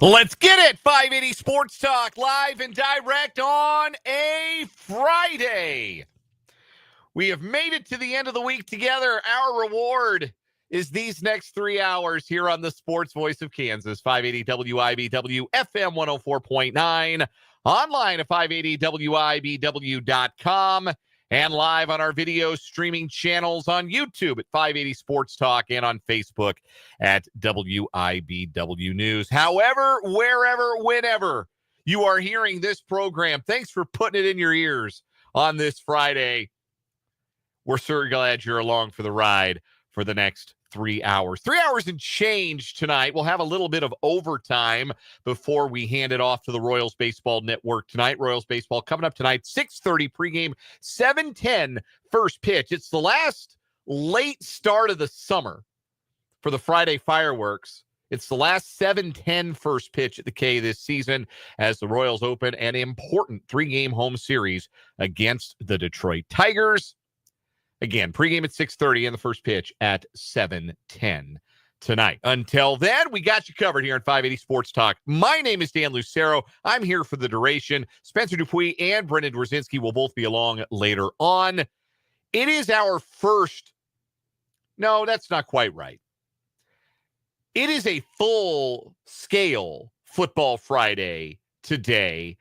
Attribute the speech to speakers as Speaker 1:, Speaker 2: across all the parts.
Speaker 1: Let's get it! 580 Sports Talk, live and direct on a Friday. We have made it to the end of the week together. Our reward is these next 3 hours here on the Sports Voice of Kansas, 580 WIBW, FM 104.9, online at 580WIBW.com, and live on our video streaming channels on YouTube at 580 Sports Talk and on Facebook at WIBW News. However, wherever, whenever you are hearing this program, thanks for putting it in your ears on this Friday. We're so glad you're along for the ride for the next 3 hours. 3 hours and change tonight. We'll have a little bit of overtime before we hand it off to the Royals Baseball Network tonight. Royals Baseball coming up tonight, 6:30 pregame, 7:10 first pitch. It's the last late start of the summer for the Friday fireworks. It's the last 7:10 first pitch at the K this season as the Royals open an important 3-game home series against the Detroit Tigers. Again, pregame at 6:30 and the first pitch at 7:10 tonight. Until then, we got you covered here on 580 Sports Talk. My name is Dan Lucero. I'm here for the duration. Spencer Dupuis and Brendan Dworzinski will both be along later on. It is our first... No, that's not quite right. It is a full-scale Football Friday today,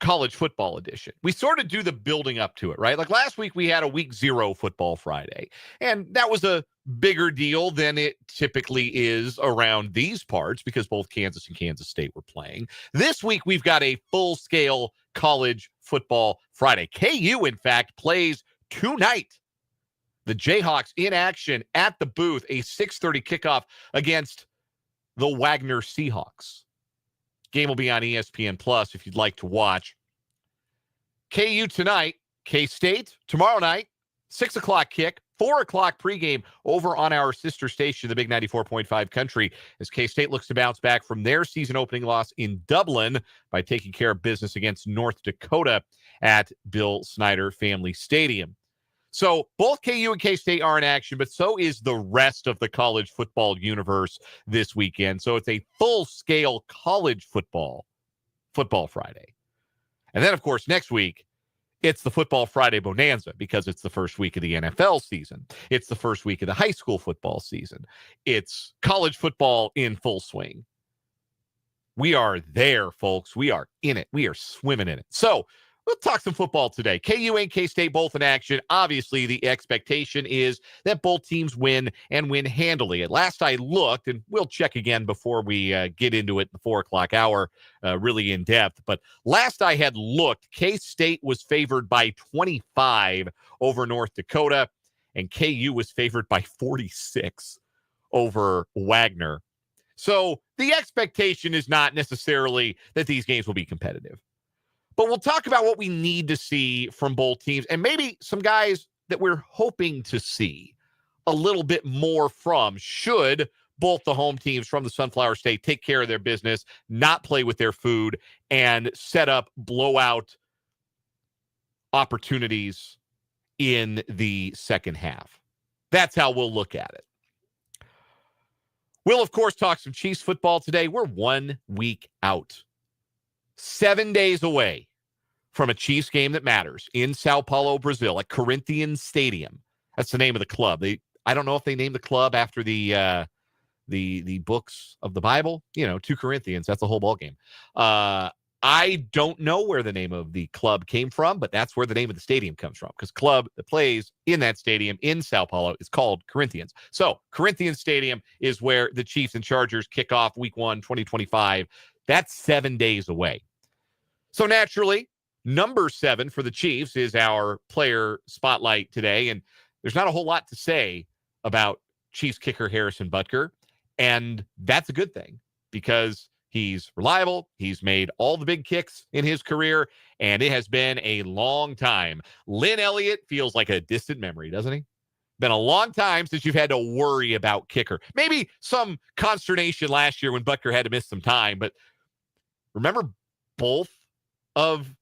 Speaker 1: college football edition. We sort of do the building up to it, right? Like last week, we had a week 0 Football Friday, and that was a bigger deal than it typically is around these parts because both Kansas and Kansas State were playing. This week, we've got a full-scale college football Friday. KU, in fact, plays tonight. The Jayhawks in action at the booth, a 6:30 kickoff against the Wagner Seahawks. Game will be on ESPN Plus if you'd like to watch. KU tonight, K-State tomorrow night, 6 o'clock kick, 4 o'clock pregame over on our sister station, the Big 94.5 Country, as K-State looks to bounce back from their season opening loss in Dublin by taking care of business against North Dakota at Bill Snyder Family Stadium. So both KU and K-State are in action, but so is the rest of the college football universe this weekend. So it's a full-scale college football Friday. And then, of course, next week, it's the Football Friday Bonanza because it's the first week of the NFL season. It's the first week of the high school football season. It's college football in full swing. We are there, folks. We are in it. We are swimming in it. So we'll talk some football today. KU and K-State both in action. Obviously, the expectation is that both teams win and win handily. At last I looked, and we'll check again before we get into it in the 4 o'clock hour really in depth. But last I had looked, K-State was favored by 25 over North Dakota, and KU was favored by 46 over Wagner. So the expectation is not necessarily that these games will be competitive. But we'll talk about what we need to see from both teams and maybe some guys that we're hoping to see a little bit more from should both the home teams from the Sunflower State take care of their business, not play with their food, and set up blowout opportunities in the second half. That's how we'll look at it. We'll, of course, talk some Chiefs football today. We're 1 week out. 7 days away from a Chiefs game that matters in Sao Paulo, Brazil, at Corinthians Stadium. That's the name of the club. I don't know if they named the club after the books of the Bible. 2 Corinthians. That's a whole ball game. I don't know where the name of the club came from, but that's where the name of the stadium comes from because club that plays in that stadium in Sao Paulo is called Corinthians. So Corinthians Stadium is where the Chiefs and Chargers kick off week 1, 2025. That's 7 days away. So naturally, number 7 for the Chiefs is our player spotlight today. And there's not a whole lot to say about Chiefs kicker Harrison Butker. And that's a good thing because he's reliable. He's made all the big kicks in his career. And it has been a long time. Lynn Elliott feels like a distant memory, doesn't he? Been a long time since you've had to worry about kicker. Maybe some consternation last year when Butker had to miss some time. But remember both of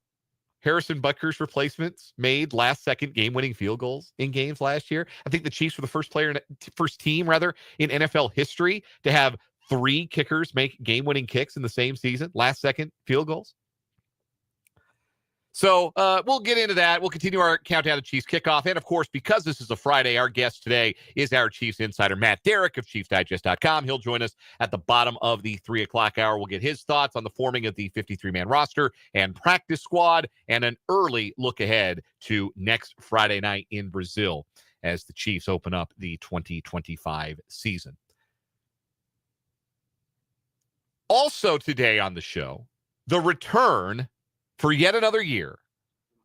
Speaker 1: Harrison Butker's replacements made last-second game-winning field goals in games last year. I think the Chiefs were the first team in NFL history to have 3 kickers make game-winning kicks in the same season, last-second field goals. So we'll get into that. We'll continue our countdown to Chiefs kickoff. And, of course, because this is a Friday, our guest today is our Chiefs insider, Matt Derrick of ChiefsDigest.com. He'll join us at the bottom of the 3 o'clock hour. We'll get his thoughts on the forming of the 53-man roster and practice squad and an early look ahead to next Friday night in Brazil as the Chiefs open up the 2025 season. Also today on the show, the return for yet another year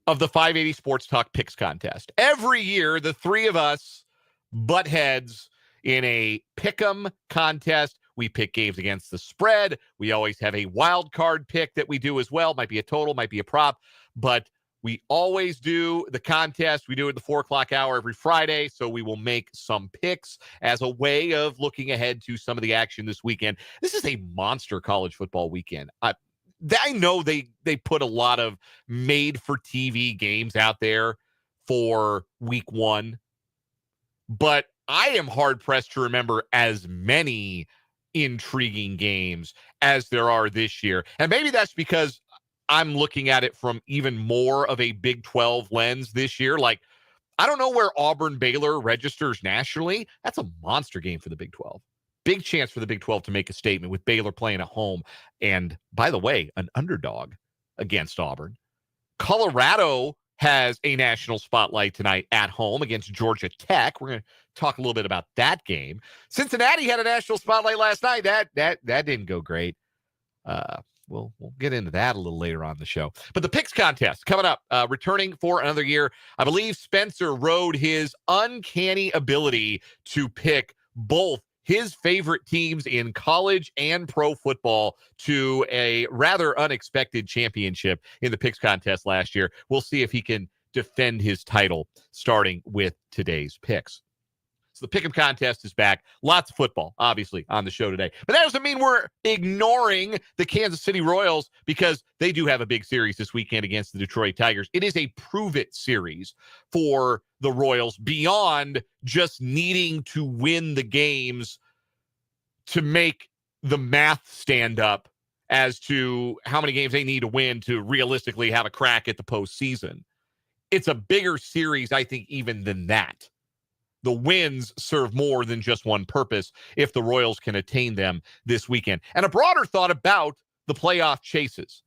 Speaker 1: of the 580 Sports Talk Picks Contest. Every year, the 3 of us butt heads in a pick'em contest. We pick games against the spread. We always have a wild card pick that we do as well. Might be a total, might be a prop, but we always do the contest. We do it at the 4 o'clock hour every Friday, so we will make some picks as a way of looking ahead to some of the action this weekend. This is a monster college football weekend. I know they put a lot of made-for-TV games out there for week 1, but I am hard-pressed to remember as many intriguing games as there are this year. And maybe that's because I'm looking at it from even more of a Big 12 lens this year. Like, I don't know where Auburn-Baylor registers nationally. That's a monster game for the Big 12. Big chance for the Big 12 to make a statement with Baylor playing at home. And by the way, an underdog against Auburn. Colorado has a national spotlight tonight at home against Georgia Tech. We're going to talk a little bit about that game. Cincinnati had a national spotlight last night. That didn't go great. We'll get into that a little later on the show. But the picks contest coming up, returning for another year. I believe Spencer rode his uncanny ability to pick both his favorite teams in college and pro football to a rather unexpected championship in the picks contest last year. We'll see if he can defend his title starting with today's picks. So the pick'em contest is back. Lots of football, obviously, on the show today. But that doesn't mean we're ignoring the Kansas City Royals because they do have a big series this weekend against the Detroit Tigers. It is a prove-it series for the Royals beyond just needing to win the games to make the math stand up as to how many games they need to win to realistically have a crack at the postseason. It's a bigger series, I think, even than that. The wins serve more than just one purpose if the Royals can attain them this weekend. And a broader thought about the playoff chases.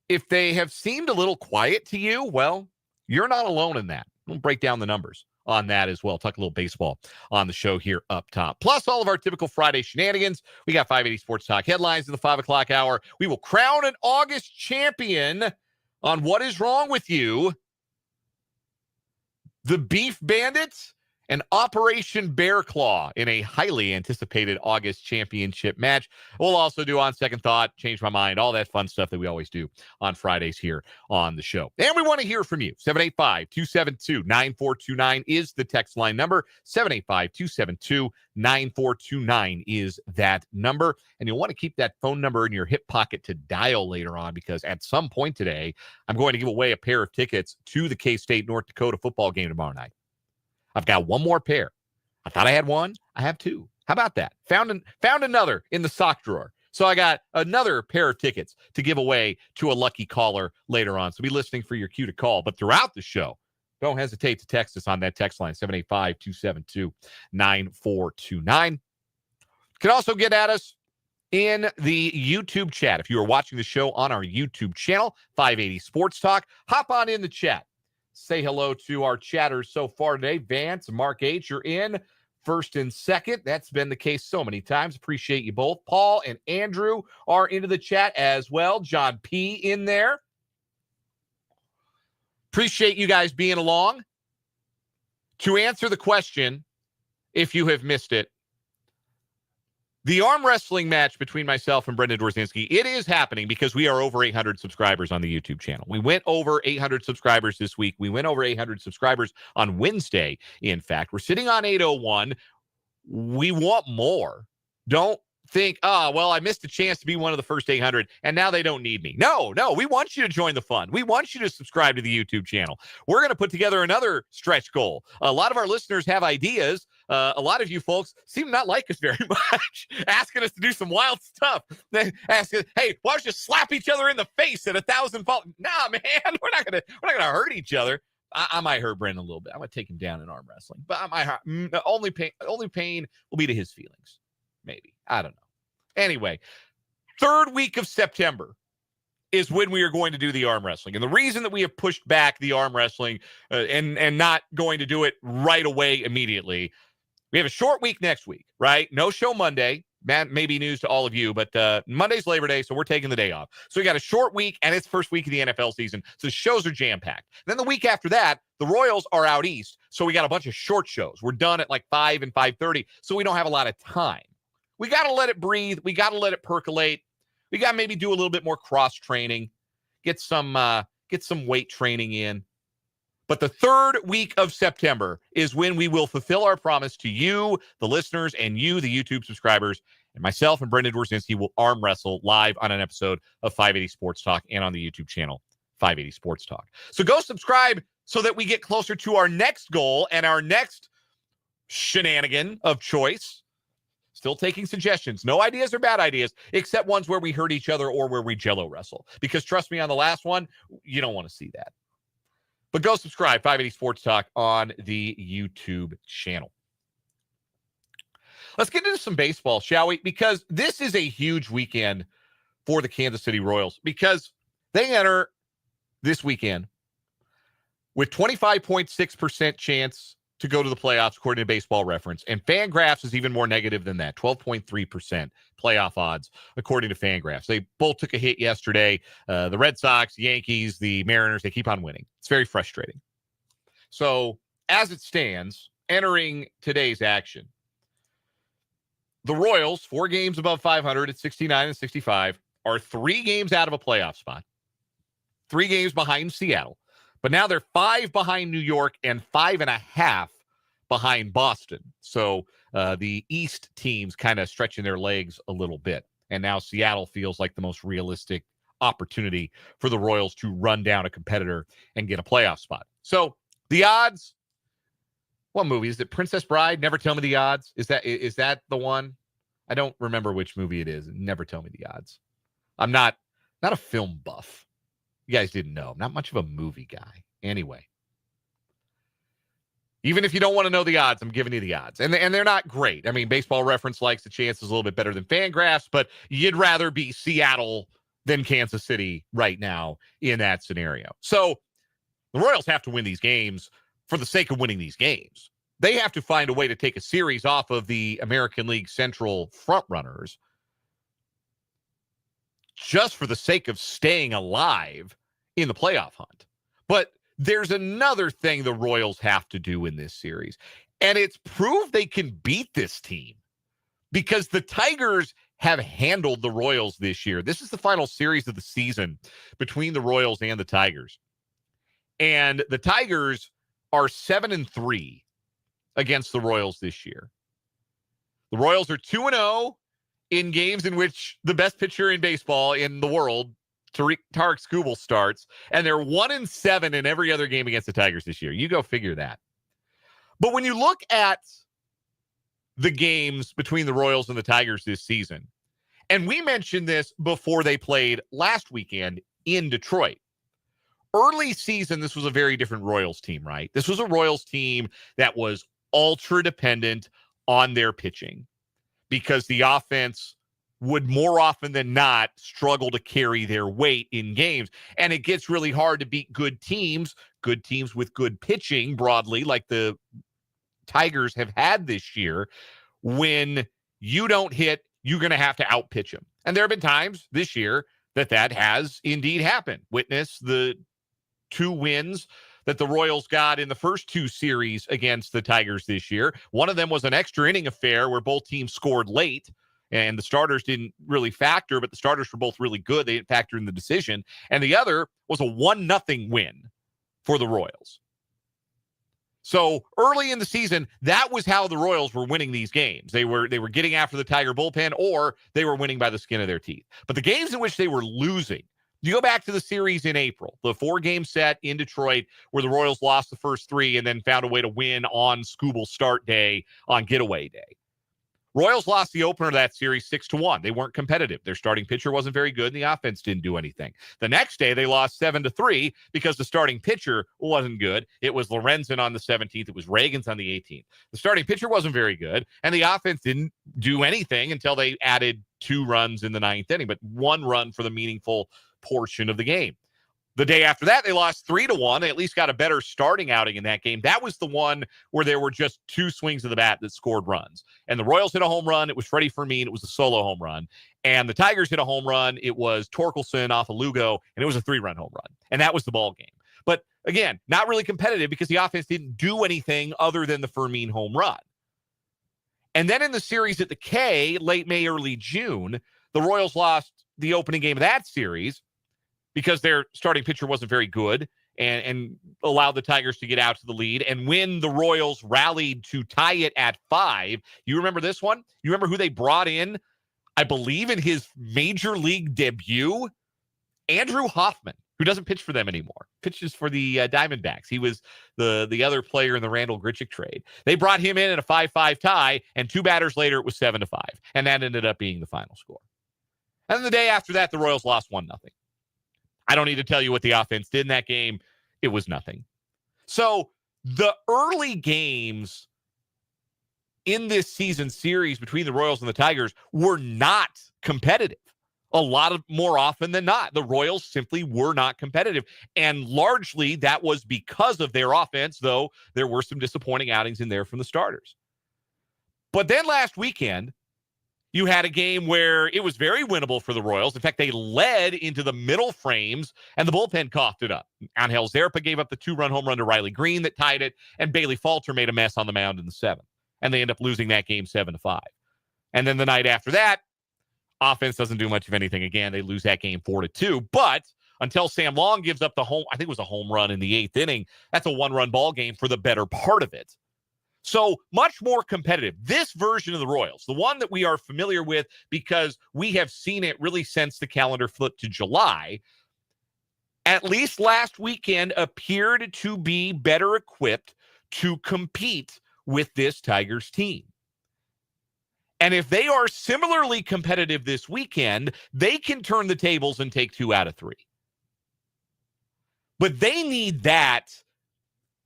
Speaker 1: If they have seemed a little quiet to you, well, you're not alone in that. We'll break down the numbers on that as well. Talk a little baseball on the show here up top. Plus all of our typical Friday shenanigans. We got 580 Sports Talk headlines in the 5 o'clock hour. We will crown an August champion on What Is Wrong With You. The Beef Bandits and Operation Bear Claw in a highly anticipated August championship match. We'll also do On Second Thought, Change My Mind, all that fun stuff that we always do on Fridays here on the show. And we want to hear from you. 785-272-9429 is the text line number. 785-272-9429 is that number. And you'll want to keep that phone number in your hip pocket to dial later on because at some point today, I'm going to give away a pair of tickets to the K-State North Dakota football game tomorrow night. I've got one more pair. I thought I had one. I have 2. How about that? Found another in the sock drawer. So I got another pair of tickets to give away to a lucky caller later on. So be listening for your cue to call. But throughout the show, don't hesitate to text us on that text line, 785-272-9429. You can also get at us in the YouTube chat. If you are watching the show on our YouTube channel, 580 Sports Talk, hop on in the chat. Say hello to our chatters so far today. Vance and Mark H., you're in first and second. That's been the case so many times. Appreciate you both. Paul and Andrew are into the chat as well. John P. in there. Appreciate you guys being along. To answer the question, if you have missed it, the arm wrestling match between myself and Brendan Dorzinski, it is happening because we are over 800 subscribers on the YouTube channel. We went over 800 subscribers this week. We went over 800 subscribers on Wednesday. In fact, we're sitting on 801. We want more. Don't think, well, I missed a chance to be one of the first 800, and now they don't need me. No, we want you to join the fun. We want you to subscribe to the YouTube channel. We're going to put together another stretch goal. A lot of our listeners have ideas a lot of you folks seem to not like us very much, asking us to do some wild stuff. They ask us, hey, why don't you slap each other in the face at 1,000 volts? Nah, man, we're not gonna hurt each other. I might hurt Brandon a little bit. I'm gonna take him down in arm wrestling, but the only pain will be to his feelings. Maybe, I don't know. Anyway, third week of September is when we are going to do the arm wrestling. And the reason that we have pushed back the arm wrestling and not going to do it right away immediately, we have a short week next week, right? No show Monday. That may be news to all of you, but Monday's Labor Day, so we're taking the day off. So we got a short week, and it's first week of the NFL season, so the shows are jam-packed. Then the week after that, the Royals are out east, so we got a bunch of short shows. We're done at like 5 and 5:30, so we don't have a lot of time. We got to let it breathe. We got to let it percolate. We got to maybe do a little bit more cross-training, get some weight training in. But the third week of September is when we will fulfill our promise to you, the listeners, and you, the YouTube subscribers, and myself and Brendan Dworzinski will arm wrestle live on an episode of 580 Sports Talk and on the YouTube channel, 580 Sports Talk. So go subscribe so that we get closer to our next goal and our next shenanigan of choice. Still taking suggestions. No ideas are bad ideas, except ones where we hurt each other or where we jello wrestle. Because trust me, on the last one, you don't want to see that. But go subscribe, 580 Sports Talk on the YouTube channel. Let's get into some baseball, shall we? Because this is a huge weekend for the Kansas City Royals because they enter this weekend with 25.6% chance to go to the playoffs, according to Baseball Reference. And Fangraphs is even more negative than that, 12.3% playoff odds, according to Fangraphs. They both took a hit yesterday. The Red Sox, Yankees, the Mariners, they keep on winning. It's very frustrating. So, as it stands, entering today's action, the Royals, 4 games above 500 at 69 and 65, are 3 games out of a playoff spot, 3 games behind Seattle. But now they're 5 behind New York and 5.5 behind Boston. So the East teams kind of stretching their legs a little bit. And now Seattle feels like the most realistic opportunity for the Royals to run down a competitor and get a playoff spot. So the odds, what movie? Is it Princess Bride? Never Tell Me the Odds? Is that the one? I don't remember which movie it is. Never Tell Me the Odds. I'm not a film buff. You guys didn't know. I'm not much of a movie guy. Anyway. Even if you don't want to know the odds, I'm giving you the odds. And they're not great. I mean, Baseball Reference likes the chances a little bit better than Fangraphs, but you'd rather be Seattle than Kansas City right now in that scenario. So the Royals have to win these games for the sake of winning these games. They have to find a way to take a series off of the American League Central frontrunners just for the sake of staying alive in the playoff hunt. But there's another thing the Royals have to do in this series, and it's prove they can beat this team because the Tigers have handled the Royals this year. This is the final series of the season between the Royals and the Tigers. And the Tigers are 7-3 against the Royals this year. The Royals are 2-0 in games in which the best pitcher in baseball in the world, Tarik Skubal, starts, and they're 1-7 in every other game against the Tigers this year. You go figure that. But when you look at the games between the Royals and the Tigers this season, and we mentioned this before they played last weekend in Detroit. Early season, this was a very different Royals team, right? This was a Royals team that was ultra dependent on their pitching because the offense would more often than not struggle to carry their weight in games. And it gets really hard to beat good teams with good pitching broadly, like the Tigers have had this year. When you don't hit, you're going to have to outpitch them. And there have been times this year that has indeed happened. Witness the 2 wins that the Royals got in the first 2 series against the Tigers this year. One of them was an extra inning affair where both teams scored late and the starters didn't really factor, but the starters were both really good. They didn't factor in the decision. And the other was a 1-0 win for the Royals. So early in the season, that was how the Royals were winning these games. They were getting after the Tiger bullpen, or they were winning by the skin of their teeth. But the games in which they were losing, You go back to the series in April, the 4-game set in Detroit where the Royals lost the first 3 and then found a way to win on Scooble start day on getaway day. Royals lost the opener of that series 6-1. They weren't competitive. Their starting pitcher wasn't very good, and the offense didn't do anything. The next day, they lost 7-3 because the starting pitcher wasn't good. It was Lorenzen on the 17th. It was Reagans on the 18th. The starting pitcher wasn't very good, and the offense didn't do anything until they added 2 runs in the 9th inning, but 1 run for the meaningful portion of the game. The day after that, they lost 3-1. They at least got a better starting outing in that game. That was the one where there were just 2 swings of the bat that scored runs. And the Royals hit a home run. It was Freddie Fermin. It was a solo home run. And the Tigers hit a home run. It was Torkelson off of Lugo, and it was a 3-run home run. And that was the ball game. But again, not really competitive because the offense didn't do anything other than the Fermin home run. And then in the series at the K, late May, early June, the Royals lost the opening game of that series because their starting pitcher wasn't very good and allowed the Tigers to get out to the lead. And when the Royals rallied to tie it at 5, you remember this one? You remember who they brought in, I believe, in his major league debut? Andrew Hoffman, who doesn't pitch for them anymore, pitches for the Diamondbacks. He was the other player in the Randall Grichuk trade. They brought him in a 5-5 tie, and 2 batters later, it was 7-5. And that ended up being the final score. And then the day after that, the Royals lost 1-0. I don't need to tell you what the offense did in that game. It was nothing. So the early games in this season series between the Royals and the Tigers were not competitive. A lot of more often than not, the Royals simply were not competitive. And largely that was because of their offense, though there were some disappointing outings in there from the starters. But then last weekend, you had a game where it was very winnable for the Royals. In fact, they led into the middle frames, and the bullpen coughed it up. Angel Zerpa gave up the 2-run home run to Riley Green that tied it, and Bailey Falter made a mess on the mound in the 7th. And they end up losing that game 7-5. And then the night after that, offense doesn't do much of anything again. They lose that game 4-2. But until Sam Long gives up the home, I think it was a home run in the 8th inning, that's a 1-run ball game for the better part of it. So much more competitive. This version of the Royals, the one that we are familiar with because we have seen it really since the calendar flipped to July, at least last weekend appeared to be better equipped to compete with this Tigers team. And if they are similarly competitive this weekend, they can turn the tables and take 2 out of 3. But they need that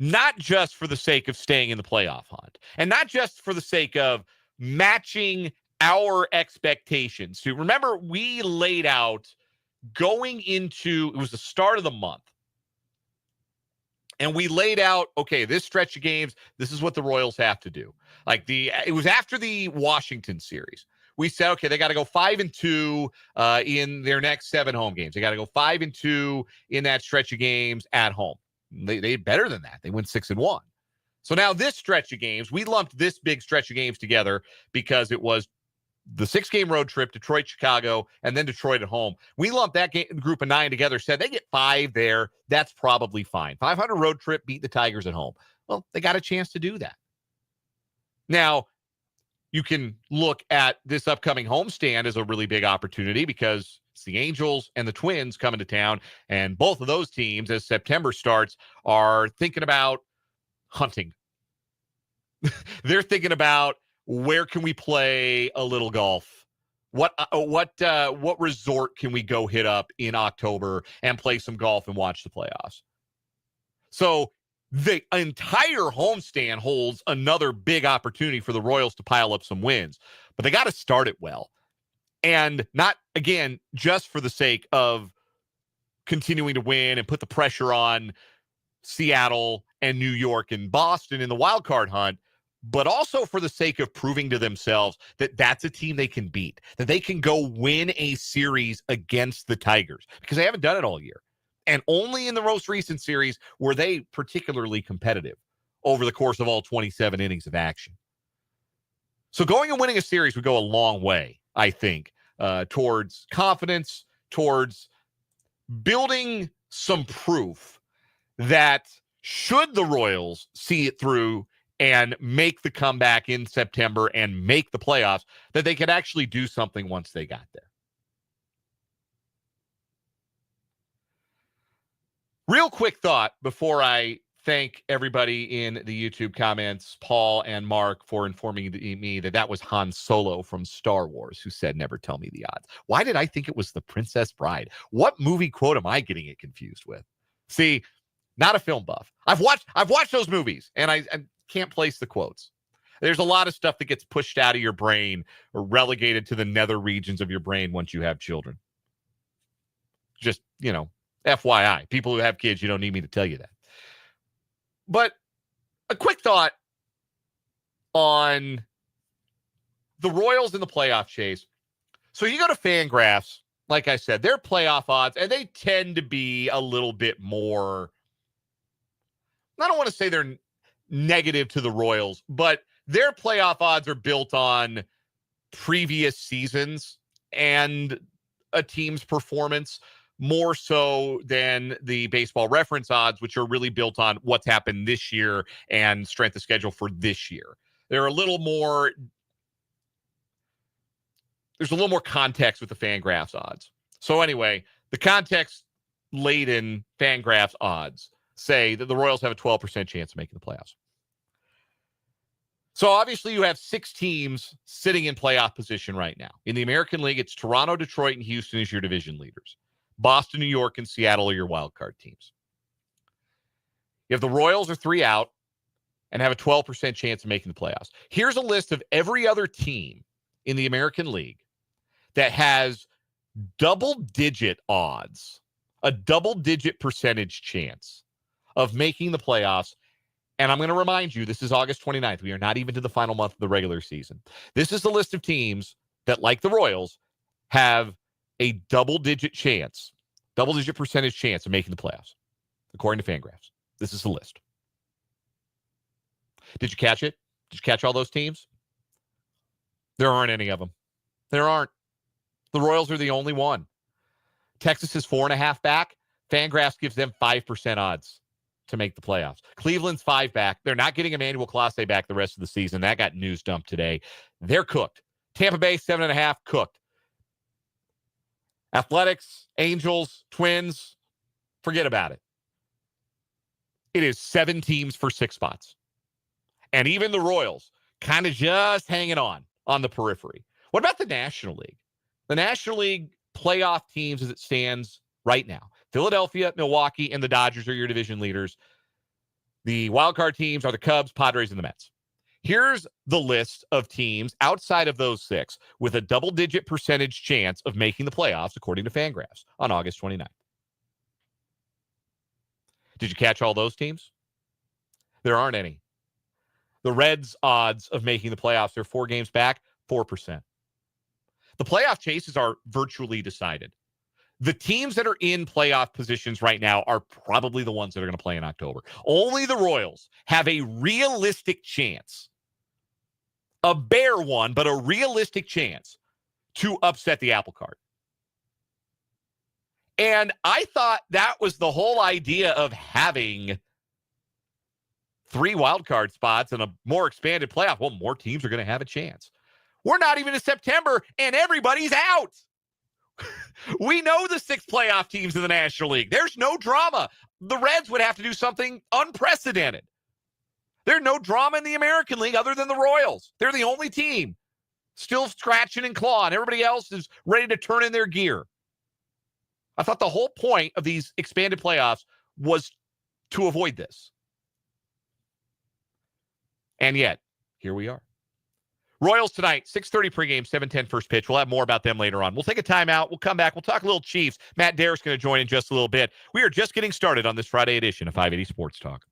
Speaker 1: not just for the sake of staying in the playoff hunt, and not just for the sake of matching our expectations. So remember, we laid out going into, it was the start of the month, and we laid out, okay, this stretch of games, this is what the Royals have to do. It was after the Washington series. We said, okay, they got to go 5-2 in their next 7 home games. They got to go 5-2 in that stretch of games at home. They better than that. They went 6-1. So now this stretch of games, we lumped this big stretch of games together because it was the 6-game road trip, Detroit, Chicago, and then Detroit at home. We lumped that group of 9 together, said they get 5 there. That's probably fine. 500 road trip, beat the Tigers at home. Well, they got a chance to do that. Now, you can look at this upcoming homestand as a really big opportunity because it's the Angels and the Twins coming to town, and both of those teams, as September starts, are thinking about hunting. They're thinking about where can we play a little golf? What resort can we go hit up in October and play some golf and watch the playoffs? So the entire homestand holds another big opportunity for the Royals to pile up some wins, but they got to start it well. And not, again, just for the sake of continuing to win and put the pressure on Seattle and New York and Boston in the wild card hunt, but also for the sake of proving to themselves that that's a team they can beat, that they can go win a series against the Tigers, because they haven't done it all year. And only in the most recent series were they particularly competitive over the course of all 27 innings of action. So going and winning a series would go a long way, I think, towards confidence, towards building some proof that should the Royals see it through and make the comeback in September and make the playoffs, that they could actually do something once they got there. Real quick thought before I thank everybody in the YouTube comments, Paul and Mark, for informing me that that was Han Solo from Star Wars who said, "Never tell me the odds." Why did I think it was The Princess Bride? What movie quote am I getting it confused with? See, not a film buff. I've watched those movies, and I can't place the quotes. There's a lot of stuff that gets pushed out of your brain or relegated to the nether regions of your brain once you have children. Just, FYI, people who have kids, you don't need me to tell you that. But a quick thought on the Royals in the playoff chase. So you go to Fangraphs, like I said, their playoff odds, and they tend to be a little bit more, I don't want to say they're negative to the Royals, but their playoff odds are built on previous seasons and a team's performance more so than the baseball reference odds, which are really built on what's happened this year and strength of schedule for this year. There's a little more context with the Fangraphs odds. So anyway, the context-laden Fangraphs odds say that the Royals have a 12% chance of making the playoffs. So obviously you have 6 teams sitting in playoff position right now. In the American League, it's Toronto, Detroit, and Houston as your division leaders. Boston, New York, and Seattle are your wild card teams. You have the Royals are 3 out and have a 12% chance of making the playoffs. Here's a list of every other team in the American League that has double-digit odds, a double-digit percentage chance of making the playoffs. And I'm going to remind you, this is August 29th. We are not even to the final month of the regular season. This is the list of teams that, like the Royals, have a double-digit percentage chance of making the playoffs, according to Fangraphs. This is the list. Did you catch it? Did you catch all those teams? There aren't any of them. There aren't. The Royals are the only one. Texas is 4.5 back. Fangraphs gives them 5% odds to make the playoffs. Cleveland's 5 back. They're not getting Emmanuel Clase back the rest of the season. That got news dumped today. They're cooked. Tampa Bay, 7.5, cooked. Athletics, Angels, Twins, forget about it. It is 7 teams for 6 spots. And even the Royals kind of just hanging on the periphery. What about the National League? The National League playoff teams as it stands right now. Philadelphia, Milwaukee, and the Dodgers are your division leaders. The wildcard teams are the Cubs, Padres, and the Mets. Here's the list of teams outside of those 6 with a double-digit percentage chance of making the playoffs, according to Fangraphs, on August 29th. Did you catch all those teams? There aren't any. The Reds' odds of making the playoffs, they're 4 games back, 4%. The playoff chases are virtually decided. The teams that are in playoff positions right now are probably the ones that are going to play in October. Only the Royals have a realistic chance, a bare one, but a realistic chance to upset the apple cart. And I thought that was the whole idea of having 3 wildcard spots and a more expanded playoff. Well, more teams are going to have a chance. We're not even in September, and everybody's out. We know the 6 playoff teams in the National League. There's no drama. The Reds would have to do something unprecedented. There's no drama in the American League other than the Royals. They're the only team still scratching and clawing. Everybody else is ready to turn in their gear. I thought the whole point of these expanded playoffs was to avoid this. And yet, here we are. Royals tonight, 6:30 pregame, 7:10 first pitch. We'll have more about them later on. We'll take a timeout. We'll come back. We'll talk a little Chiefs. Matt Derrick's going to join in just a little bit. We are just getting started on this Friday edition of 580 Sports Talk.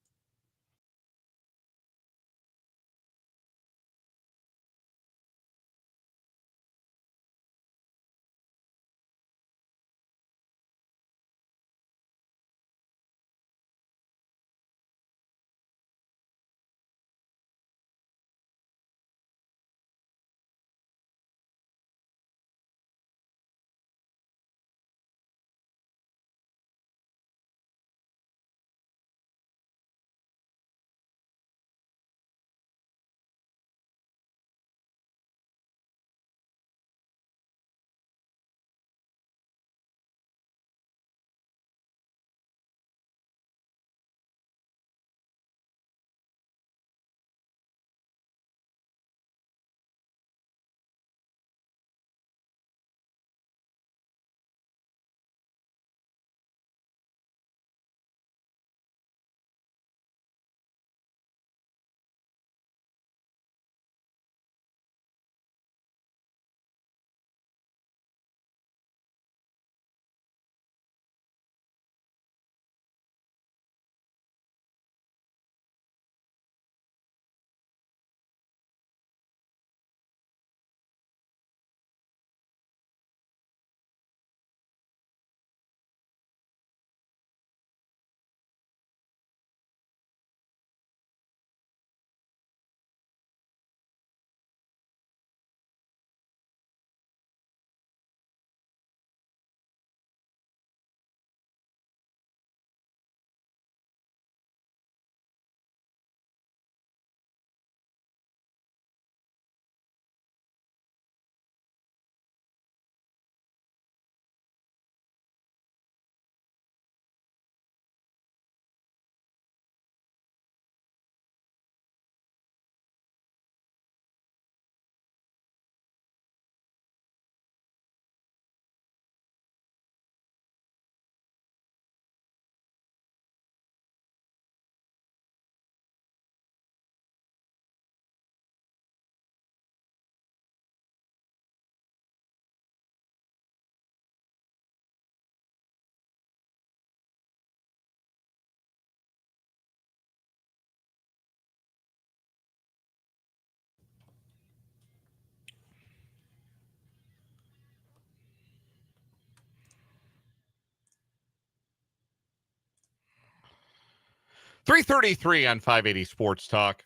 Speaker 1: 3:33 on 580 Sports Talk.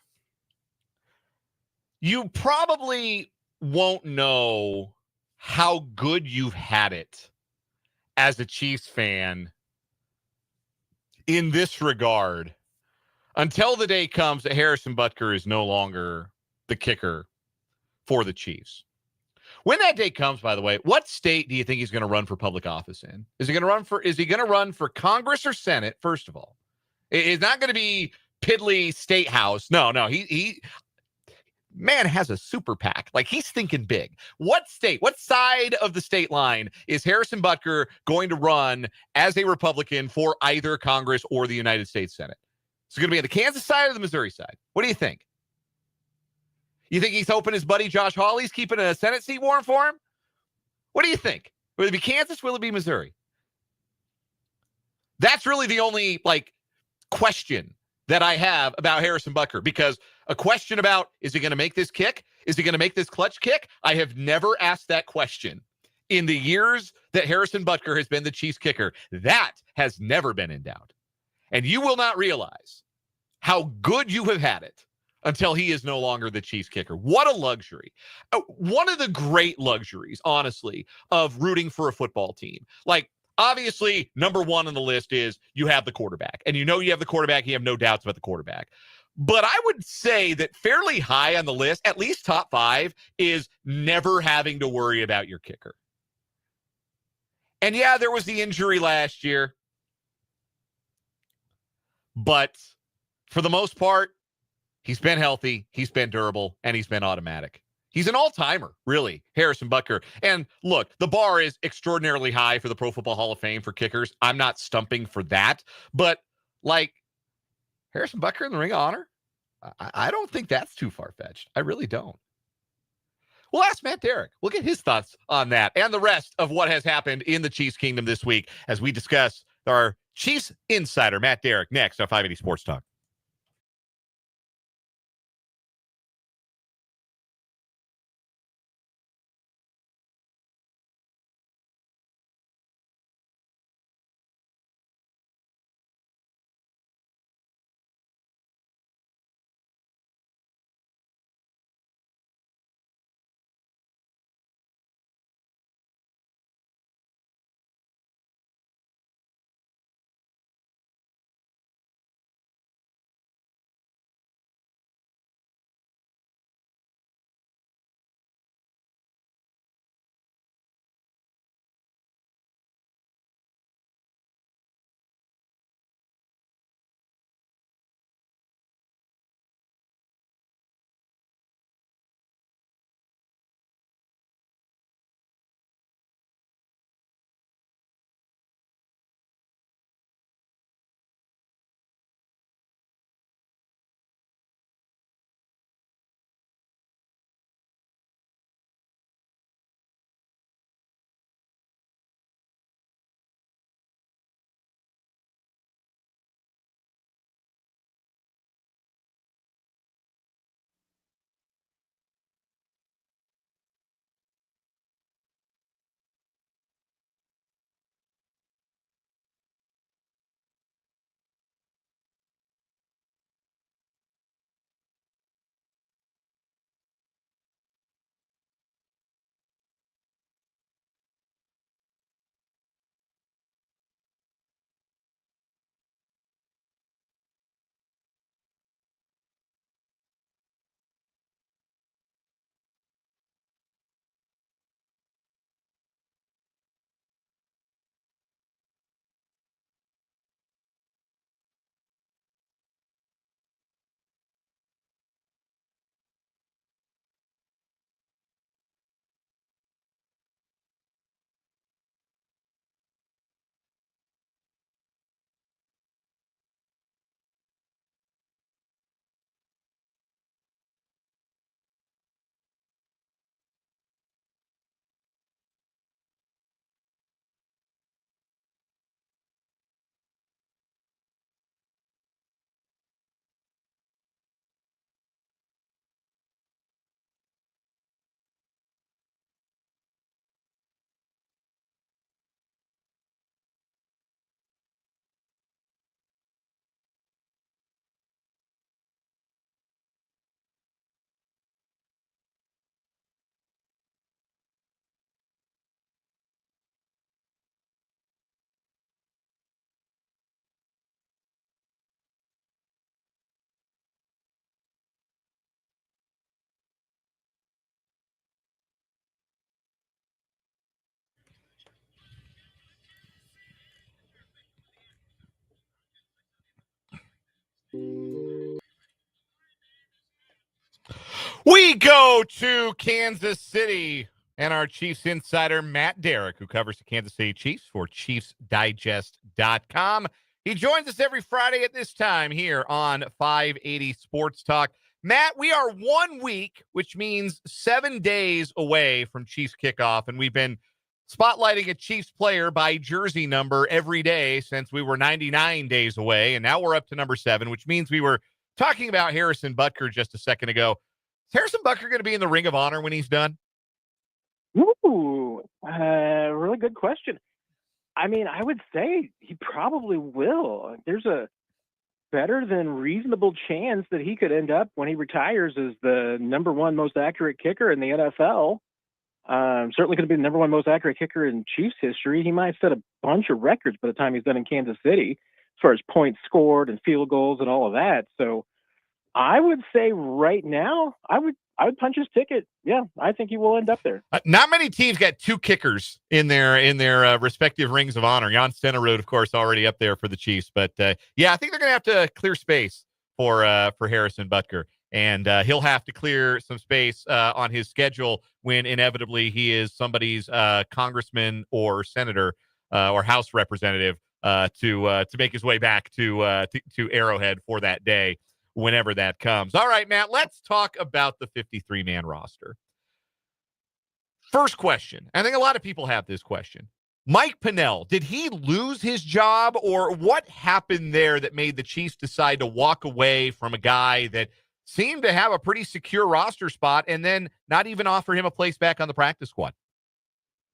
Speaker 1: You probably won't know how good you've had it as a Chiefs fan in this regard until the day comes that Harrison Butker is no longer the kicker for the Chiefs. When that day comes, by the way, what state do you think he's going to run for public office in? Is he going to run for Congress or Senate, first of all? It's not going to be piddly state house. No, he man has a super PAC. Like, he's thinking big. What state, what side of the state line is Harrison Butker going to run as a Republican for either Congress or the United States Senate? Is it going to be on the Kansas side or the Missouri side? What do you think? You think he's hoping his buddy Josh Hawley's keeping a Senate seat warm for him? What do you think? Will it be Kansas? Will it be Missouri? That's really the only, question that I have about Harrison Butker, because a question about, is he going to make this kick? Is he going to make this clutch kick? I have never asked that question in the years that Harrison Butker has been the Chiefs kicker. That has never been in doubt. And you will not realize how good you have had it until he is no longer the Chiefs kicker. What a luxury. One of the great luxuries, honestly, of rooting for a football team. Obviously, number one on the list is you have the quarterback. And you know you have the quarterback. You have no doubts about the quarterback. But I would say that fairly high on the list, at least top 5, is never having to worry about your kicker. And yeah, there was the injury last year. But for the most part, he's been healthy, he's been durable, and he's been automatic. He's an all-timer, really, Harrison Butker. And look, the bar is extraordinarily high for the Pro Football Hall of Fame for kickers. I'm not stumping for that. But, Harrison Butker in the Ring of Honor, I don't think that's too far-fetched. I really don't. We'll ask Matt Derrick. We'll get his thoughts on that and the rest of what has happened in the Chiefs Kingdom this week as we discuss our Chiefs insider, Matt Derrick, next on 580 Sports Talk. We go to Kansas City and our Chiefs insider, Matt Derrick, who covers the Kansas City Chiefs for ChiefsDigest.com. He joins us every Friday at this time here on 580 Sports Talk. Matt, we are 1 week, which means 7 days away from Chiefs kickoff, and we've been spotlighting a Chiefs player by jersey number every day since we were 99 days away, and now we're up to number 7, which means we were talking about Harrison Butker just a second ago. Is Harrison Butker going to be in the Ring of Honor when he's done?
Speaker 2: Ooh, really good question. I mean, I would say he probably will. There's a better than reasonable chance that he could end up when he retires as the number 1 most accurate kicker in the NFL. Certainly going to be the number 1 most accurate kicker in Chiefs history. He might set a bunch of records by the time he's done in Kansas City as far as points scored and field goals and all of that. So I would say right now, I would punch his ticket. Yeah, I think he will end up there.
Speaker 1: Not many teams got 2 kickers in their respective Rings of Honor. Jan Stenerud, of course, already up there for the Chiefs. But, yeah, I think they're going to have to clear space for Harrison Butker. And he'll have to clear some space on his schedule when inevitably he is somebody's congressman or senator or House representative to make his way back to Arrowhead for that day, whenever that comes. All right, Matt, let's talk about the 53-man roster. First question. I think a lot of people have this question. Mike Pennel, did he lose his job, or what happened there that made the Chiefs decide to walk away from a guy that seemed to have a pretty secure roster spot and then not even offer him a place back on the practice squad?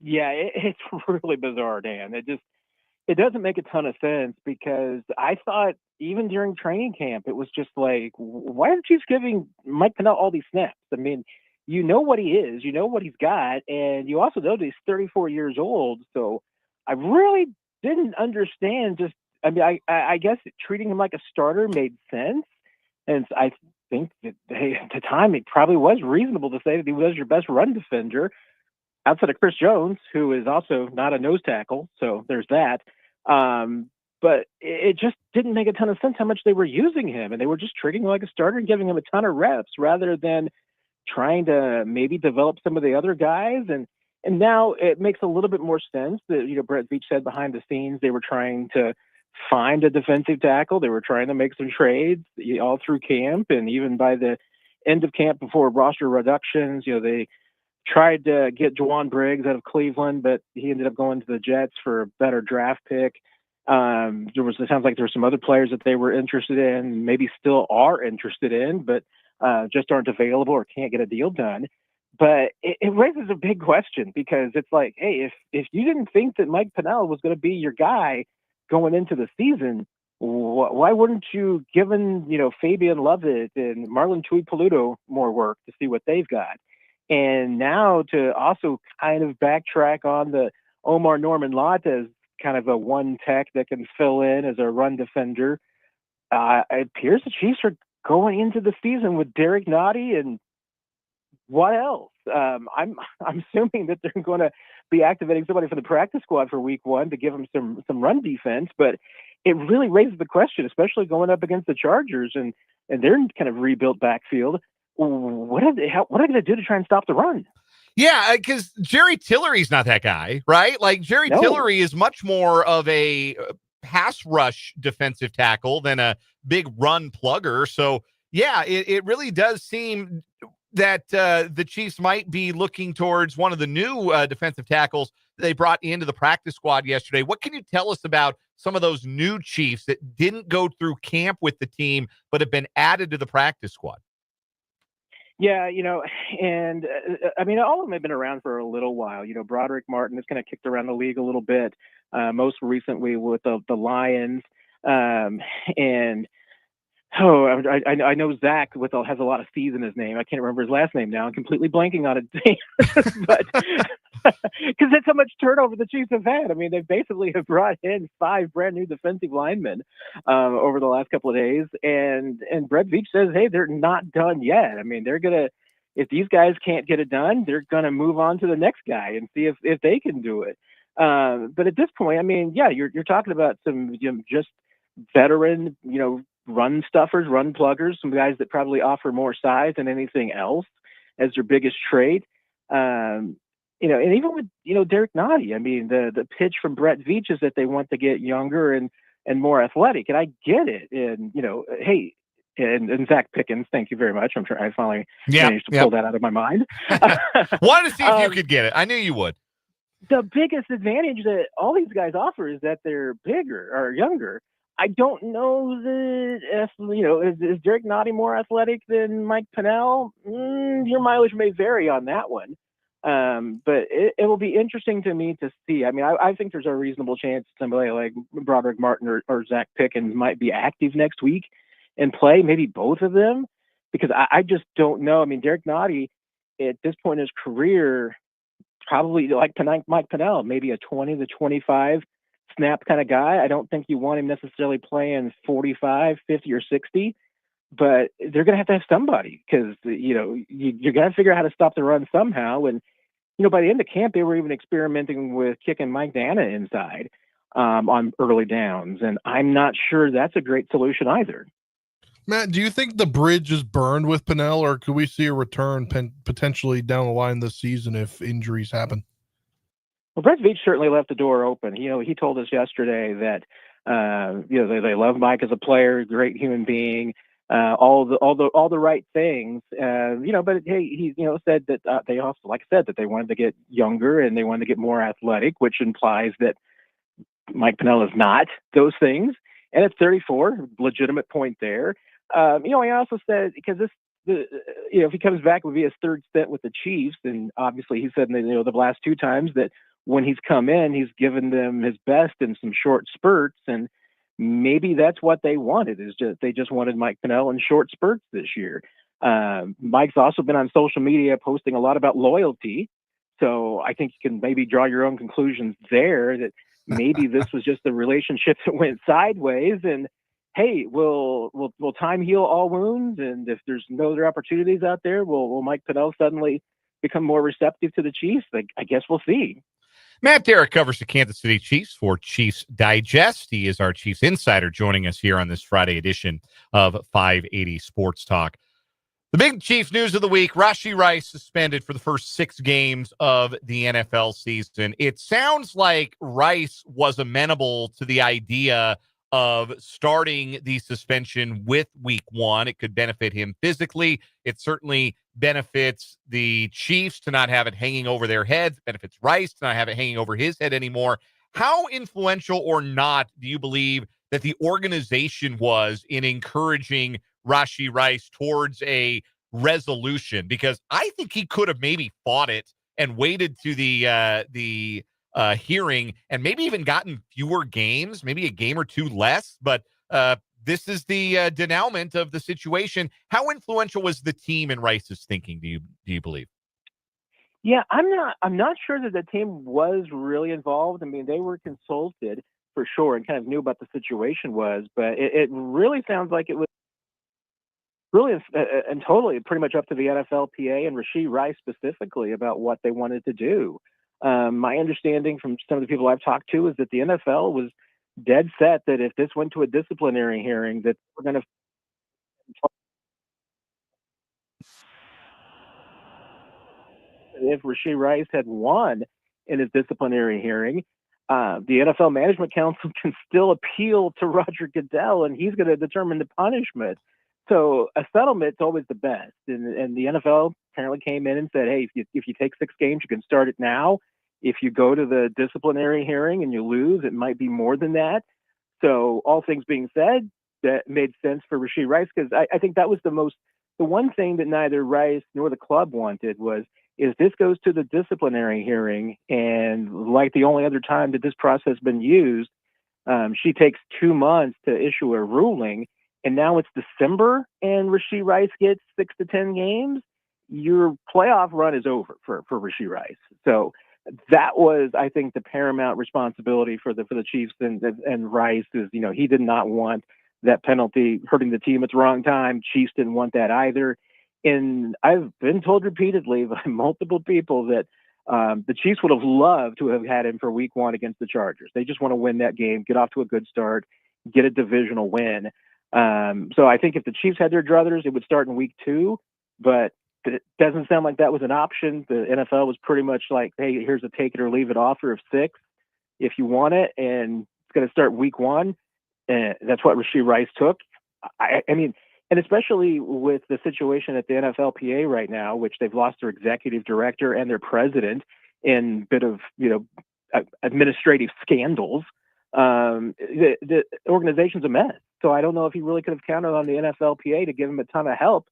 Speaker 2: Yeah, it's really bizarre, Dan. It doesn't make a ton of sense because I thought even during training camp, it was just like, why are the Chiefs giving Mike Pennel all these snaps? I mean, you know what he is, you know what he's got, and you also know that he's 34 years old. So I really didn't understand I guess treating him like a starter made sense. And I think that at the time, it probably was reasonable to say that he was your best run defender outside of Chris Jones, who is also not a nose tackle. So there's that. But it just didn't make a ton of sense how much they were using him. And they were just treating him like a starter and giving him a ton of reps rather than trying to maybe develop some of the other guys. And now it makes a little bit more sense that, Brett Veach said behind the scenes, they were trying to find a defensive tackle. They were trying to make some trades all through camp. And even by the end of camp before roster reductions, they tried to get Juwan Briggs out of Cleveland, but he ended up going to the Jets for a better draft pick. It sounds like there were some other players that they were interested in, maybe still are interested in, but just aren't available or can't get a deal done. But it raises a big question because it's like, hey, if you didn't think that Mike Pennel was going to be your guy going into the season, why wouldn't you given, Fabian Lovett and Marlon Tuipulotu more work to see what they've got? And now to also kind of backtrack on the Omar Norman Lott as kind of a one tech that can fill in as a run defender. It appears the Chiefs are going into the season with Derrick Nottie and what else? I'm assuming that they're going to be activating somebody for the practice squad for week 1 to give them some run defense, but it really raises the question, especially going up against the Chargers and their kind of rebuilt backfield. What are they going to do to try and stop the run?
Speaker 1: Yeah, because Jerry Tillery's not that guy, right? Like Jerry Tillery is much more of a pass rush defensive tackle than a big run plugger. So, yeah, it really does seem that the Chiefs might be looking towards one of the new defensive tackles they brought into the practice squad yesterday. What can you tell us about some of those new Chiefs that didn't go through camp with the team but have been added to the practice squad?
Speaker 2: Yeah, and I mean, all of them have been around for a little while. Broderick Martin has kind of kicked around the league a little bit, most recently with the Lions. And I know Zach has a lot of C's in his name. I can't remember his last name now. I'm completely blanking on it. But because that's how much turnover the Chiefs have had. I mean, they basically have brought in 5 brand new defensive linemen over the last couple of days. And Brett Veach says, hey, they're not done yet. I mean, they're going to, if these guys can't get it done, they're going to move on to the next guy and see if they can do it. But at this point, I mean, yeah, you're talking about some just veteran, run stuffers, run pluggers, some guys that probably offer more size than anything else. as their biggest trait. And even with, Derrick Nottie, I mean, the pitch from Brett Veach is that they want to get younger and more athletic. And I get it. And, hey, and Zach Pickens, thank you very much. I finally managed to pull that out of my mind.
Speaker 1: Wanted to see if you could get it. I knew you would.
Speaker 2: The biggest advantage that all these guys offer is that they're bigger or younger. I don't know that is Derrick Nottie more athletic than Mike Pennell? Your mileage may vary on that one. But it will be interesting to me to see. I mean, I think there's a reasonable chance somebody like Broderick Martin or Zach Pickens might be active next week and play, maybe both of them, because I just don't know. I mean, Derrick Nottie at this point in his career, probably like Mike Pennell, maybe a 20 to 25 snap kind of guy. I don't think you want him necessarily playing 45, 50, or 60, but they're going to have somebody because, you're going to figure out how to stop the run somehow. And, by the end of camp, they were even experimenting with kicking Mike Dana inside on early downs. And I'm not sure that's a great solution either.
Speaker 3: Matt, do you think the bridge is burned with Pennell, or could we see a return potentially down the line this season if injuries happen?
Speaker 2: Well, Brett Veach certainly left the door open. He told us yesterday that they love Mike as a player, great human being, all the right things. But hey, he said that they also, like I said, that they wanted to get younger and they wanted to get more athletic, which implies that Mike Pennell is not those things. And at 34, legitimate point there. He also said, because if he comes back, it would be his third stint with the Chiefs. And obviously he said, the last two times that when he's come in, he's given them his best in some short spurts. And maybe that's what they wanted, they just wanted Mike Pennell in short spurts this year. Mike's also been on social media posting a lot about loyalty. So I think you can maybe draw your own conclusions there that maybe this was just a relationship that went sideways, and hey, will time heal all wounds? And if there's no other opportunities out there, will Mike Pennell suddenly become more receptive to the Chiefs? I guess we'll see.
Speaker 1: Matt Derrick covers the Kansas City Chiefs for Chiefs Digest. He is our Chiefs insider, joining us here on this Friday edition of 580 Sports Talk. The big Chiefs news of the week: Rashee Rice suspended for the first 6 games of the NFL season. It sounds like Rice was amenable to the idea of starting the suspension with week 1. It could benefit him physically. It certainly benefits the Chiefs to not have it hanging over their heads. It benefits Rice to not have it hanging over his head anymore. How influential or not do you believe that the organization was in encouraging Rashee Rice towards a resolution? Because I think he could have maybe fought it and waited to the hearing and maybe even gotten fewer games, maybe a game or two less. But this is the denouement of the situation. How influential was the team in Rice's thinking, do you believe?
Speaker 2: Yeah, I'm not sure that the team was really involved. I mean, they were consulted for sure and kind of knew about the situation but it really sounds like it was really and totally pretty much up to the NFLPA and Rashee Rice specifically about what they wanted to do. My understanding from some of the people I've talked to is that the NFL was dead set that if this went to a disciplinary hearing, that we're going to if Rashee Rice had won in his disciplinary hearing, the NFL Management Council can still appeal to Roger Goodell, and he's going to determine the punishment. So a settlement's always the best. And the NFL apparently came in and said, hey, if you take 6 games, you can start it now. If you go to the disciplinary hearing and you lose, it might be more than that. So all things being said, that made sense for Rashee Rice, because I think that was the one thing that neither Rice nor the club wanted is this goes to the disciplinary hearing. And like the only other time that this process has been used, she takes 2 months to issue a ruling. And now it's December and Rashee Rice gets 6 to 10 games. Your playoff run is over for Rashee Rice. So that was, I think, the paramount responsibility for the Chiefs and Rice is, he did not want that penalty hurting the team at the wrong time. Chiefs didn't want that either. And I've been told repeatedly by multiple people that the Chiefs would have loved to have had him for week 1 against the Chargers. They just want to win that game, get off to a good start, get a divisional win. So I think if the Chiefs had their druthers, it would start in week 2. But it doesn't sound like that was an option. The NFL was pretty much like, hey, here's a take it or leave it offer of 6 if you want it, and it's going to start week 1. And that's what Rashee Rice took. I mean, and especially with the situation at the NFLPA right now, which they've lost their executive director and their president in a bit of, administrative scandals. The organization's a mess. So I don't know if he really could have counted on the NFLPA to give him a ton of help,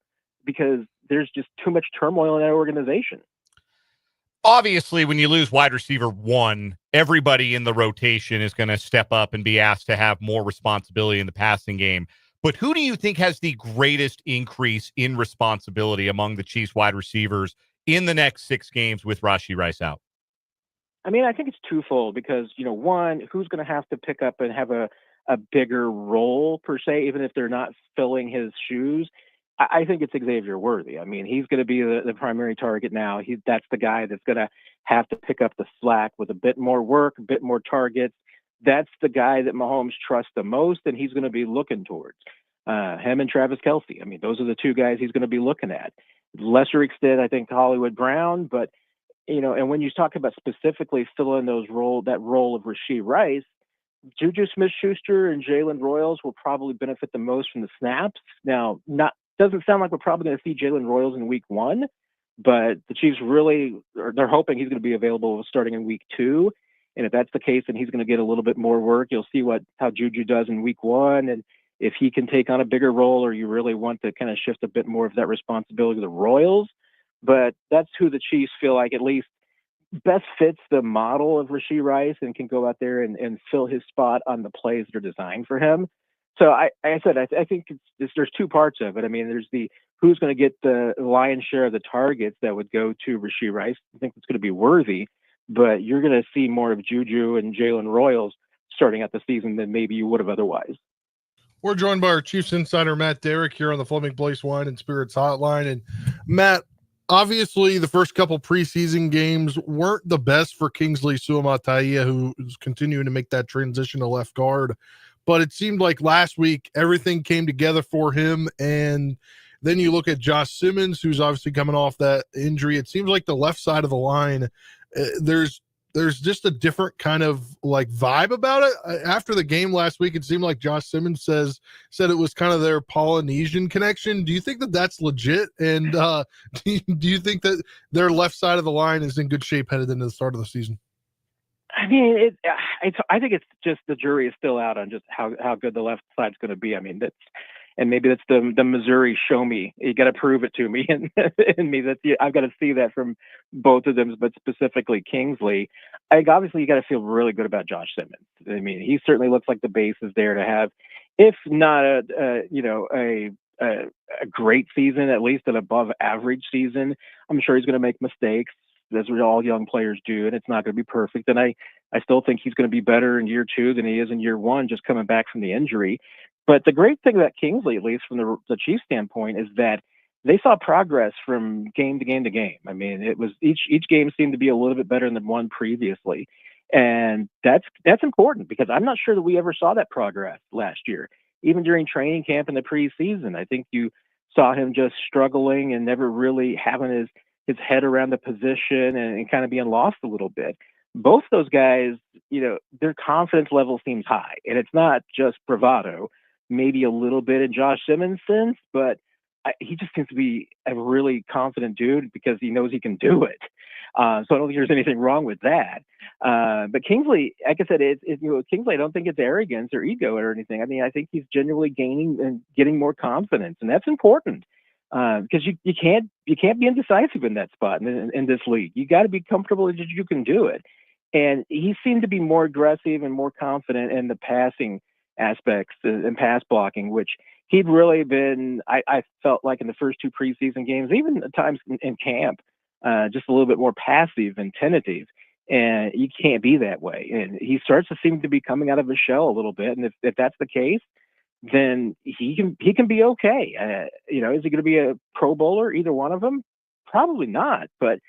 Speaker 2: because there's just too much turmoil in that organization.
Speaker 1: Obviously, when you lose wide receiver 1, everybody in the rotation is going to step up and be asked to have more responsibility in the passing game. But who do you think has the greatest increase in responsibility among the Chiefs wide receivers in the next 6 games with Rashee Rice out?
Speaker 2: I mean, I think it's twofold, because, one, who's going to have to pick up and have a bigger role per se, even if they're not filling his shoes. I think it's Xavier Worthy. I mean, he's going to be the primary target now. That's the guy that's going to have to pick up the slack with a bit more work, a bit more targets. That's the guy that Mahomes trusts the most, and he's going to be looking towards. Him and Travis Kelce. I mean, those are the 2 guys he's going to be looking at. Lesser extent, I think Hollywood Brown, but and when you talk about specifically filling that role of Rashee Rice, Juju Smith-Schuster and Jalen Royals will probably benefit the most from the snaps. Now, doesn't sound like we're probably going to see Jalen Royals in week 1, but the Chiefs they're hoping he's going to be available starting in week 2. And if that's the case, then he's going to get a little bit more work. You'll see how Juju does in week 1, and if he can take on a bigger role, or you really want to kind of shift a bit more of that responsibility to the Royals. But that's who the Chiefs feel like at least best fits the model of Rashee Rice and can go out there and fill his spot on the plays that are designed for him. So I think there's 2 parts of it. I mean, there's the who's going to get the lion's share of the targets that would go to Rashee Rice. I think it's going to be Worthy, but you're going to see more of Juju and Jalen Royals starting out the season than maybe you would have otherwise.
Speaker 3: We're joined by our Chiefs insider, Matt Derrick, here on the Fleming Place Wine and Spirits Hotline. And Matt, obviously the first couple preseason games weren't the best for Kingsley Suamataia, who is continuing to make that transition to left guard. But it seemed like last week everything came together for him. And then you look at Josh Simmons, who's obviously coming off that injury. It seems like the left side of the line, there's just a different kind of like vibe about it. After the game last week, it seemed like Josh Simmons said it was kind of their Polynesian connection. Do you think that that's legit? And do you think that their left side of the line is in good shape headed into the start of the season?
Speaker 2: I mean, I think it's just the jury is still out on just how good the left side's going to be. I mean, maybe that's the Missouri show me. You got to prove it to me, and I've got to see that from both of them, but specifically Kingsley. I think obviously you got to feel really good about Josh Simmons. I mean, he certainly looks like the base is there to have, if not a great season, at least an above average season. I'm sure he's going to make mistakes. That's what all young players do, and it's not going to be perfect. And I still think he's going to be better in year 2 than he is in year 1, just coming back from the injury. But the great thing about Kingsley, at least from the Chiefs standpoint, is that they saw progress from game to game to game. I mean, it was each game seemed to be a little bit better than one previously. And that's important, because I'm not sure that we ever saw that progress last year. Even during training camp in the preseason, I think you saw him just struggling and never really having his head around the position and kind of being lost a little bit. Both those guys, their confidence level seems high, and it's not just bravado, maybe a little bit in Josh Simmons' sense, but he just seems to be a really confident dude because he knows he can do it. So I don't think there's anything wrong with that. But Kingsley, like I said, Kingsley, I don't think it's arrogance or ego or anything. I mean, I think he's genuinely gaining and getting more confidence, and that's important. Because you can't be indecisive in that spot in this league. You got to be comfortable that you can do it. And he seemed to be more aggressive and more confident in the passing aspects and pass blocking, which he'd really been, I felt like in the first 2 preseason games, even at times in camp, just a little bit more passive and tentative. And you can't be that way. And he starts to seem to be coming out of his shell a little bit. And if that's the case, then he can be okay. Is he going to be a Pro Bowler, either one of them? Probably not. But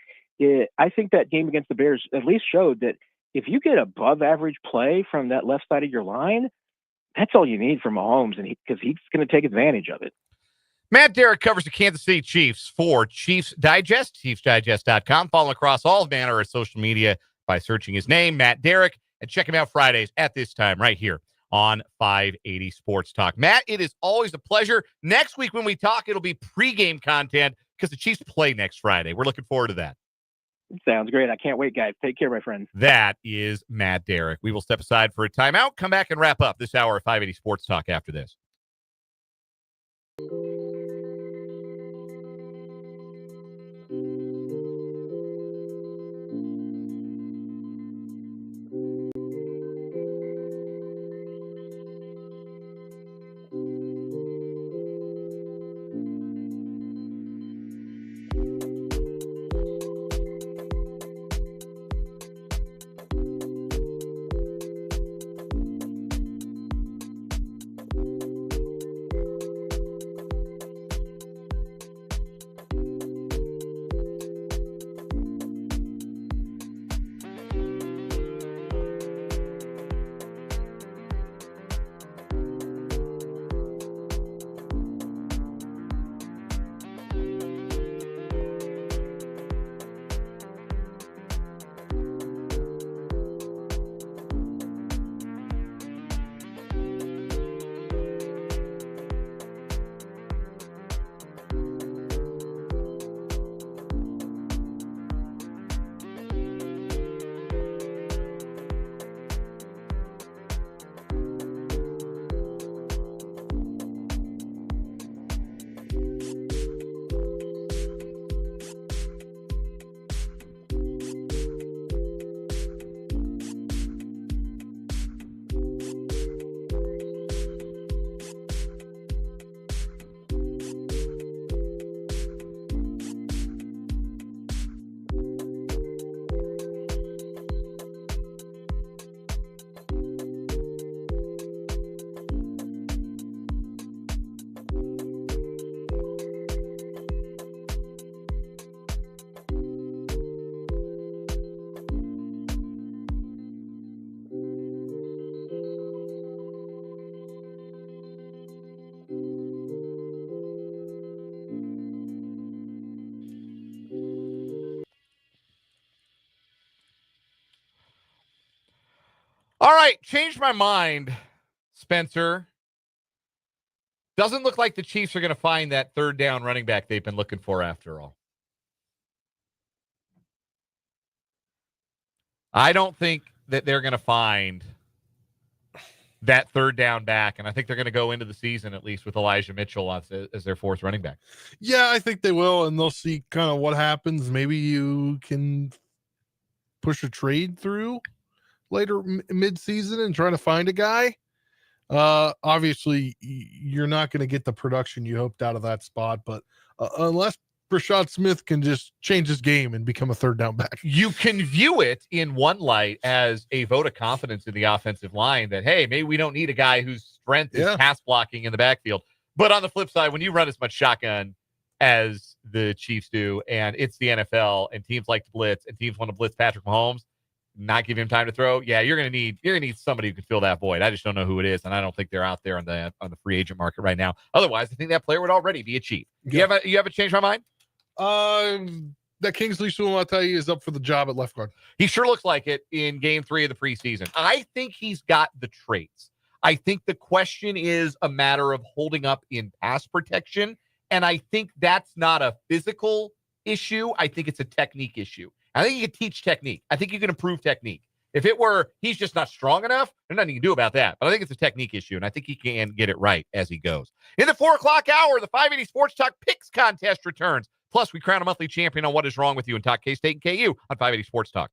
Speaker 2: I think that game against the Bears at least showed that if you get above average play from that left side of your line, that's all you need from Mahomes, and because he's going to take advantage of it.
Speaker 1: Matt Derrick covers the Kansas City Chiefs for Chiefs Digest, ChiefsDigest.com. Follow him across all manner of social media by searching his name, Matt Derrick, and check him out Fridays at this time right here on 580 Sports Talk. Matt, it is always a pleasure. Next week when we talk, it'll be pregame content because the Chiefs play next Friday. We're looking forward to that.
Speaker 2: Sounds great. I can't wait, guys. Take care, my friends.
Speaker 1: That is Matt Derrick. We will step aside for a timeout, come back and wrap up this hour of 580 Sports Talk after this. All right, changed my mind, Spencer. Doesn't look like the Chiefs are going to find that third down running back they've been looking for after all. I don't think that they're going to find that third down back, and I think they're going to go into the season at least with Elijah Mitchell as their fourth running back.
Speaker 3: Yeah, I think they will, and they'll see kind of what happens. Maybe you can push a trade through later mid-season and try to find a guy. Obviously, you're not going to get the production you hoped out of that spot, but unless Rashad Smith can just change his game and become a third down back.
Speaker 1: You can view it in one light as a vote of confidence in the offensive line that, hey, maybe we don't need a guy whose strength is pass blocking in the backfield. But on the flip side, when you run as much shotgun as the Chiefs do, and it's the NFL, and teams like to blitz, and teams want to blitz Patrick Mahomes, not give him time to throw. Yeah, you're gonna need somebody who can fill that void. I just don't know who it is, and I don't think they're out there on the free agent market right now. Otherwise, I think that player would already be a Chief. You haven't changed my mind?
Speaker 3: That Kingsley Suamataia is up for the job at left guard.
Speaker 1: He sure looks like it in game 3 of the preseason. I think he's got the traits. I think the question is a matter of holding up in pass protection, and I think that's not a physical issue. I think it's a technique issue. I think you can teach technique. I think you can improve technique. If it were he's just not strong enough, there's nothing you can do about that. But I think it's a technique issue, and I think he can get it right as he goes. In the 4 o'clock hour, the 580 Sports Talk Picks Contest returns. Plus, we crown a monthly champion on What Is Wrong With You and talk K-State and KU on 580 Sports Talk.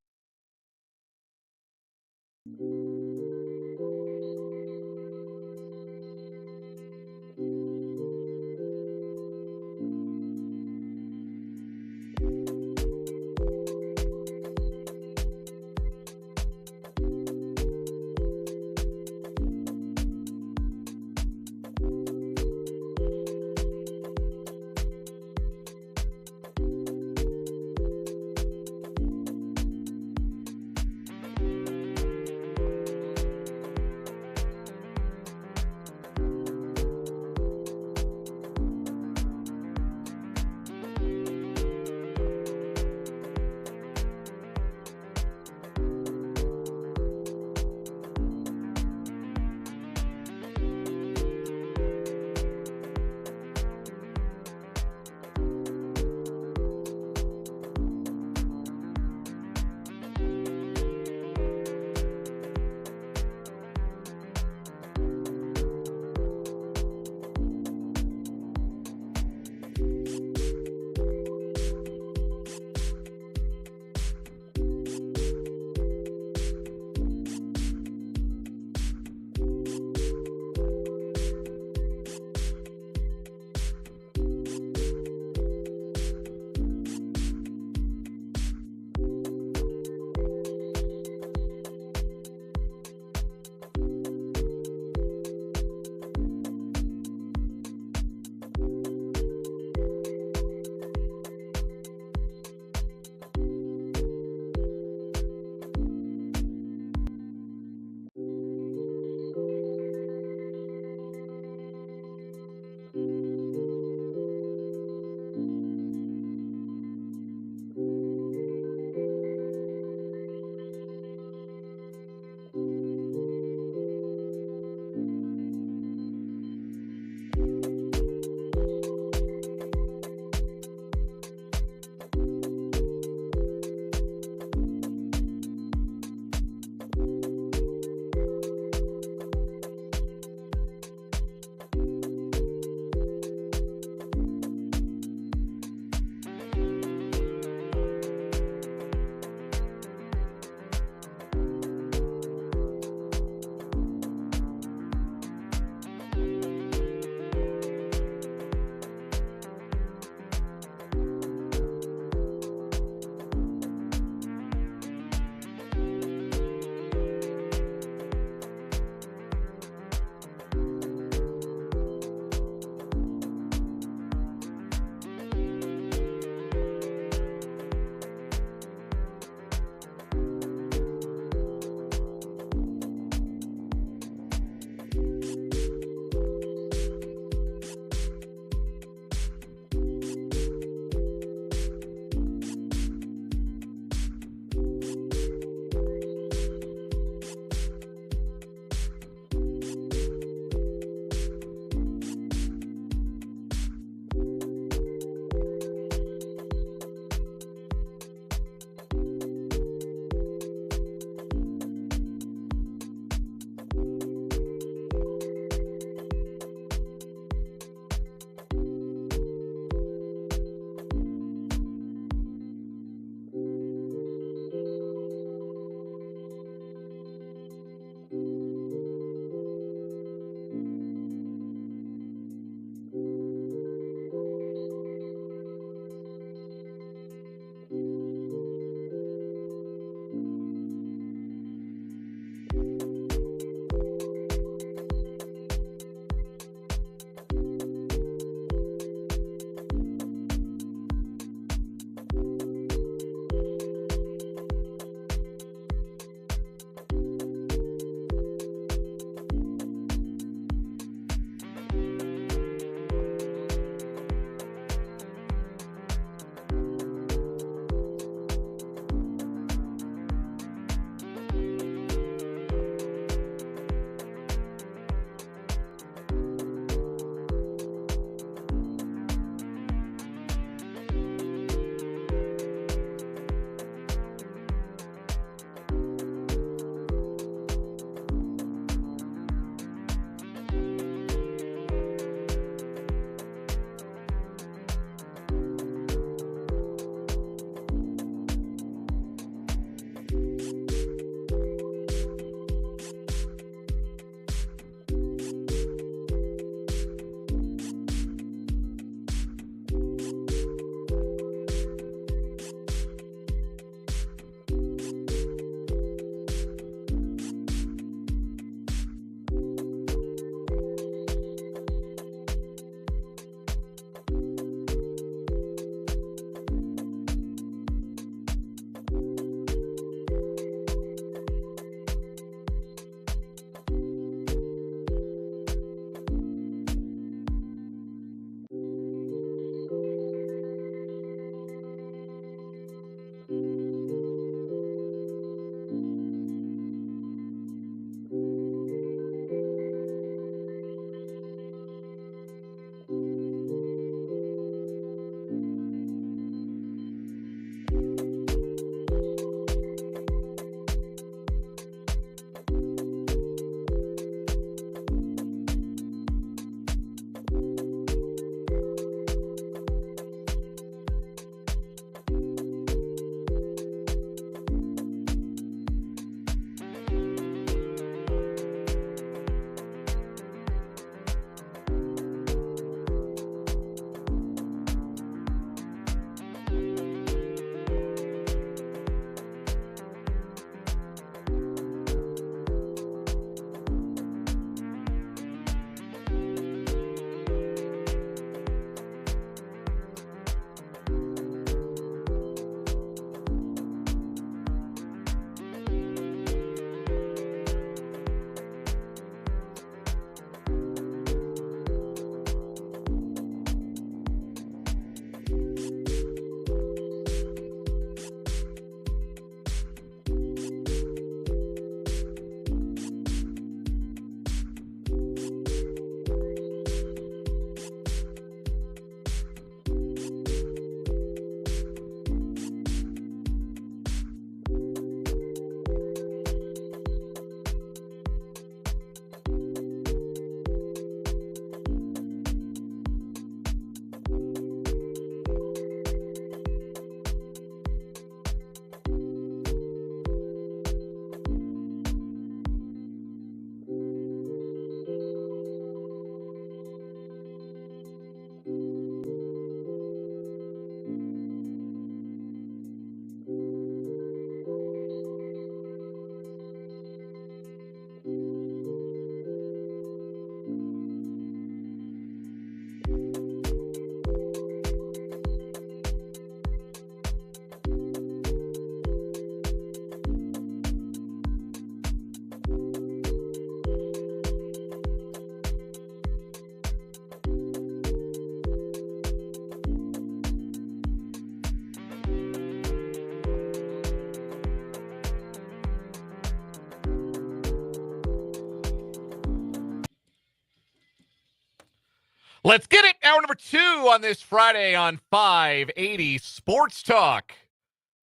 Speaker 1: Let's get it. Hour number 2 on this Friday on 580 Sports Talk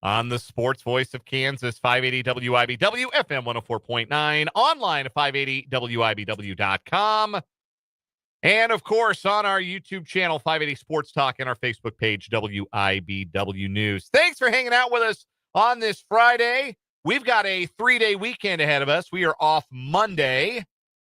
Speaker 1: on the sports voice of Kansas, 580 WIBW, FM 104.9, online at 580WIBW.com. And, of course, on our YouTube channel, 580 Sports Talk, and our Facebook page, WIBW News. Thanks for hanging out with us on this Friday. We've got a 3-day weekend ahead of us. We are off Monday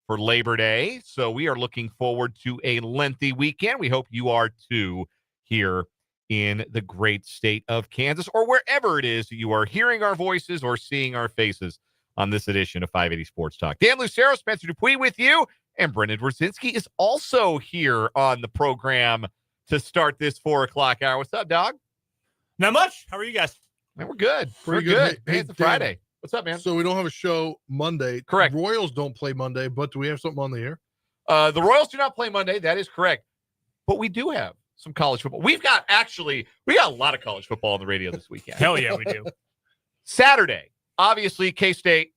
Speaker 1: for Labor Day, so we are looking forward to a lengthy weekend. We hope you are, too, here in the great state of Kansas, or wherever it is that you are hearing our voices or seeing our faces on this edition of 580 Sports Talk. Dan Lucero, Spencer Dupuis with you. And Brendan Dworzinski is also here on the program to start this 4 o'clock hour. What's up, dog?
Speaker 4: Not much. How are you guys?
Speaker 1: Man, we're good.
Speaker 3: Pretty
Speaker 1: we're
Speaker 3: good.
Speaker 1: good. Hey, it's a Friday. What's up, man?
Speaker 3: So we don't have a show Monday.
Speaker 1: Correct.
Speaker 3: Royals don't play Monday, but do we have something on the air?
Speaker 1: The Royals do not play Monday. That is correct. But we do have some college football. We got a lot of college football on the radio this weekend.
Speaker 4: Hell yeah, we do.
Speaker 1: Saturday, obviously, K-State.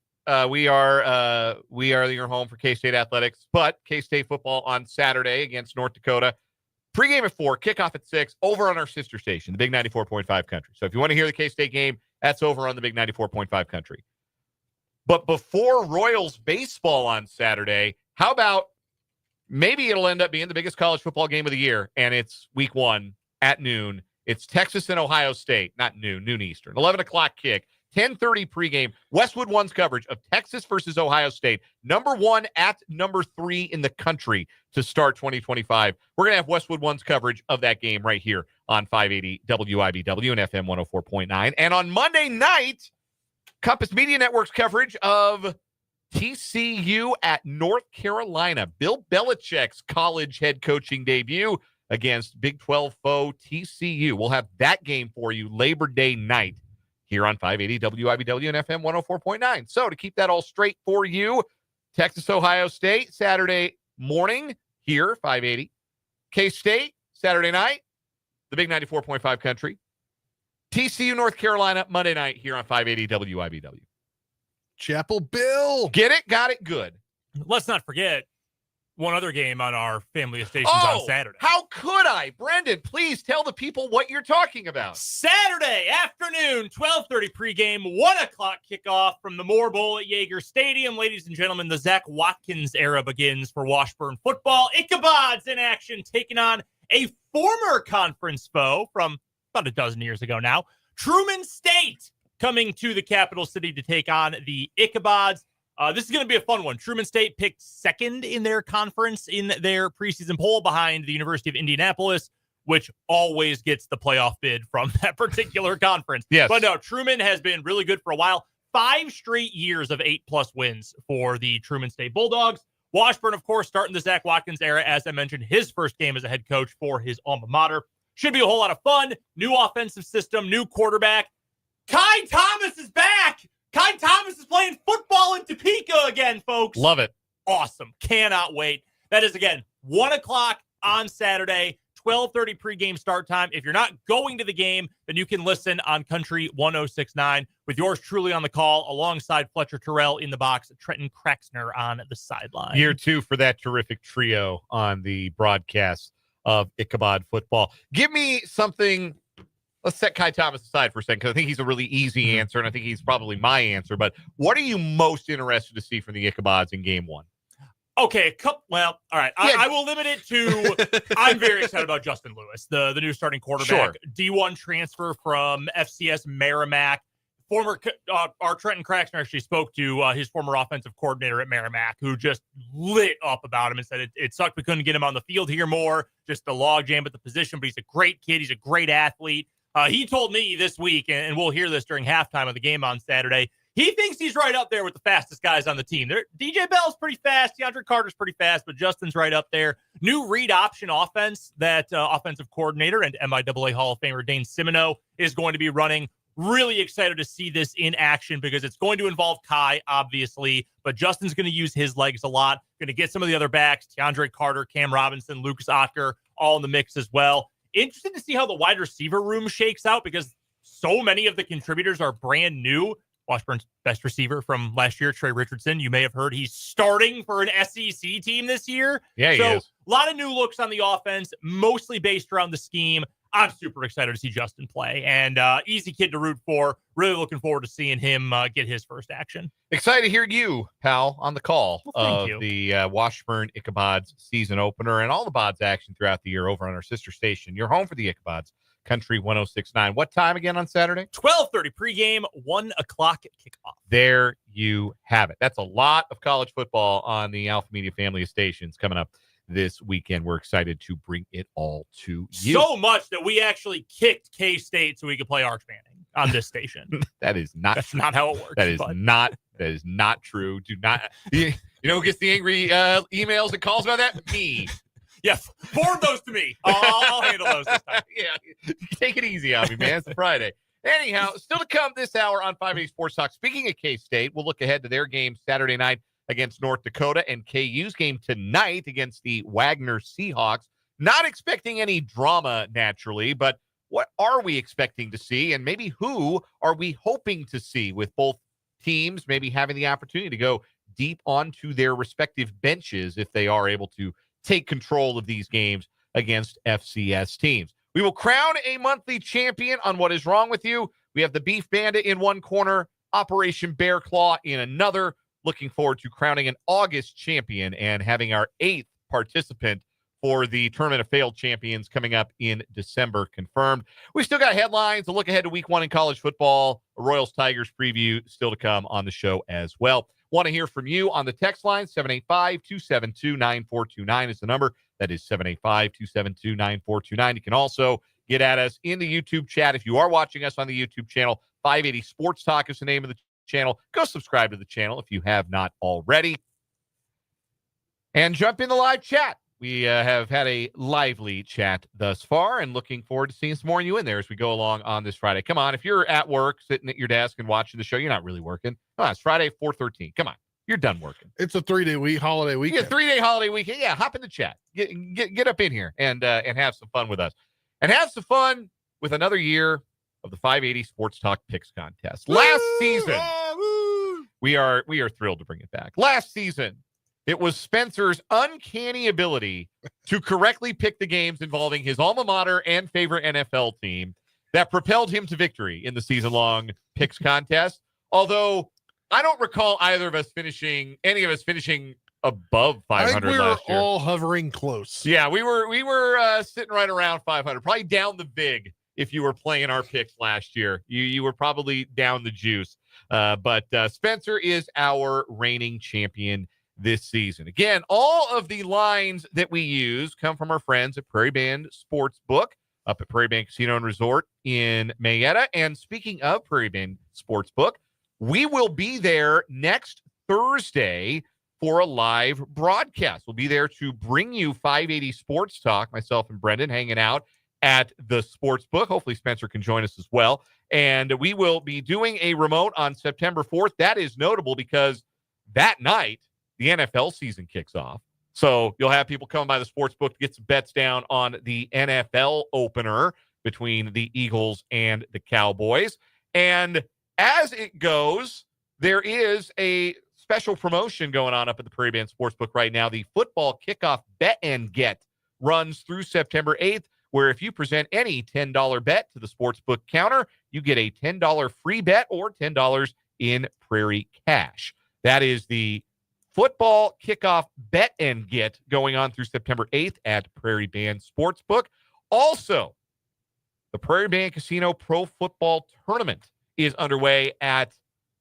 Speaker 1: We are your home for K-State athletics, but K-State football on Saturday against North Dakota. Pregame at 4, kickoff at 6, over on our sister station, the Big 94.5 Country. So if you want to hear the K-State game, that's over on the Big 94.5 Country. But before Royals baseball on Saturday, how about maybe it'll end up being the biggest college football game of the year, and it's week 1 at noon. It's Texas and Ohio State, not noon Eastern, 11 o'clock kick. 10:30 pregame, Westwood One's coverage of Texas versus Ohio State, number 1 at number 3 in the country to start 2025. We're going to have Westwood One's coverage of that game right here on 580 WIBW and FM 104.9. And on Monday night, Compass Media Network's coverage of TCU at North Carolina. Bill Belichick's college head coaching debut against Big 12 foe TCU. We'll have that game for you Labor Day night here on 580 WIBW and FM 104.9. So to keep that all straight for you, Texas, Ohio State, Saturday morning here, 580. K-State, Saturday night, the Big 94.5 Country. TCU, North Carolina, Monday night here on 580 WIBW.
Speaker 3: Chapel Bill.
Speaker 1: Get it? Got it? Good.
Speaker 4: Let's not forget one other game on our family of stations on Saturday.
Speaker 1: How could I? Brendan, please tell the people what you're talking about.
Speaker 4: Saturday afternoon, 12:30 pregame, 1 o'clock kickoff from the Moore Bowl at Yager Stadium. Ladies and gentlemen, the Zach Watkins era begins for Washburn football. Ichabod's in action, taking on a former conference foe from about a dozen years ago now. Truman State coming to the capital city to take on the Ichabods. This is going to be a fun one. Truman State picked second in their conference in their preseason poll behind the University of Indianapolis, which always gets the playoff bid from that particular conference.
Speaker 1: Yes.
Speaker 4: But no, Truman has been really good for a while. 5 straight years of 8+ wins for the Truman State Bulldogs. Washburn, of course, starting the Zach Watkins era. As I mentioned, his first game as a head coach for his alma mater. Should be a whole lot of fun. New offensive system, new quarterback. Kai Thomas is back. Kai Thomas is playing football in Topeka again, folks.
Speaker 1: Love it.
Speaker 4: Awesome. Cannot wait. That is, again, 1 o'clock on Saturday, 12:30 pregame start time. If you're not going to the game, then you can listen on Country 106.9 with yours truly on the call alongside Fletcher Terrell in the box, Trenton Kraxner on the sideline.
Speaker 1: Year 2 for that terrific trio on the broadcast of Ichabod football. Give me something. Let's set Kai Thomas aside for a second because I think he's a really easy answer, and I think he's probably my answer. But what are you most interested to see from the Ichabods in game 1?
Speaker 4: Okay, all right.
Speaker 1: Yeah.
Speaker 4: I will limit it to I'm very excited about Justin Lewis, the new starting quarterback.
Speaker 1: Sure.
Speaker 4: D1 transfer from FCS Merrimack. Our Trenton Kraxner actually spoke to his former offensive coordinator at Merrimack, who just lit up about him and said it sucked we couldn't get him on the field here more, just the logjam at the position, but he's a great kid. He's a great athlete. He told me this week, and we'll hear this during halftime of the game on Saturday, he thinks he's right up there with the fastest guys on the team. DJ Bell's pretty fast. DeAndre Carter's pretty fast, but Justin's right up there. New read option offense that offensive coordinator and MIAA Hall of Famer Dane Simino is going to be running. Really excited to see this in action because it's going to involve Kai, obviously, but Justin's going to use his legs a lot. Going to get some of the other backs, DeAndre Carter, Cam Robinson, Lucas Otker, all in the mix as well. Interested to see how the wide receiver room shakes out because so many of the contributors are brand new. Washburn's best receiver from last year, Trey Richardson. You may have heard he's starting for an SEC team this year.
Speaker 1: Yeah, he is.
Speaker 4: A lot of new looks on the offense, mostly based around the scheme. I'm super excited to see Justin play, and easy kid to root for. Really looking forward to seeing him get his first action.
Speaker 1: Excited to hear you, pal, on the call
Speaker 4: Well,
Speaker 1: of the Washburn Ichabods season opener and all the Bods action throughout the year over on our sister station. You're home for the Ichabods, Country 106.9. What time again on Saturday?
Speaker 4: 12:30 pregame, 1 o'clock kickoff.
Speaker 1: There you have it. That's a lot of college football on the Alpha Media family of stations coming up this weekend. We're excited to bring it all to you.
Speaker 4: So much that we actually kicked K-State so we could play Arch Manning on this station.
Speaker 1: That's
Speaker 4: not how it works.
Speaker 1: That is not true. Do not. You know who gets the angry emails and calls about that? Me.
Speaker 4: Yeah, forward those to me. I'll handle those this time.
Speaker 1: Yeah, take it easy on me, man. It's a Friday. Anyhow, still to come this hour on 580 Sports Talk. Speaking of K-State, we'll look ahead to their game Saturday night against North Dakota and KU's game tonight against the Wagner Seahawks. Not expecting any drama, naturally, but what are we expecting to see? And maybe who are we hoping to see with both teams maybe having the opportunity to go deep onto their respective benches if they are able to take control of these games against FCS teams. We will crown a monthly champion on What Is Wrong With You. We have the Beef Bandit in one corner, Operation Bear Claw in another. Looking forward to crowning an August champion and having our 8th participant for the Tournament of Failed Champions coming up in December confirmed. We've still got headlines, a look ahead to week 1 in college football, a Royals-Tigers preview still to come on the show as well. Want to hear from you on the text line. 785-272-9429 is the number. That is 785-272-9429. You can also get at us in the YouTube chat. If you are watching us on the YouTube channel, 580 Sports Talk is the name of the channel. Go subscribe to the channel if you have not already. And jump in the live chat. We have had a lively chat thus far and looking forward to seeing some more of you in there as we go along on this Friday. Come on, if you're at work, sitting at your desk and watching the show, you're not really working. Come on, it's Friday, 4/13. Come on, you're done working.
Speaker 3: It's a 3-day week, holiday weekend.
Speaker 1: Yeah, 3-day holiday weekend. Yeah, hop in the chat. Get up in here and have some fun with us. And have some fun with another year of the 580 Sports Talk Picks Contest. Last season, we are thrilled to bring it back. Last season, it was Spencer's uncanny ability to correctly pick the games involving his alma mater and favorite NFL team that propelled him to victory in the season-long picks contest. Although I don't recall any of us finishing above 500 last year.
Speaker 3: We were all hovering close.
Speaker 1: Yeah, we were sitting right around 500, probably down the vig if you were playing our picks last year. You were probably down the juice. But Spencer is our reigning champion this season. Again, all of the lines that we use come from our friends at Prairie Band Sportsbook up at Prairie Band Casino and Resort in Mayetta. And speaking of Prairie Band Sportsbook, we will be there next Thursday for a live broadcast. We'll be there to bring you 580 Sports Talk, myself and Brendan hanging out at the Sportsbook. Hopefully Spencer can join us as well. And we will be doing a remote on September 4th. That is notable because that night, the NFL season kicks off. So you'll have people come by the Sportsbook to get some bets down on the NFL opener between the Eagles and the Cowboys. And as it goes, there is a special promotion going on up at the Prairie Band Sportsbook right now. The football kickoff bet and get runs through September 8th, where if you present any $10 bet to the Sportsbook counter, you get a $10 free bet or $10 in Prairie cash. That is the football kickoff bet and get going on through September 8th at Prairie Band Sportsbook. Also, the Prairie Band Casino Pro Football Tournament is underway at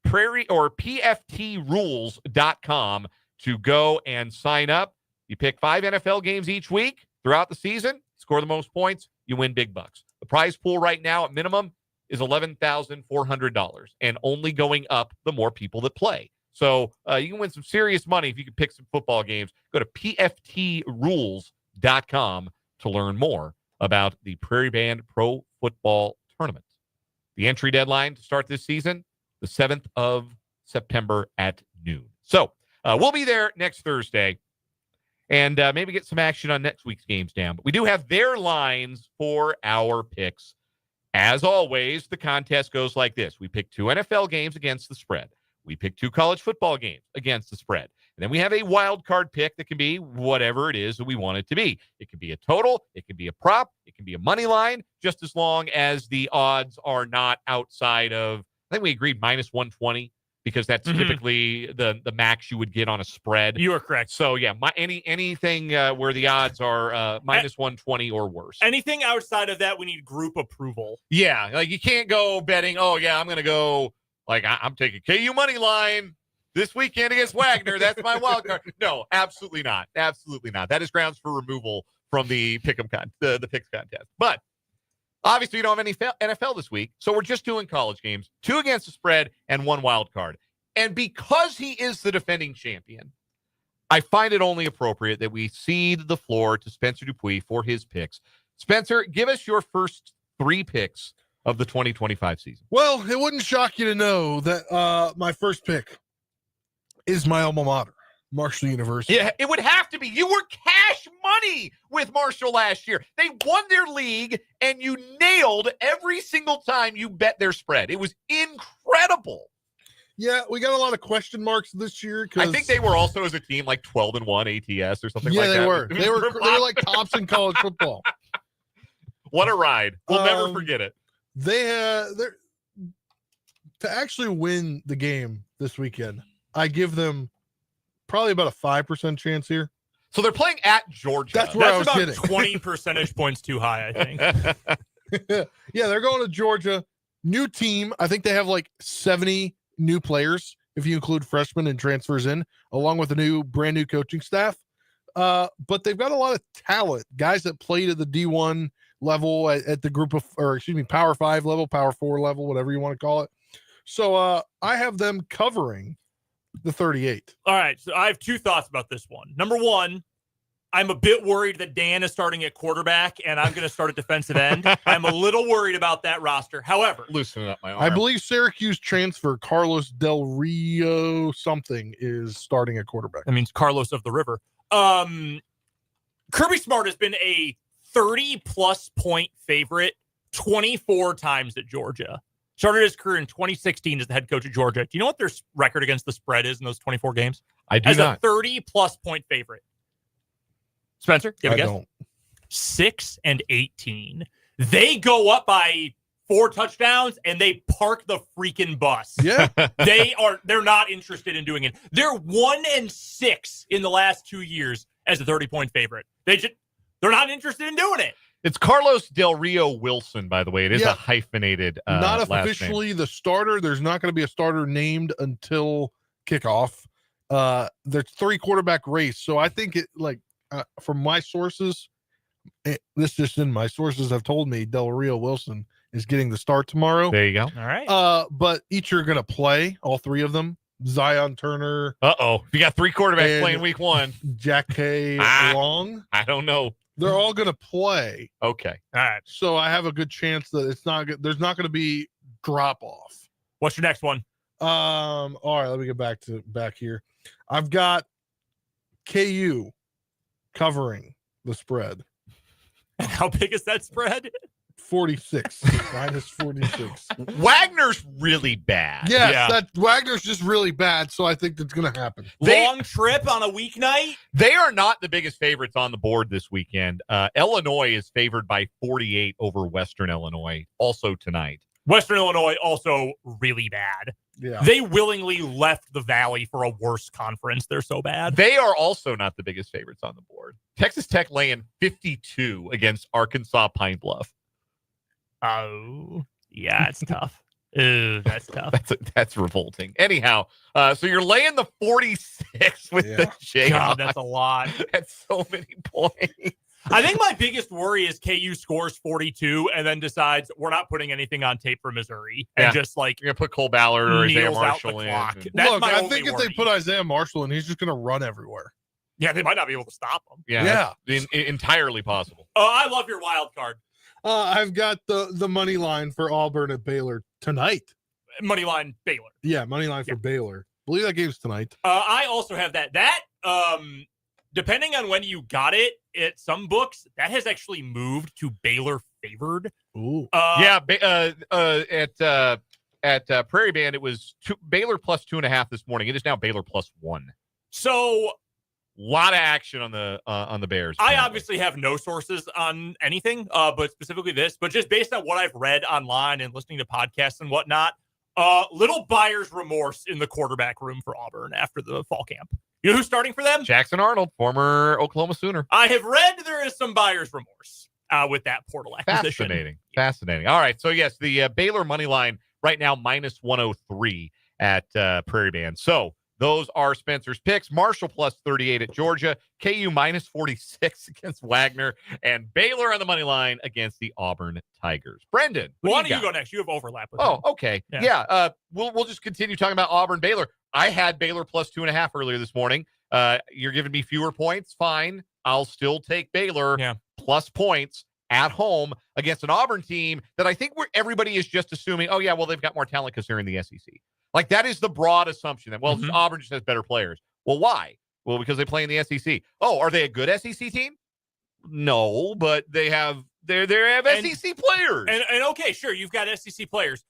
Speaker 1: PFTrules.com to go and sign up. You pick 5 NFL games each week throughout the season, score the most points, you win big bucks. The prize pool right now at minimum is $11,400 and only going up the more people that play. So you can win some serious money if you can pick some football games. Go to PFTrules.com to learn more about the Prairie Band Pro Football Tournament. The entry deadline to start this season, the 7th of September at noon. So we'll be there next Thursday and maybe get some action on next week's games down. But we do have their lines for our picks As always, the contest goes like this. We pick 2 NFL games against the spread. We pick 2 college football games against the spread. And then we have a wild card pick that can be whatever it is that we want it to be. It can be a total. It can be a prop. It can be a money line, just as long as the odds are not outside of, I think we agreed minus 120, because that's typically the max you would get on a spread.
Speaker 4: You are correct.
Speaker 1: So, yeah, anything where the odds are minus 120 or worse.
Speaker 4: Anything outside of that, we need group approval.
Speaker 1: Yeah, like you can't go betting, oh, yeah, I'm going to go, like, I'm taking KU money line this weekend against Wagner. That's my wild card. No, absolutely not. Absolutely not. That is grounds for removal from the picks contest. But obviously, you don't have any NFL this week, so we're just doing college games, 2 against the spread and 1 wild card. And because he is the defending champion, I find it only appropriate that we cede the floor to Spencer Dupuis for his picks. Spencer, give us your first 3 picks of the 2025 season.
Speaker 3: Well, it wouldn't shock you to know that my first pick is my alma mater, Marshall University.
Speaker 1: Yeah, it would have to be. You were cash money with Marshall last year. They won their league, and you nailed every single time you bet their spread. It was incredible.
Speaker 3: Yeah, we got a lot of question marks this year.
Speaker 1: I think they were also, as a team, like 12-1 ATS or something like that.
Speaker 3: Yeah, they were. They were like tops in college football.
Speaker 1: What a ride. We'll never forget it.
Speaker 3: They're to actually win the game this weekend, I give them probably about a 5% chance here.
Speaker 1: So they're playing at Georgia.
Speaker 3: That's where I was
Speaker 4: about
Speaker 3: kidding.
Speaker 4: 20 percentage points too high, I think.
Speaker 3: Yeah, they're going to Georgia. New team. I think they have like 70 new players, if you include freshmen and transfers in, along with a brand new coaching staff. But they've got a lot of talent, guys that played at the D1 level, at the Power 5 level, Power 4 level, whatever you want to call it. So I have them covering the 38.
Speaker 4: All right, so I have 2 thoughts about this one. Number 1, I'm a bit worried that Dan is starting at quarterback, and I'm going to start at defensive end. I'm a little worried about that roster. However,
Speaker 1: loosen up my arm.
Speaker 3: I believe Syracuse transfer Carlos Del Rio something is starting at quarterback.
Speaker 4: that means Carlos of the River. Kirby Smart has been a 30-plus point favorite 24 times at Georgia. Started his career in 2016 as the head coach at Georgia. Do you know what their record against the spread is in those 24 games?
Speaker 1: I do not.
Speaker 4: As a 30-plus point favorite. Spencer, you have a guess?
Speaker 3: Don't.
Speaker 4: 6-18. They go up by 4 touchdowns and they park the freaking bus.
Speaker 3: Yeah.
Speaker 4: They're not interested in doing it. They're 1-6 in the last 2 years as a 30-point favorite. They're not interested in doing it.
Speaker 1: It's Carlos Del Rio Wilson, by the way. It is
Speaker 3: Yeah.
Speaker 1: a hyphenated
Speaker 3: Not
Speaker 1: last
Speaker 3: officially
Speaker 1: name.
Speaker 3: the starter. There's not going to be a starter named until kickoff. There's 3 quarterback race. So I think from my sources, this just in my sources have told me Del Rio Wilson is getting the start tomorrow.
Speaker 1: There you go.
Speaker 4: All right.
Speaker 3: But each are going to play, all 3 of them. Zion Turner.
Speaker 1: Uh-oh. You got 3 quarterbacks
Speaker 3: And-
Speaker 1: playing week 1.
Speaker 3: Jack K. Long.
Speaker 1: I don't know.
Speaker 3: They're all going to play.
Speaker 1: Okay.
Speaker 4: All right.
Speaker 3: So I have a good chance that it's not good. There's not going to be drop off.
Speaker 4: What's your next one?
Speaker 3: All right, let me get back here. I've got KU covering the spread.
Speaker 4: How big is that spread?
Speaker 3: 46 minus 46.
Speaker 1: Wagner's really bad.
Speaker 3: Yes,
Speaker 4: Yeah.
Speaker 3: that Wagner's just really bad, so I think that's going to happen.
Speaker 4: Long trip on a weeknight?
Speaker 1: They are not the biggest favorites on the board this weekend. Illinois is favored by 48 over Western Illinois, also tonight.
Speaker 4: Western Illinois also really bad.
Speaker 3: Yeah.
Speaker 4: They willingly left the Valley for a worse conference. They're so bad.
Speaker 1: They are also not the biggest favorites on the board. Texas Tech laying 52 against Arkansas Pine Bluff.
Speaker 4: Oh, yeah, it's tough. Ooh, that's tough.
Speaker 1: That's revolting. Anyhow, so you're laying the 46 with the Jayhawks.
Speaker 4: God, that's a lot.
Speaker 1: That's so many points.
Speaker 4: I think my biggest worry is KU scores 42 and then decides we're not putting anything on tape for Missouri and just like
Speaker 1: You're going to put Cole Ballard or Isaiah
Speaker 4: kneels out the
Speaker 1: Marshall in.
Speaker 4: clock.
Speaker 1: and-
Speaker 4: That's
Speaker 3: Look,
Speaker 4: my
Speaker 3: I
Speaker 4: only
Speaker 3: think if
Speaker 4: worry.
Speaker 3: they put Isaiah Marshall in, he's just going to run everywhere.
Speaker 4: Yeah, they might not be able to stop them.
Speaker 1: Yeah. Entirely possible.
Speaker 4: I love your wild card.
Speaker 3: I've got the money line for Auburn at Baylor tonight.
Speaker 4: Moneyline Baylor.
Speaker 3: Yeah, money line for Baylor. I believe that game's tonight.
Speaker 4: I also have that. Depending on when you got it, at some books, that has actually moved to Baylor favored.
Speaker 3: Ooh.
Speaker 1: At Prairie Band, it was Baylor plus 2.5 this morning. It is now Baylor plus 1.
Speaker 4: So,
Speaker 1: a lot of action on the Bears.
Speaker 4: I obviously have no sources on anything, but specifically this. But just based on what I've read online and listening to podcasts and whatnot, little buyer's remorse in the quarterback room for Auburn after the fall camp. You know who's starting for them?
Speaker 1: Jackson Arnold, former Oklahoma Sooner.
Speaker 4: I have read there is some buyer's remorse with that portal acquisition.
Speaker 1: Fascinating. All right. So, yes, the Baylor money line right now minus 103 at Prairie Band. So, those are Spencer's picks. Marshall plus 38 at Georgia. KU minus 46 against Wagner. And Baylor on the money line against the Auburn Tigers. Brendan,
Speaker 4: why don't you go next? You have overlap with him.
Speaker 1: Okay. Yeah. We'll just continue talking about Auburn-Baylor. I had Baylor plus 2.5 earlier this morning. You're giving me fewer points. Fine. I'll still take Baylor plus points at home against an Auburn team that I think everybody is just assuming, they've got more talent because they're in the SEC. Like, that is the broad assumption that, Auburn just has better players. Well, why? Well, because they play in the SEC. Oh, are they a good SEC team? No, but they have SEC players.
Speaker 4: And okay, sure, you've got SEC players.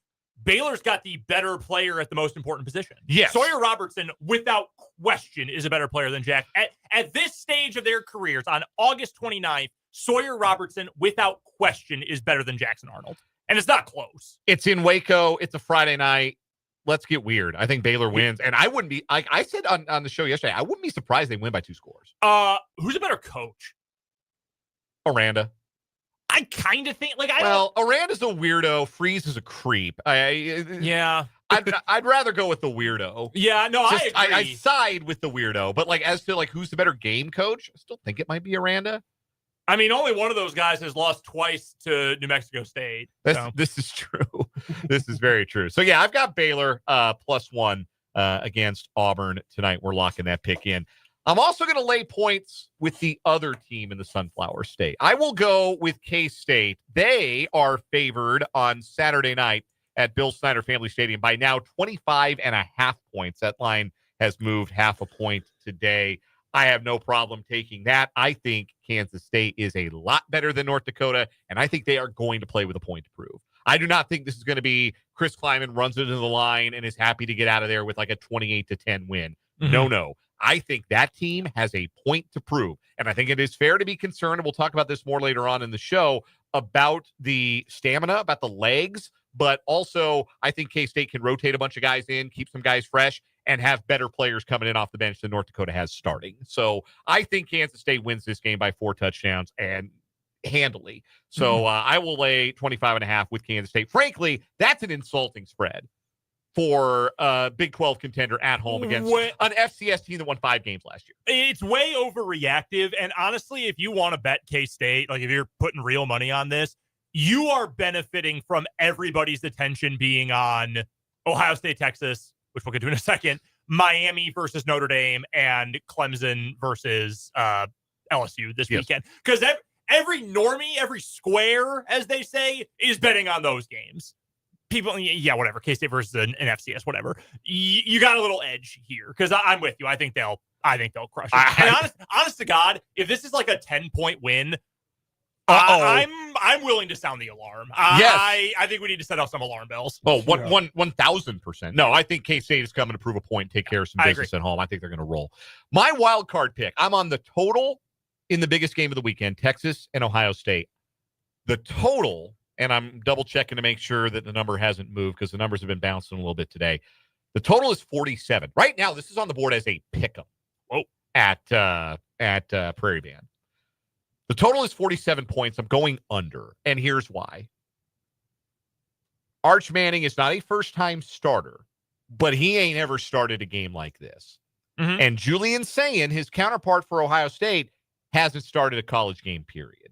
Speaker 4: Baylor's got the better player at the most important position.
Speaker 1: Yes.
Speaker 4: Sawyer Robertson, without question, is a better player than Jack. At this stage of their careers, on August 29th, Sawyer Robertson, without question, is better than Jackson Arnold. And it's not close.
Speaker 1: It's in Waco. It's a Friday night. Let's get weird. I think Baylor wins. And I wouldn't be, I said on the show yesterday, I wouldn't be surprised they win by 2 scores.
Speaker 4: Who's a better coach?
Speaker 1: Aranda.
Speaker 4: I kind of think,
Speaker 1: Aranda's a weirdo. Freeze is a creep. I'd rather go with the weirdo.
Speaker 4: Yeah, no, I agree.
Speaker 1: I side with the weirdo. But as to who's the better game coach, I still think it might be Aranda.
Speaker 4: I mean, only one of those guys has lost twice to New Mexico State.
Speaker 1: This is true. This is very true. So, yeah, I've got Baylor plus 1 against Auburn tonight. We're locking that pick in. I'm also going to lay points with the other team in the Sunflower State. I will go with K-State. They are favored on Saturday night at Bill Snyder Family Stadium by now 25.5 points. That line has moved half a point today. I have no problem taking that. I think Kansas State is a lot better than North Dakota, and I think they are going to play with a point to prove. I do not think this is going to be Chris Kleiman runs into the line and is happy to get out of there with a 28-10 win. Mm-hmm. No. I think that team has a point to prove, and I think it is fair to be concerned, and we'll talk about this more later on in the show, about the stamina, about the legs, but also I think K-State can rotate a bunch of guys in, keep some guys fresh, and have better players coming in off the bench than North Dakota has starting. So I think Kansas State wins this game by 4 touchdowns and handily. So I will lay 25.5 with Kansas State. Frankly, that's an insulting spread for a Big 12 contender at home against an FCS team that won 5 games last year.
Speaker 4: It's way overreactive. And honestly, if you want to bet K-State, if you're putting real money on this, you are benefiting from everybody's attention being on Ohio State, Texas, which we'll get to in a second, Miami versus Notre Dame, and Clemson versus LSU this weekend. Because every normie, every square, as they say, is betting on those games. People, whatever, K-State versus an FCS, whatever. You got a little edge here, because I'm with you. I think they'll crush it. And honest to God, if this is a 10-point win, I'm willing to sound the alarm.
Speaker 1: Yes.
Speaker 4: I think we need to set off some alarm bells.
Speaker 1: Oh, 1,000%. No, I think K-State is coming to prove a point, take care of some business at home. I think they're going to roll. My wild card pick, I'm on the total in the biggest game of the weekend, Texas and Ohio State. The total, and I'm double checking to make sure that the number hasn't moved because the numbers have been bouncing a little bit today. The total is 47. Right now, this is on the board as a pick'em. At Prairie Band. The total is 47 points. I'm going under, and here's why. Arch Manning is not a first-time starter, but he ain't ever started a game like this. Mm-hmm. And Julian Sayin, his counterpart for Ohio State, hasn't started a college game, period.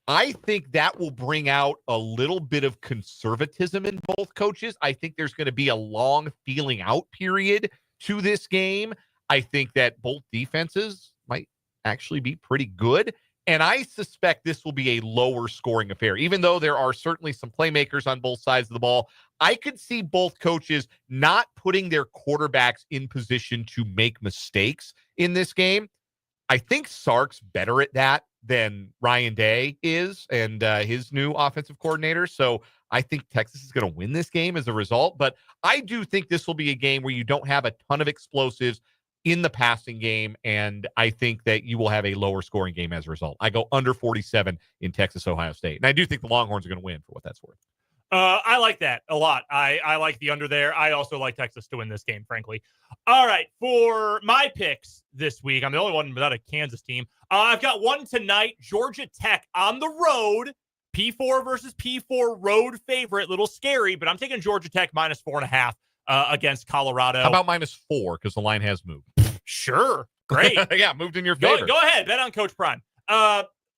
Speaker 1: I think that will bring out a little bit of conservatism in both coaches. I think there's going to be a long feeling out period to this game. I think that both defenses might actually be pretty good. And I suspect this will be a lower scoring affair. Even though there are certainly some playmakers on both sides of the ball, I could see both coaches not putting their quarterbacks in position to make mistakes in this game. I think Sark's better at that than Ryan Day is and his new offensive coordinator. So I think Texas is going to win this game as a result. But I do think this will be a game where you don't have a ton of explosives in the passing game, and I think that you will have a lower scoring game as a result. I go under 47 in Texas, Ohio State. And I do think the Longhorns are going to win for what that's worth.
Speaker 4: I like that a lot. I like the under there. I also like Texas to win this game, frankly. All right, for my picks this week, I'm the only one without a Kansas team. I've got one tonight, Georgia Tech on the road, P4 versus P4 road favorite. Little scary, but I'm taking Georgia Tech -4.5 against Colorado.
Speaker 1: How about -4 because the line has moved?
Speaker 4: Sure, great.
Speaker 1: Yeah, moved in your favor.
Speaker 4: Go ahead, bet on Coach Prime.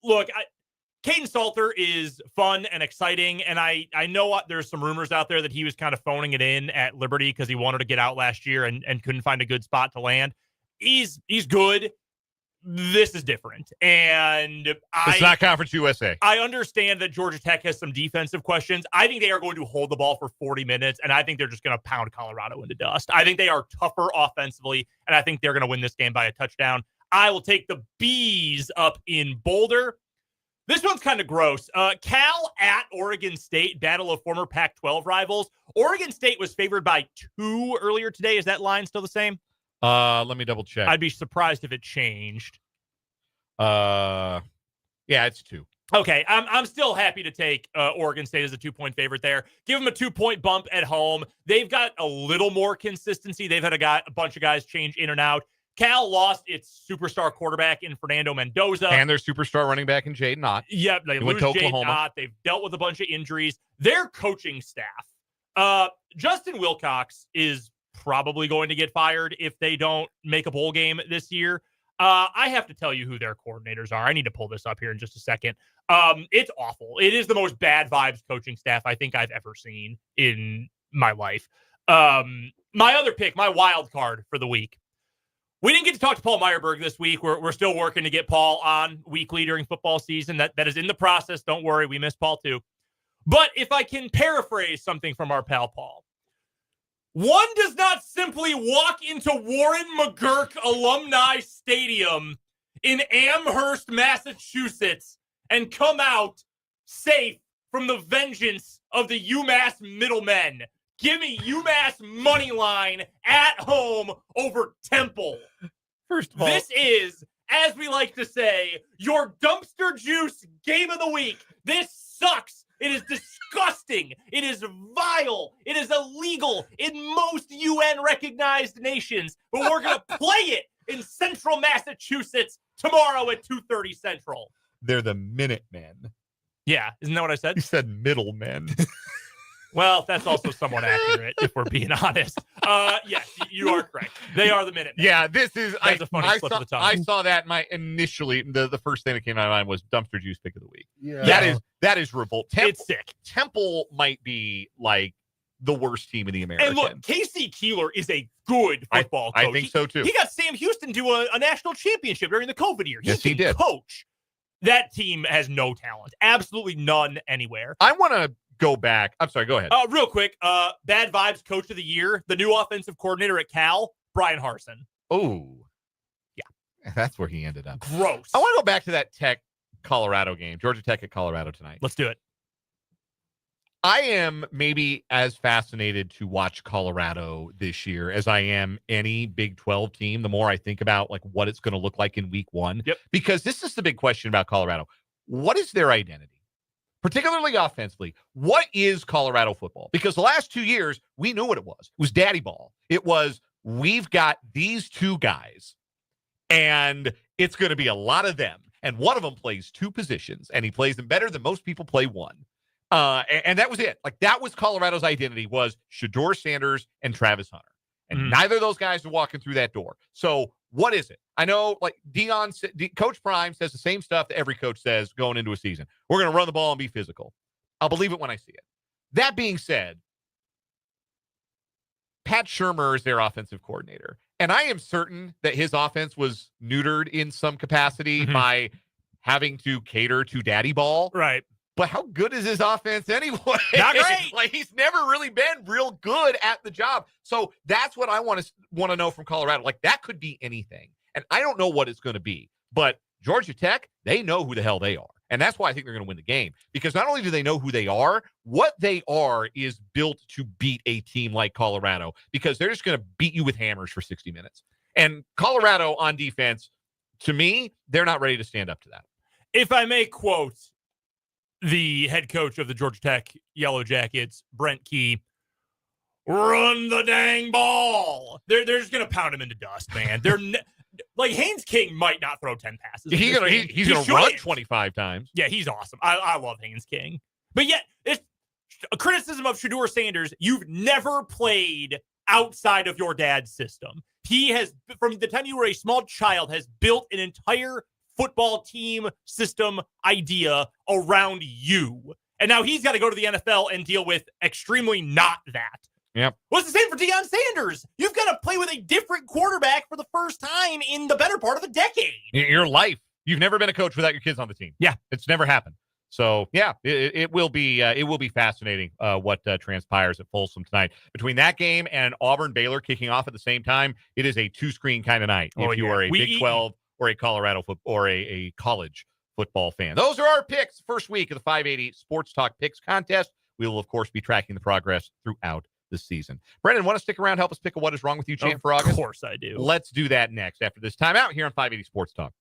Speaker 4: Look, Caden Salter is fun and exciting, and I know there's some rumors out there that he was kind of phoning it in at Liberty because he wanted to get out last year and couldn't find a good spot to land. He's good. This is different, and
Speaker 1: it's not Conference USA.
Speaker 4: I understand that Georgia Tech has some defensive questions. I think they are going to hold the ball for 40 minutes, and I think they're just going to pound Colorado into dust. I think they are tougher offensively, and I think they're going to win this game by a touchdown. I will take the Bees up in Boulder. This one's kind of gross. Cal at Oregon State, battle of former Pac-12 rivals. Oregon State was favored by 2 earlier today. Is that line still the same?
Speaker 1: Let me double check.
Speaker 4: I'd be surprised if it changed.
Speaker 1: Yeah, it's 2.
Speaker 4: Okay, I'm still happy to take Oregon State as a 2-point favorite there. Give them a 2-point bump at home. They've got a little more consistency. They've had a bunch of guys change in and out. Cal lost its superstar quarterback in Fernando Mendoza.
Speaker 1: And their superstar running back in Jade Knott.
Speaker 4: Yep, they lose Jade Knott. They've dealt with a bunch of injuries. Their coaching staff, Justin Wilcox is probably going to get fired if they don't make a bowl game this year. I have to tell you who their coordinators are. I need to pull this up here in just a second. It's awful. It is the most bad vibes coaching staff I think I've ever seen in my life. My other pick, my wild card for the week. We didn't get to talk to Paul Meyerberg this week. We're still working to get Paul on weekly during football season. That is in the process. Don't worry. We miss Paul too. But if I can paraphrase something from our pal Paul, one does not simply walk into Warren McGurk Alumni Stadium in Amherst, Massachusetts, and come out safe from the vengeance of the UMass middlemen. Give me UMass money line at home over Temple.
Speaker 1: First of all,
Speaker 4: this is, as we like to say, your dumpster juice game of the week. This sucks. It is disgusting. It is vile. It is illegal in most UN-recognized nations. But we're going to play it in central Massachusetts tomorrow at 2:30 Central.
Speaker 1: They're the Minutemen.
Speaker 4: Yeah, isn't that what I said?
Speaker 1: You said middlemen.
Speaker 4: Well, that's also somewhat accurate, if we're being honest. Yes, you are correct. They are the Minutemen.
Speaker 1: Yeah, this is.
Speaker 4: That's a funny slip of the tongue.
Speaker 1: I saw that. Initially, the first thing that came to my mind was dumpster juice pick of the week.
Speaker 3: Yeah,
Speaker 1: that is revolt.
Speaker 4: It's sick.
Speaker 1: Temple might be like the worst team in the American.
Speaker 4: And look, Casey Keeler is a good football coach.
Speaker 1: I think so too.
Speaker 4: He got Sam Houston to a national championship during the COVID year.
Speaker 1: Yes, he did.
Speaker 4: Coach. That team has no talent. Absolutely none anywhere.
Speaker 1: I want to go back. I'm sorry, go ahead.
Speaker 4: Real quick, bad vibes coach of the year, the new offensive coordinator at Cal, Brian Harsin.
Speaker 1: Oh.
Speaker 4: Yeah.
Speaker 1: That's where he ended up.
Speaker 4: Gross.
Speaker 1: I want to go back to that Tech-Colorado game, Georgia Tech at Colorado tonight.
Speaker 4: Let's do it.
Speaker 1: I am maybe as fascinated to watch Colorado this year as I am any Big 12 team. The more I think about like what it's going to look like in week 1, because this is the big question about Colorado. What is their identity? Particularly offensively, what is Colorado football? Because the last 2 years, we knew what it was. It was daddy ball. It was, we've got these 2 guys, and it's going to be a lot of them. And one of them plays 2 positions, and he plays them better than most people play 1. And that was it. Like, that was Colorado's identity, was Shedeur Sanders and Travis Hunter. And neither of those guys are walking through that door. So what is it? I know, like Coach Prime says the same stuff that every coach says going into a season. We're going to run the ball and be physical. I'll believe it when I see it. That being said, Pat Shurmur is their offensive coordinator. And I am certain that his offense was neutered in some capacity by having to cater to daddy ball.
Speaker 4: Right.
Speaker 1: But how good is his offense anyway?
Speaker 4: Not great.
Speaker 1: Like, he's never really been real good at the job. So that's what I want to know from Colorado. Like, that could be anything. And I don't know what it's going to be. But Georgia Tech, they know who the hell they are. And that's why I think they're going to win the game. Because not only do they know who they are, what they are is built to beat a team like Colorado, because they're just going to beat you with hammers for 60 minutes. And Colorado on defense, to me, they're not ready to stand up to that.
Speaker 4: If I may quote the head coach of the Georgia Tech Yellow Jackets, Brent Key, run the dang ball. They're just going to pound him into dust, man. They're like Haynes King might not throw 10 passes.
Speaker 1: He's going to run 25 times.
Speaker 4: Yeah, he's awesome. I love Haynes King. But yet, it's a criticism of Shedeur Sanders. You've never played outside of your dad's system. He has, from the time you were a small child, has built an entire football team system idea around you. And now he's got to go to the NFL and deal with extremely not that.
Speaker 1: Yep.
Speaker 4: Well, it's the same for Deion Sanders. You've got to play with a different quarterback for the first time in the better part of a decade.
Speaker 1: Your life. You've never been a coach without your kids on the team.
Speaker 4: Yeah.
Speaker 1: It's never happened. So, yeah, it will be fascinating what transpires at Folsom tonight. Between that game and Auburn-Baylor kicking off at the same time, it is a two-screen kind of night if you are a Big 12 or a Colorado or a college football fan. Those are our picks. First week of the 580 Sports Talk Picks Contest. We will, of course, be tracking the progress throughout the season. Brendan, want to stick around, help us pick a What Is Wrong With You chant for August?
Speaker 4: Of course I do.
Speaker 1: Let's do that next after this timeout here on 580 Sports Talk.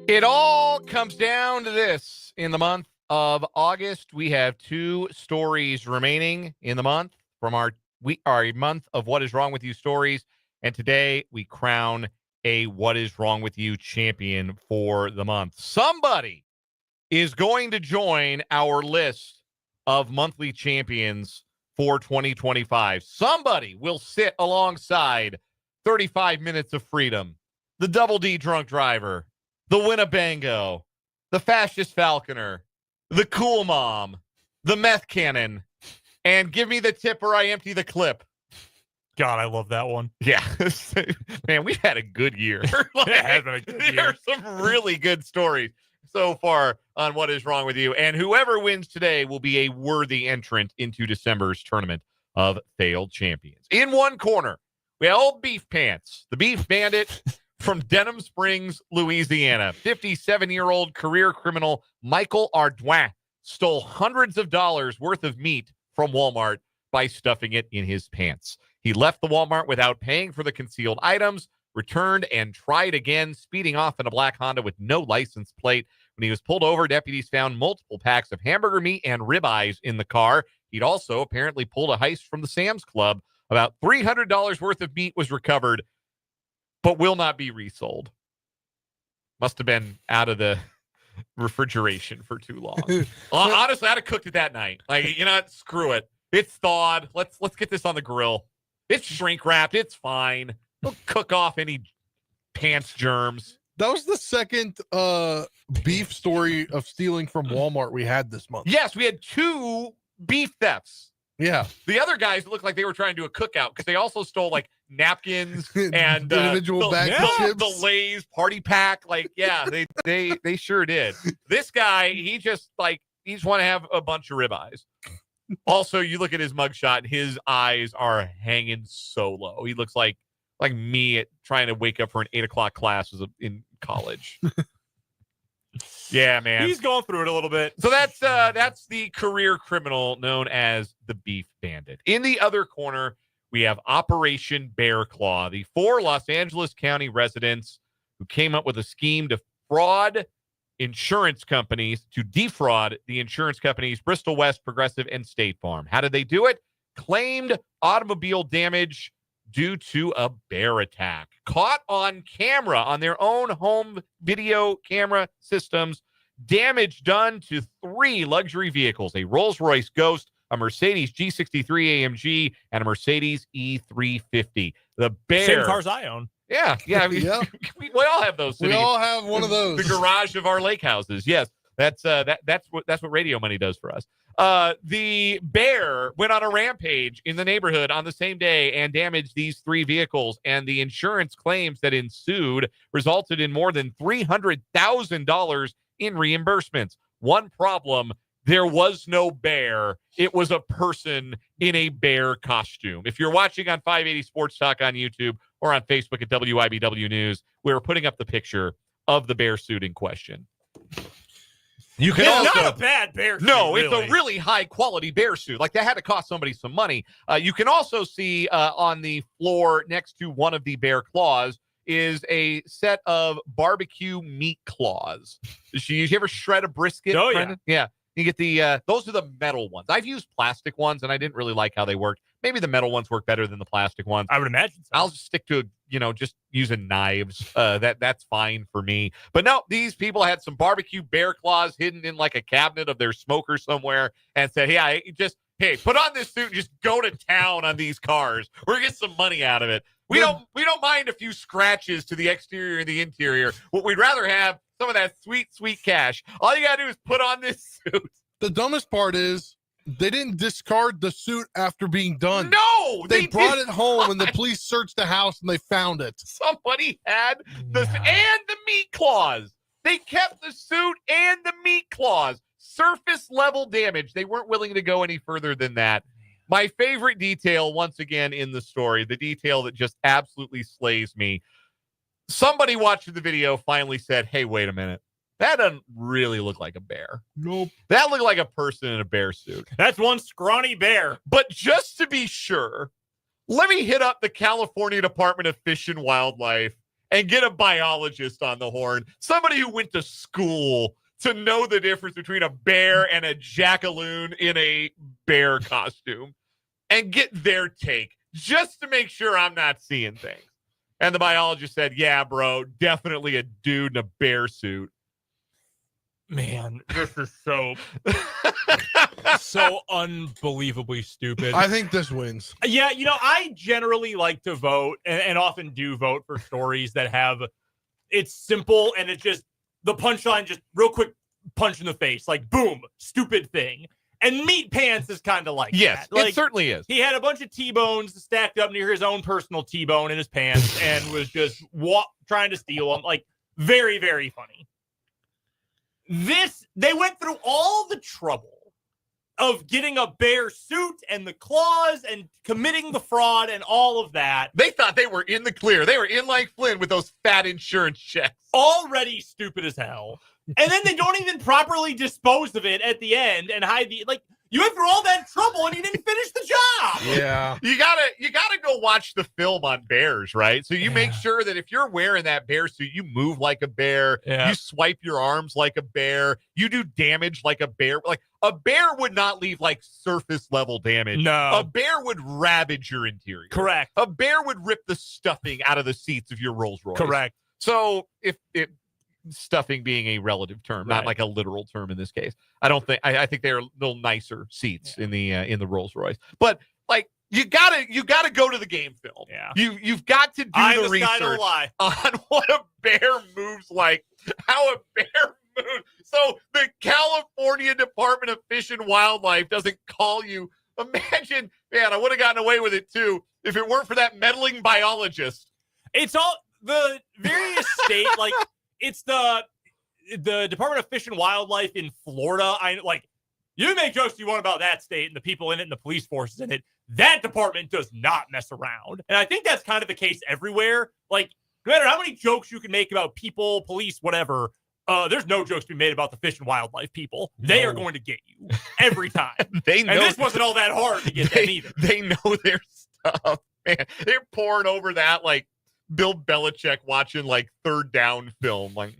Speaker 1: It all comes down to this. In the month of August, we have 2 stories remaining in the month from our month of What Is Wrong With You stories. And today we crown a What Is Wrong With You champion for the month. Somebody is going to join our list of monthly champions for 2025. Somebody will sit alongside 35 Minutes of Freedom, the Double D Drunk Driver, the Winnebago, the Fascist Falconer, the Cool Mom, the Meth Cannon, and give me the tip or I empty the clip.
Speaker 4: God, I love that one.
Speaker 1: Yeah. Man, we've had a good year.
Speaker 4: It has been a good year.
Speaker 1: There are some really good stories so far on what is wrong with you. And whoever wins today will be a worthy entrant into December's tournament of failed champions. In one corner, we have old Beef Pants, the Beef Bandit from Denham Springs, Louisiana. 57-year-old career criminal Michael Ardoin stole hundreds of dollars worth of meat from Walmart by stuffing it in his pants. He left the Walmart without paying for the concealed items, returned and tried again, speeding off in a black Honda with no license plate. When he was pulled over, deputies found multiple packs of hamburger meat and ribeyes in the car. He'd also apparently pulled a heist from the Sam's Club. About $300 worth of meat was recovered, but will not be resold. Must have been out of the refrigeration for too long. Honestly, I'd have cooked it that night. Like, you know what? Screw it. It's thawed. Let's get this on the grill. It's shrink wrapped. It's fine. We'll cook off any pants germs.
Speaker 3: That was the second beef story of stealing from Walmart we had this month.
Speaker 1: Yes, we had 2 beef thefts.
Speaker 3: Yeah.
Speaker 1: The other guys looked like they were trying to do a cookout because they also stole like napkins and
Speaker 3: individual bags of chips.
Speaker 1: The Lay's party pack. Like, yeah, they sure did. This guy, he just want to have a bunch of ribeyes. Also, you look at his mugshot, and his eyes are hanging so low. He looks like me trying to wake up for an 8 o'clock class in college. Yeah, man.
Speaker 4: He's going through it a little bit.
Speaker 1: So that's the career criminal known as the Beef Bandit. In the other corner, we have Operation Bear Claw, the 4 Los Angeles County residents who came up with a scheme to defraud the insurance companies Bristol West, Progressive, and State Farm. How did they do it? Claimed automobile damage due to a bear attack. Caught on camera on their own home video camera systems. Damage done to 3 luxury vehicles, a Rolls-Royce Ghost, a Mercedes G63 AMG, and a Mercedes E350. The bear.
Speaker 4: Same cars I own.
Speaker 1: Yeah. We all have those.
Speaker 3: We all have one of those.
Speaker 1: The garage of our lake houses. Yes. That's what radio money does for us. The bear went on a rampage in the neighborhood on the same day and damaged these 3 vehicles. And the insurance claims that ensued resulted in more than $300,000 in reimbursements. One problem: there was no bear. It was a person in a bear costume. If you're watching on 580 Sports Talk on YouTube or on Facebook at WIBW News, we're putting up the picture of the bear suit in question. You can
Speaker 4: It's not a bad bear suit.
Speaker 1: No, it's a really high quality bear suit. Like, that had to cost somebody some money. You can also see on the floor next to one of the bear claws is a set of barbecue meat claws. You ever shred a brisket?
Speaker 4: Oh,
Speaker 1: Brendan? Yeah. You get the those are the metal ones. I've used plastic ones and I didn't really like how they worked. Maybe the metal ones work better than the plastic ones.
Speaker 4: I would imagine so.
Speaker 1: I'll just stick to, just using knives. That's fine for me. But no, these people had some barbecue bear claws hidden in like a cabinet of their smoker somewhere and said, hey, put on this suit and just go to town on these cars. We're gonna get some money out of it. We don't mind a few scratches to the exterior and the interior. What we'd rather have some of that sweet, sweet cash. All you gotta do is put on this suit.
Speaker 3: The dumbest part is they didn't discard the suit after being done.
Speaker 1: No,
Speaker 3: they brought it home and the police searched the house and they found it.
Speaker 1: Somebody had and the meat claws. They kept the suit and the meat claws. Surface level damage. They weren't willing to go any further than that. My favorite detail, once again, in the story, the detail that just absolutely slays me. Somebody watching the video finally said, hey, wait a minute. That doesn't really look like a bear.
Speaker 3: Nope.
Speaker 1: That looked like a person in a bear suit.
Speaker 4: That's one scrawny bear.
Speaker 1: But just to be sure, let me hit up the California Department of Fish and Wildlife and get a biologist on the horn. Somebody who went to school to know the difference between a bear and a jackaloon in a bear costume and get their take just to make sure I'm not seeing things. And the biologist said, yeah, bro, definitely a dude in a bear suit.
Speaker 4: Man, this is so... So unbelievably stupid.
Speaker 3: I think this wins.
Speaker 4: Yeah, I generally like to vote and often do vote for stories that have it's simple and it's just the punchline, just real quick punch in the face, like boom, stupid thing. And Meat Pants is kind of like
Speaker 1: yes,
Speaker 4: that. Like,
Speaker 1: it certainly is.
Speaker 4: He had a bunch of T-bones stacked up near his own personal T-bone in his pants and was just trying to steal them. Like, very, very funny. They went through all the trouble of getting a bear suit and the claws and committing the fraud and all of that.
Speaker 1: They thought they were in the clear. They were in like Flynn with those fat insurance checks.
Speaker 4: Already stupid as hell. And then they don't even properly dispose of it at the end and hide you went through all that trouble and you didn't finish the job.
Speaker 3: Yeah.
Speaker 1: You gotta go watch the film on bears, right? So you make sure that if you're wearing that bear suit, you move like a bear, you swipe your arms like a bear, you do damage like a bear. Like a bear would not leave like surface level damage.
Speaker 4: No.
Speaker 1: A bear would ravage your interior.
Speaker 4: Correct.
Speaker 1: A bear would rip the stuffing out of the seats of your Rolls Royce.
Speaker 4: Correct.
Speaker 1: So if stuffing being a relative term, not like a literal term in this case. I think they're a little nicer seats in the Rolls Royce. But like you gotta go to the game film.
Speaker 4: Yeah.
Speaker 1: You've got to do the research on what a bear moves like, how a bear moves. So the California Department of Fish and Wildlife doesn't call you. Imagine, man, I would have gotten away with it too if it weren't for that meddling biologist.
Speaker 4: It's all the various state like. It's the Department of Fish and Wildlife in Florida. You make jokes you want about that state and the people in it and the police forces in it. That department does not mess around. And I think that's kind of the case everywhere. Like, no matter how many jokes you can make about people, police, whatever, there's no jokes to be made about the Fish and Wildlife people. They are going to get you every time.
Speaker 1: They know.
Speaker 4: And this wasn't all that hard to get them either.
Speaker 1: They know their stuff, man. They're pouring over that like Bill Belichick watching like third down film, like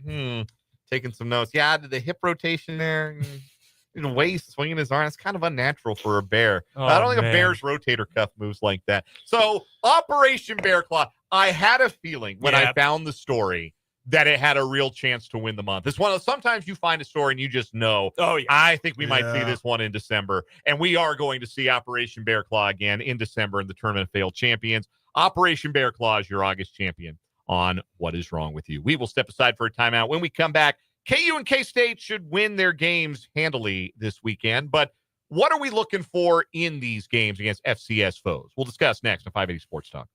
Speaker 1: taking some notes. Yeah, the hip rotation there, the waist swinging his arm. It's kind of unnatural for a bear. I don't think a bear's rotator cuff moves like that. So Operation Bear Claw. I had a feeling when I found the story that it had a real chance to win the month. It's one of sometimes you find a story and you just know. Oh yeah, I think we might see this one in December, and we are going to see Operation Bear Claw again in December in the Tournament of Failed Champions. Operation Bear Claw is your August champion on What Is Wrong With You. We will step aside for a timeout. When we come back, KU and K-State should win their games handily this weekend, but what are we looking for in these games against FCS foes? We'll discuss next on 580 Sports Talk.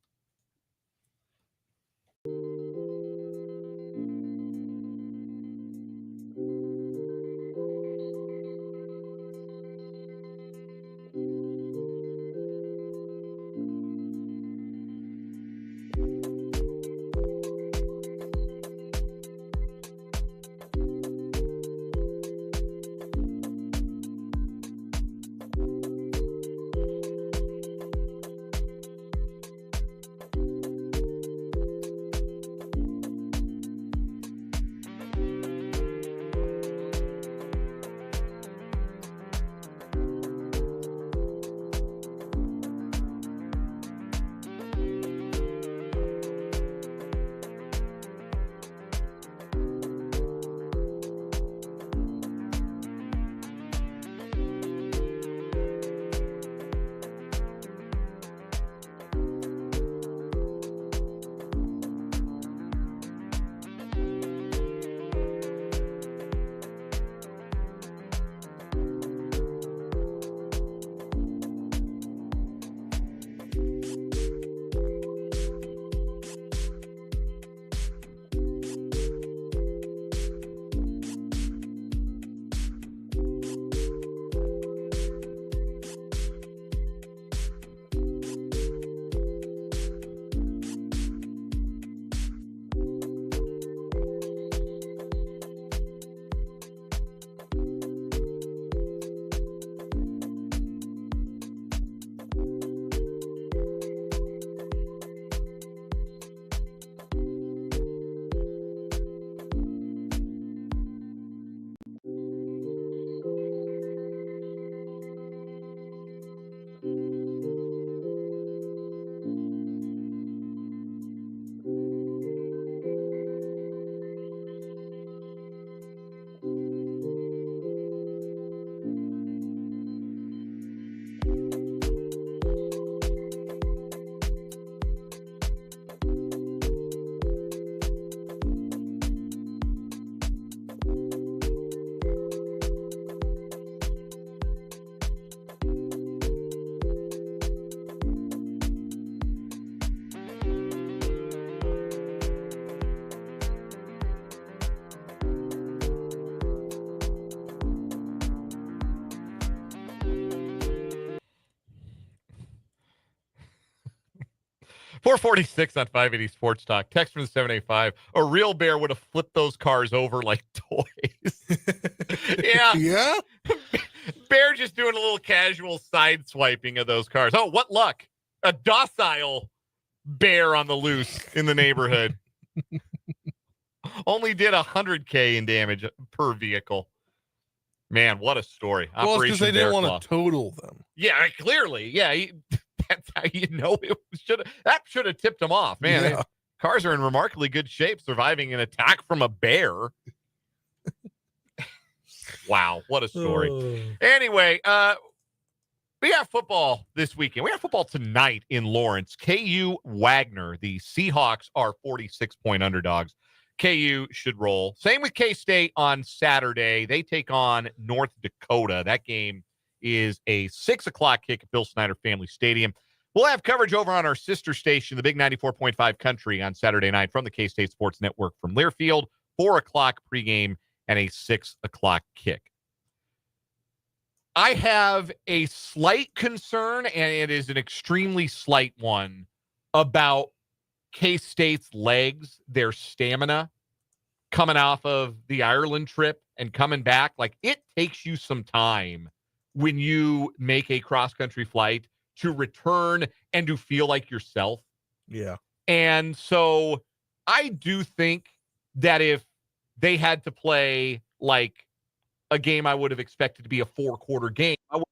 Speaker 1: 446 on 580 Sports Talk. Text from the 785. A real bear would have flipped those cars over like toys. Yeah.
Speaker 3: Yeah.
Speaker 1: Bear just doing a little casual side swiping of those cars. Oh, what luck. A docile bear on the loose in the neighborhood. Only did 100K in damage per vehicle. Man, what a story.
Speaker 3: Well, it's because they didn't want to total them.
Speaker 1: Yeah, clearly. Yeah, that's how you know that should have tipped him off, man.
Speaker 3: Yeah.
Speaker 1: Cars are in remarkably good shape, surviving an attack from a bear. Wow, what a story. Anyway, we have football this weekend. We have football tonight in Lawrence. KU Wagner, the Seahawks are 46-point underdogs. KU should roll. Same with K-State on Saturday. They take on North Dakota. That game is a 6 o'clock kick at Bill Snyder Family Stadium. We'll have coverage over on our sister station, the Big 94.5 Country, on Saturday night from the K-State Sports Network from Learfield. 4 o'clock pregame and a 6 o'clock kick. I have a slight concern, and it is an extremely slight one, about K-State's legs, their stamina, coming off of the Ireland trip and coming back. Like, it takes you some time when you make a cross-country flight to return and to feel like yourself.
Speaker 3: Yeah.
Speaker 1: And so I do think that if they had to play like a game I would have expected to be a 4-quarter game, all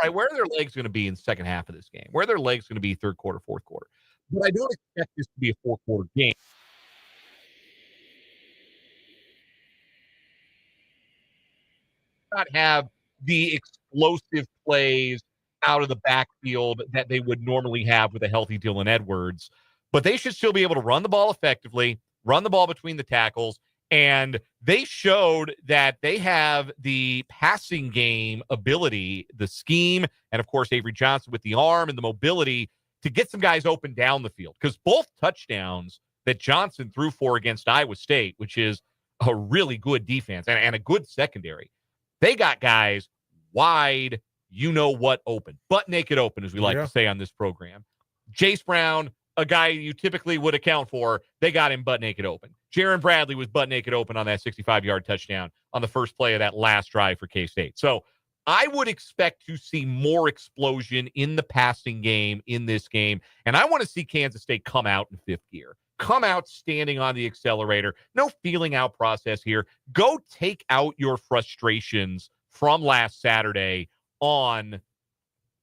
Speaker 1: right, where are their legs going to be in the second half of this game? Where are their legs going to be third quarter, fourth quarter? But I don't expect this to be a 4-quarter game. Not have the explosive plays out of the backfield that they would normally have with a healthy Dylan Edwards, but they should still be able to run the ball effectively, run the ball between the tackles, and they showed that they have the passing game ability, the scheme, and of course Avery Johnson with the arm and the mobility to get some guys open down the field, because both touchdowns that Johnson threw for against Iowa State, which is a really good defense and a good secondary, they got guys wide, you-know-what open, butt naked open, as we like to say on this program. Jace Brown, a guy you typically would account for, they got him butt naked open. Jaron Bradley was butt naked open on that 65-yard touchdown on the first play of that last drive for K-State. So I would expect to see more explosion in the passing game in this game, and I want to see Kansas State come out in fifth gear. Come out standing on the accelerator. No feeling out process here. Go take out your frustrations from last Saturday on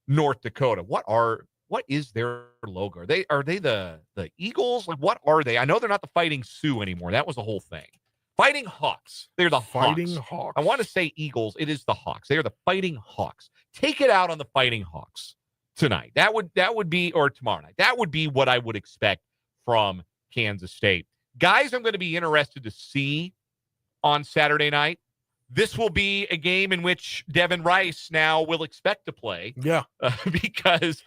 Speaker 1: North Dakota. What is their logo? Are they the Eagles? Like, what are they? I know they're not the Fighting Sioux anymore. That was the whole thing. Fighting Hawks. They're the
Speaker 3: Fighting
Speaker 1: Hawks.
Speaker 3: Hawks.
Speaker 1: I want to say Eagles. It is the Hawks. They are the Fighting Hawks. Take it out on the Fighting Hawks tonight. That would be, or tomorrow night. That would be what I would expect from Kansas State. Guys, I'm going to be interested to see on Saturday night. This will be a game in which Devin Rice now will expect to play.
Speaker 3: Yeah.
Speaker 1: Because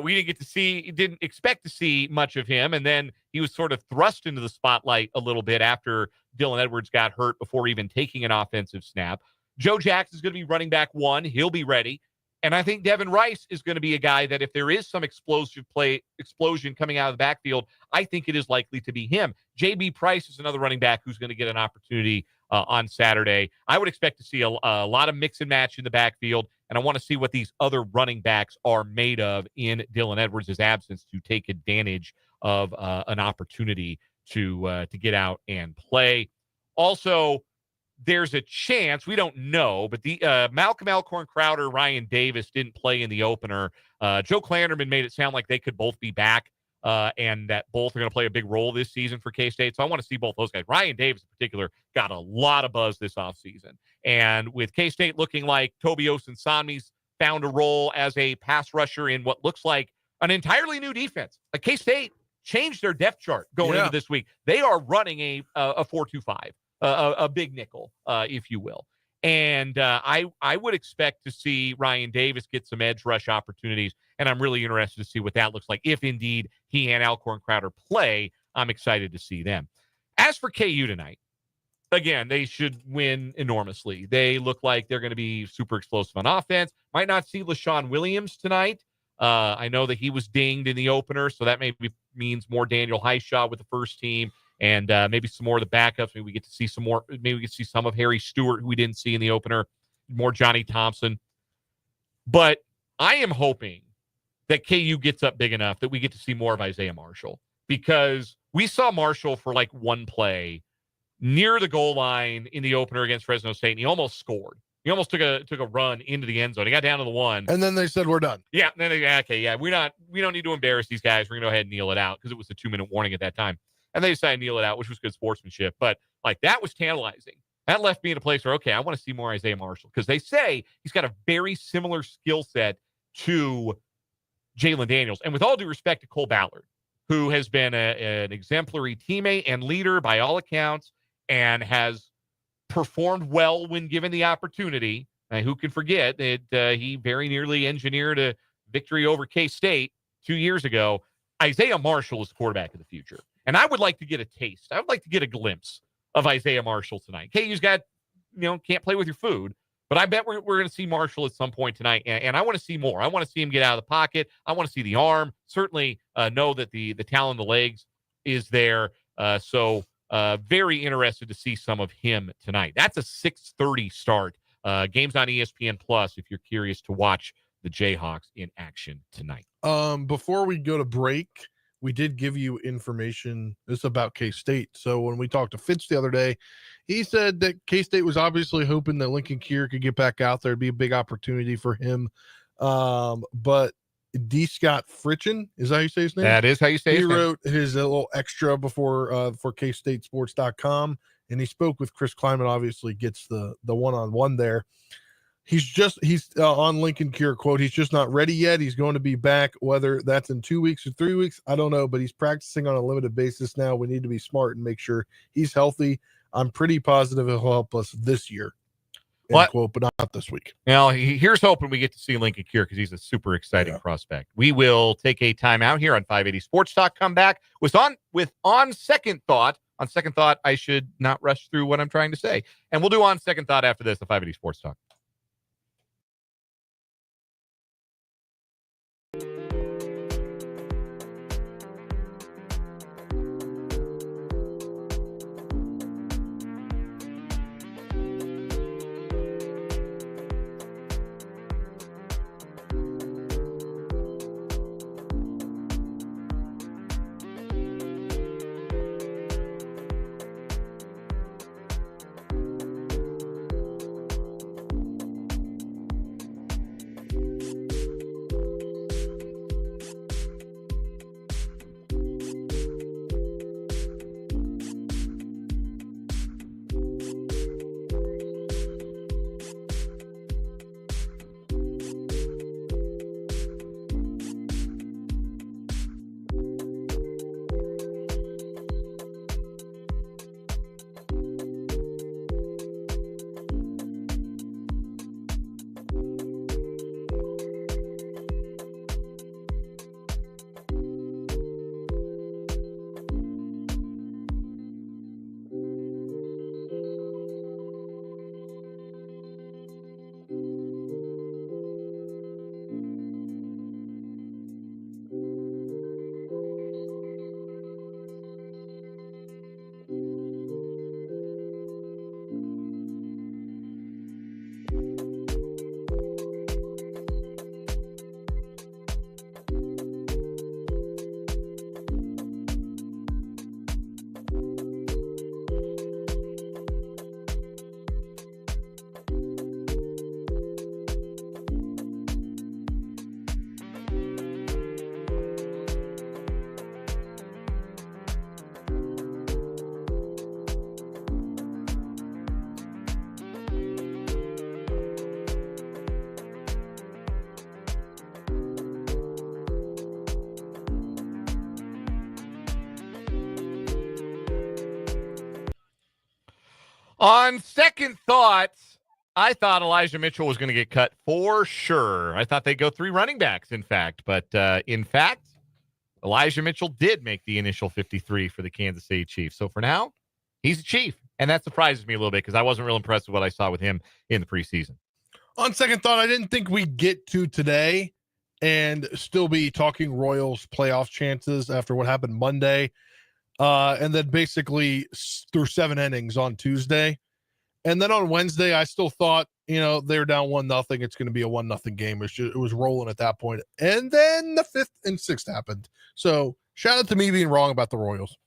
Speaker 1: we didn't expect to see much of him. And then he was sort of thrust into the spotlight a little bit after Dylan Edwards got hurt before even taking an offensive snap. Joe Jackson's going to be running back one. He'll be ready. And I think Devin Rice is going to be a guy that if there is some explosion coming out of the backfield, I think it is likely to be him. J.B. Price is another running back who's going to get an opportunity on Saturday. I would expect to see a lot of mix and match in the backfield, and I want to see what these other running backs are made of in Dylan Edwards' absence to take advantage of an opportunity to get out and play. Also, there's a chance, we don't know, but the Malcolm Alcorn Crowder, Ryan Davis didn't play in the opener. Joe Klanderman made it sound like they could both be back and that both are going to play a big role this season for K-State. So I want to see both those guys. Ryan Davis in particular got a lot of buzz this offseason. And with K-State looking like Toby Osunsanmi's found a role as a pass rusher in what looks like an entirely new defense. Like, K-State changed their depth chart going into this week. They are running a 4-2-5. A big nickel, if you will. And I would expect to see Ryan Davis get some edge rush opportunities, and I'm really interested to see what that looks like. If indeed he and Alcorn Crowder play, I'm excited to see them. As for KU tonight, again, they should win enormously. They look like they're going to be super explosive on offense. Might not see LaShawn Williams tonight. I know that he was dinged in the opener, so that maybe means more Daniel Highshaw with the first team, and maybe some more of the backups. Maybe we get to see some more. Maybe we get to see some of Harry Stewart, who we didn't see in the opener. More Johnny Thompson. But I am hoping that KU gets up big enough that we get to see more of Isaiah Marshall, because we saw Marshall for like one play near the goal line in the opener against Fresno State, and he almost scored. He almost took a run into the end zone. He got down to the one.
Speaker 3: And then they said, we're done.
Speaker 1: Yeah. And then we don't need to embarrass these guys. We're going to go ahead and kneel it out, because it was a 2-minute warning at that time. And they decided to kneel it out, which was good sportsmanship. But like, that was tantalizing. That left me in a place where, okay, I want to see more Isaiah Marshall, because they say he's got a very similar skill set to Jalen Daniels. And with all due respect to Cole Ballard, who has been an exemplary teammate and leader by all accounts, and has performed well when given the opportunity. Who can forget that he very nearly engineered a victory over K-State 2 years ago. Isaiah Marshall is the quarterback of the future. And I would like to get a taste. I would like to get a glimpse of Isaiah Marshall tonight. KU's got, can't play with your food, but I bet we're going to see Marshall at some point tonight. And I want to see more. I want to see him get out of the pocket. I want to see the arm. Certainly know that the talent in the legs is there. So very interested to see some of him tonight. That's a 6:30 start. Games on ESPN Plus if you're curious to watch the Jayhawks in action tonight.
Speaker 3: Before we go to break, we did give you information. This about K-State. So when we talked to Fitz the other day, he said that K-State was obviously hoping that Lincoln Kier could get back out there. It'd be a big opportunity for him. But D. Scott Fritchen, is that how you say his name?
Speaker 1: That is how you say his
Speaker 3: name.
Speaker 1: He
Speaker 3: wrote his little extra before for KStateSports.com, and he spoke with Chris Kleiman. Obviously gets the one-on-one there. He's on Lincoln Kier, quote, he's just not ready yet. He's going to be back, whether that's in 2 weeks or 3 weeks, I don't know, but he's practicing on a limited basis now. We need to be smart and make sure he's healthy. I'm pretty positive he'll help us this year. Quote, but not this week.
Speaker 1: Now, here's hoping we get to see Lincoln Kier, because he's a super exciting prospect. We will take a timeout here on 580 Sports Talk. Come back with on second thought. On second thought, I should not rush through what I'm trying to say. And we'll do on second thought after this, the 580 Sports Talk. On second thought, I thought Elijah Mitchell was going to get cut for sure. I thought they'd go 3 running backs, in fact. But in fact, Elijah Mitchell did make the initial 53 for the Kansas City Chiefs. So for now, he's a Chief. And that surprises me a little bit, because I wasn't real impressed with what I saw with him in the preseason.
Speaker 3: On second thought, I didn't think we'd get to today, and still be talking Royals playoff chances after what happened Monday. And then basically through 7 innings on Tuesday. And then on Wednesday, I still thought, they're down 1-0. It's going to be a 1-0 game. It was rolling at that point. And then the 5th and 6th happened. So shout out to me being wrong about the Royals.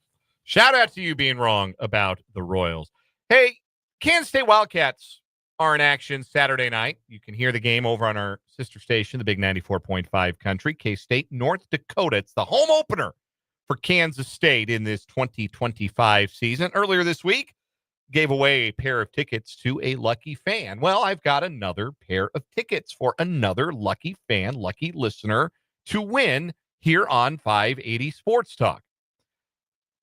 Speaker 1: Shout out to you being wrong about the Royals. Hey, Kansas State Wildcats are in action Saturday night. You can hear the game over on our sister station, the Big 94.5 Country, K-State, North Dakota. It's the home opener for Kansas State in this 2025 season. Earlier this week, gave away a pair of tickets to a lucky fan. Well, I've got another pair of tickets for another lucky fan, lucky listener to win here on 580 Sports Talk.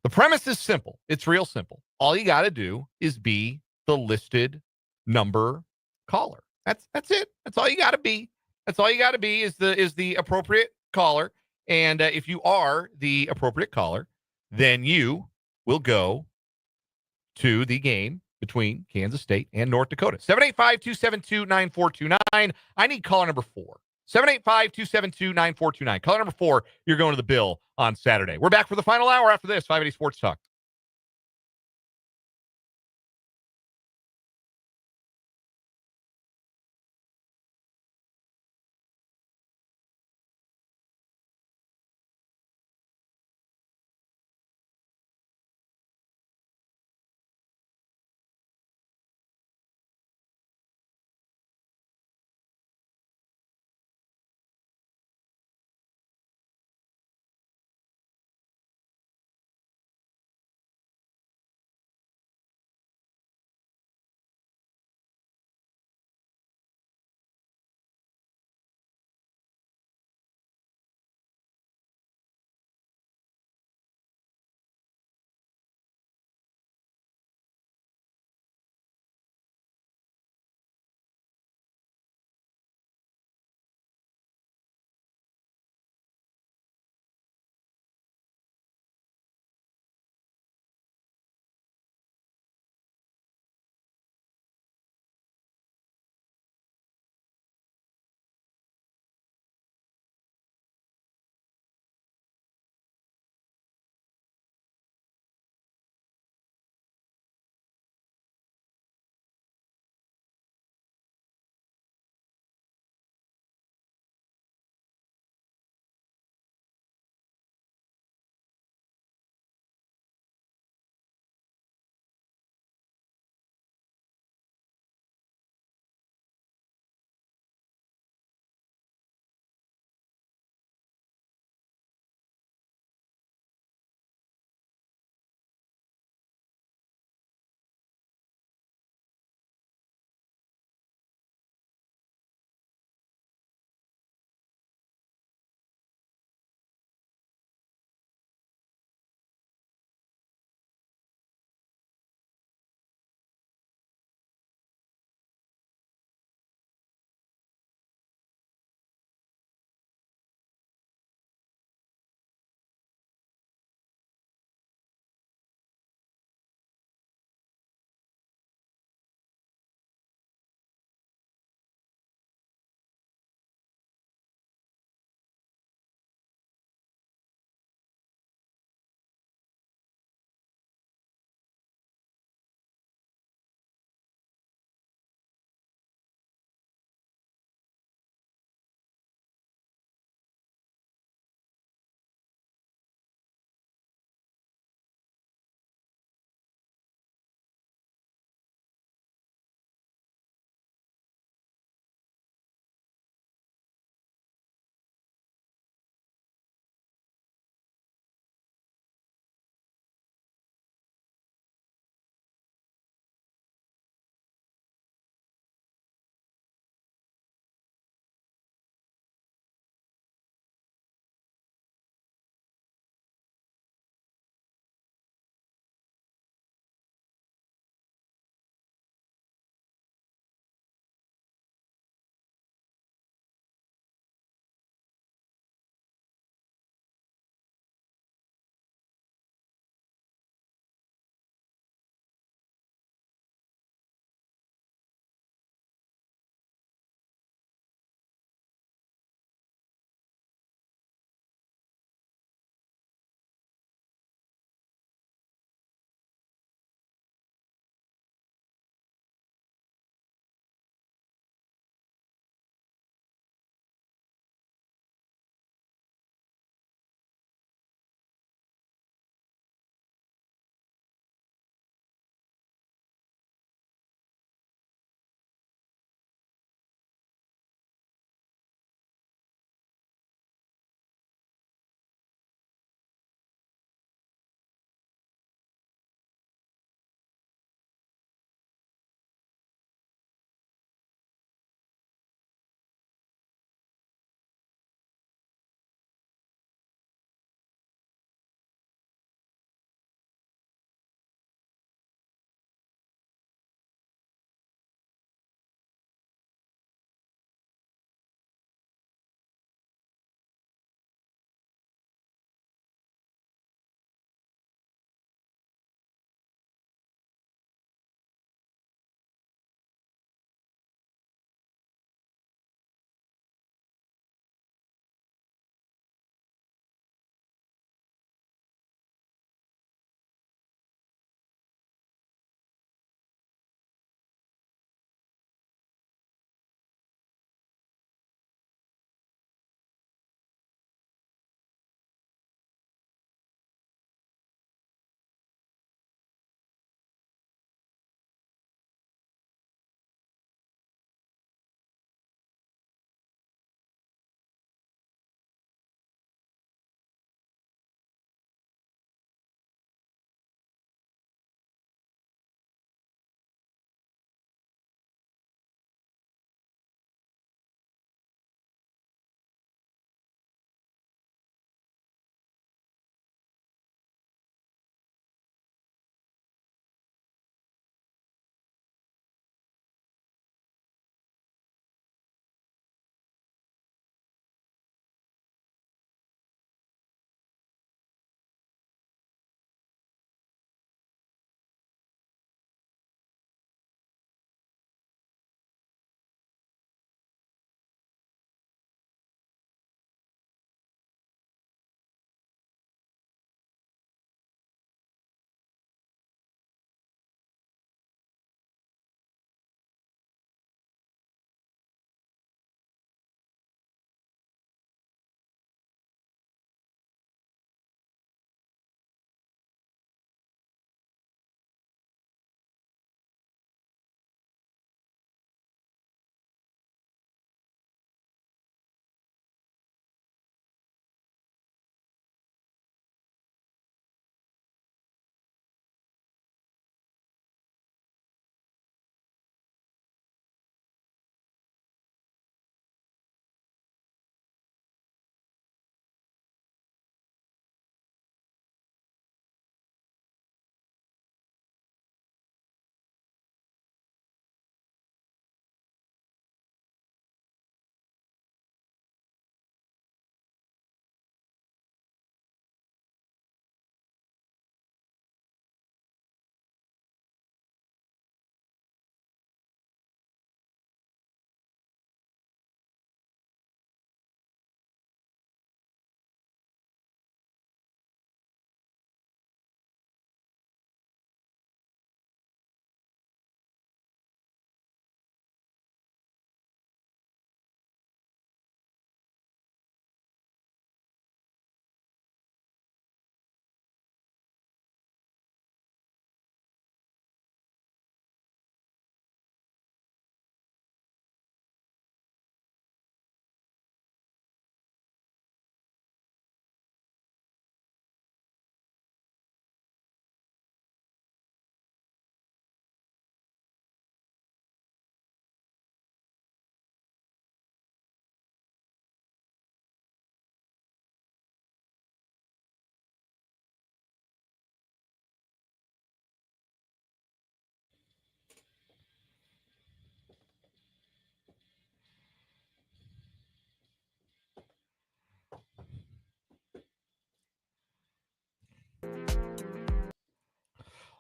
Speaker 1: The premise is simple. It's real simple. All you got to do is be the listed number caller. That's it. That's all you got to be. That's all you got to be is the appropriate caller. And if you are the appropriate caller, then you will go to the game between Kansas State and North Dakota. 785-272-9429. I need caller number 4. 785-272-9429. Caller number 4, you're going to the Bill on Saturday. We're back for the final hour after this, 580 Sports Talk.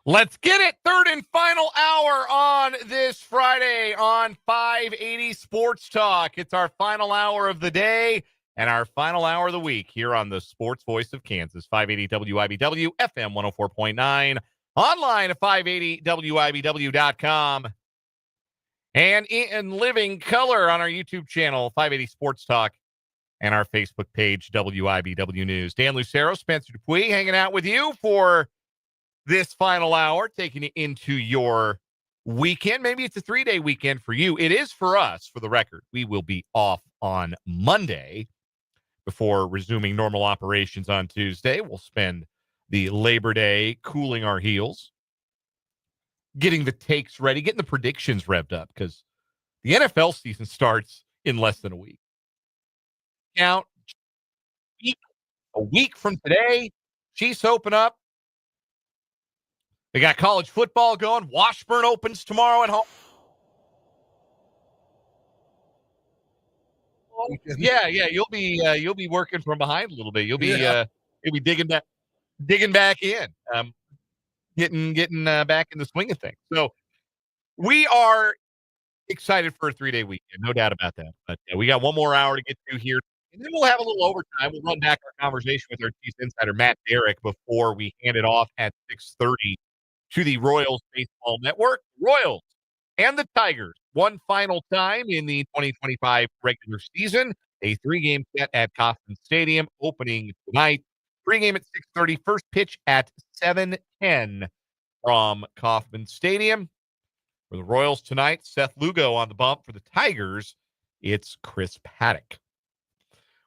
Speaker 1: Let's get it. Third and final hour on this Friday on 580 Sports Talk. It's our final hour of the day and our final hour of the week here on the Sports Voice of Kansas, 580 WIBW, FM 104.9, online at 580WIBW.com, and in living color on our YouTube channel, 580 Sports Talk, and our Facebook page, WIBW News. Dan Lucero, Spencer Dupuis, hanging out with you for this final hour, taking you into your weekend. Maybe it's a 3-day weekend for you. It is for us, for the record. We will be off on Monday before resuming normal operations on Tuesday. We'll spend the Labor Day cooling our heels, getting the takes ready, getting the predictions revved up, because the NFL season starts in less than a week. Count a week from today, Chiefs open up. We got college football going. Washburn opens tomorrow at home. Yeah. You'll be working from behind a little bit. You'll be digging back in, getting back in the swing of things. So we are excited for a 3-day weekend, no doubt about that. But we got one more hour to get through here, and then we'll have a little overtime. We'll run back our conversation with our Chiefs insider Matt Derrick before we hand it off at 6:30 to the Royals Baseball Network. Royals and the Tigers one final time in the 2025 regular season. A 3-game set at Kauffman Stadium opening tonight. Pregame at 6:30. First pitch at 7:10 from Kauffman Stadium. For the Royals tonight, Seth Lugo on the bump. For the Tigers, it's Chris Paddock.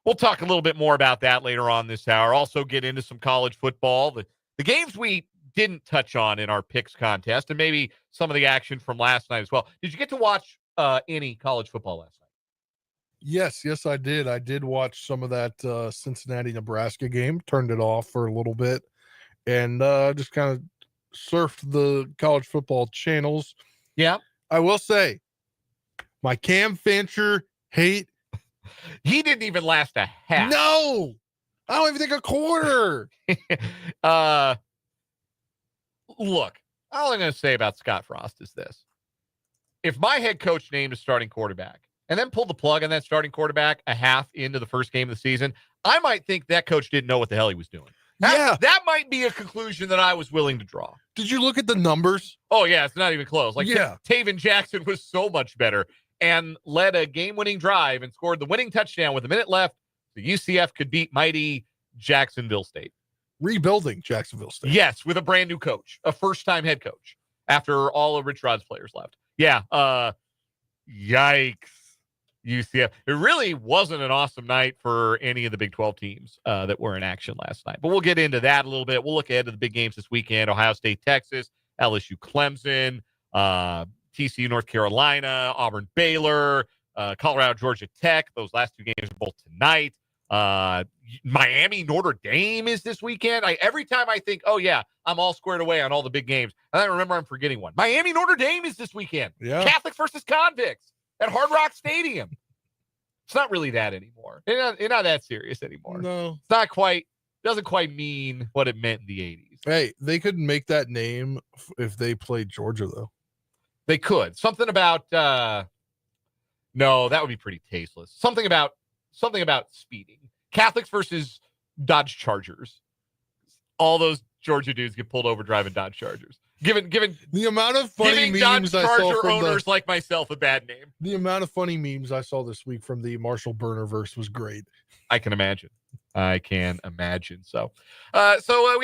Speaker 1: We'll talk a little bit more about that later on this hour. Also get into some college football. The games we didn't touch on in our picks contest, and maybe some of the action from last night as well. Did you get to watch any college football last night?
Speaker 3: Yes, I did. I did watch some of that Cincinnati-Nebraska game, turned it off for a little bit, and just kind of surfed the college football channels.
Speaker 1: Yeah.
Speaker 3: I will say, my Cam Fancher hate.
Speaker 1: He didn't even last a half.
Speaker 3: No! I don't even think a quarter.
Speaker 1: Look, all I'm going to say about Scott Frost is this. If my head coach named a starting quarterback and then pulled the plug on that starting quarterback a half into the first game of the season, I might think that coach didn't know what the hell he was doing. That might be a conclusion that I was willing to draw.
Speaker 3: Did you look at the numbers?
Speaker 1: Oh, yeah, it's not even close. Taven Jackson was so much better and led a game-winning drive and scored the winning touchdown with a minute left. The UCF could beat mighty Jacksonville State.
Speaker 3: Rebuilding Jacksonville State.
Speaker 1: Yes, with a brand new coach, a first-time head coach after all of Rich Rod's players left. Yeah, yikes, UCF. It really wasn't an awesome night for any of the Big 12 teams that were in action last night. But we'll get into that a little bit. We'll look ahead to the big games this weekend: Ohio State, Texas, LSU, Clemson, TCU, North Carolina, Auburn-Baylor, Colorado, Georgia Tech. Those last two games are both tonight. Miami, Notre Dame is this weekend. Every time I think, oh yeah, I'm all squared away on all the big games, and I remember I'm forgetting one. Miami, Notre Dame is this weekend.
Speaker 3: Yeah.
Speaker 1: Catholics versus convicts at Hard Rock Stadium. It's not really that anymore. It's not that serious anymore.
Speaker 3: No,
Speaker 1: it's not quite. Doesn't quite mean what it meant in the 80s.
Speaker 3: Hey, they could make that name if they played Georgia, though.
Speaker 1: They could. Something about no, that would be pretty tasteless. Something about speeding. Catholics versus Dodge Chargers. All those Georgia dudes get pulled over driving Dodge Chargers. Given
Speaker 3: the amount of funny memes
Speaker 1: Dodge
Speaker 3: I saw
Speaker 1: Charger
Speaker 3: from
Speaker 1: owners like myself a bad name.
Speaker 3: The amount of funny memes I saw this week from the Marshall Burnerverse was great.
Speaker 1: I can imagine. So, yeah,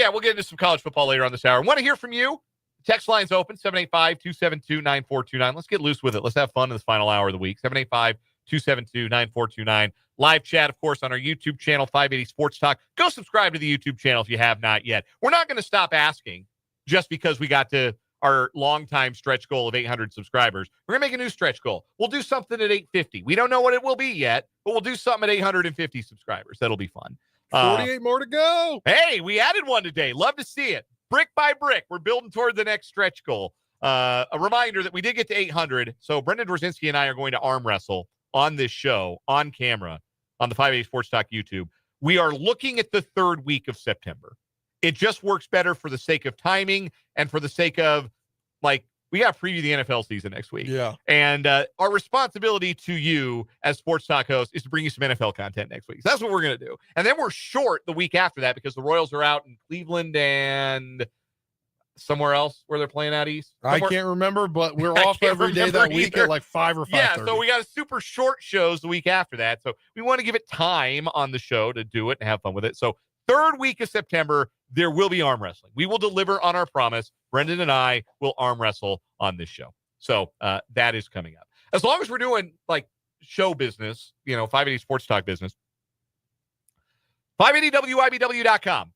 Speaker 1: we'll get into some college football later on this hour. Want to hear from you? Text line's open, 785-272-9429. Let's get loose with it. Let's have fun in this final hour of the week. 785-272-9429. Live chat, of course, on our YouTube channel, 580 Sports Talk. Go subscribe to the YouTube channel if you have not yet. We're not going to stop asking just because we got to our longtime stretch goal of 800 subscribers. We're going to make a new stretch goal. We'll do something at 850. We don't know what it will be yet, but we'll do something at 850 subscribers. That'll be fun.
Speaker 3: 48 more to go.
Speaker 1: Hey, we added one today. Love to see it. Brick by brick, we're building toward the next stretch goal. A reminder that we did get to 800, so Brendan Dworzinski and I are going to arm wrestle on this show, on camera, on the 580 Sports Talk YouTube. We are looking at the third week of September. It just works better for the sake of timing and for the sake of, like, we got to preview the NFL season next week.
Speaker 3: Yeah.
Speaker 1: And our responsibility to you as Sports Talk host is to bring you some NFL content next week. So that's what we're going to do. And then we're short the week after that because the Royals are out in Cleveland and somewhere else where they're playing out east.
Speaker 3: I can't remember, but we're
Speaker 1: I
Speaker 3: off
Speaker 1: can't
Speaker 3: every day that
Speaker 1: remember
Speaker 3: week
Speaker 1: either.
Speaker 3: at like 5 or 5:30.
Speaker 1: Yeah, so we got a super short shows the week after that. So we want to give it time on the show to do it and have fun with it. So third week of September, there will be arm wrestling. We will deliver on our promise. Brendan and I will arm wrestle on this show. So that is coming up. As long as we're doing like show business, 580 Sports Talk business, 580WIBW.com.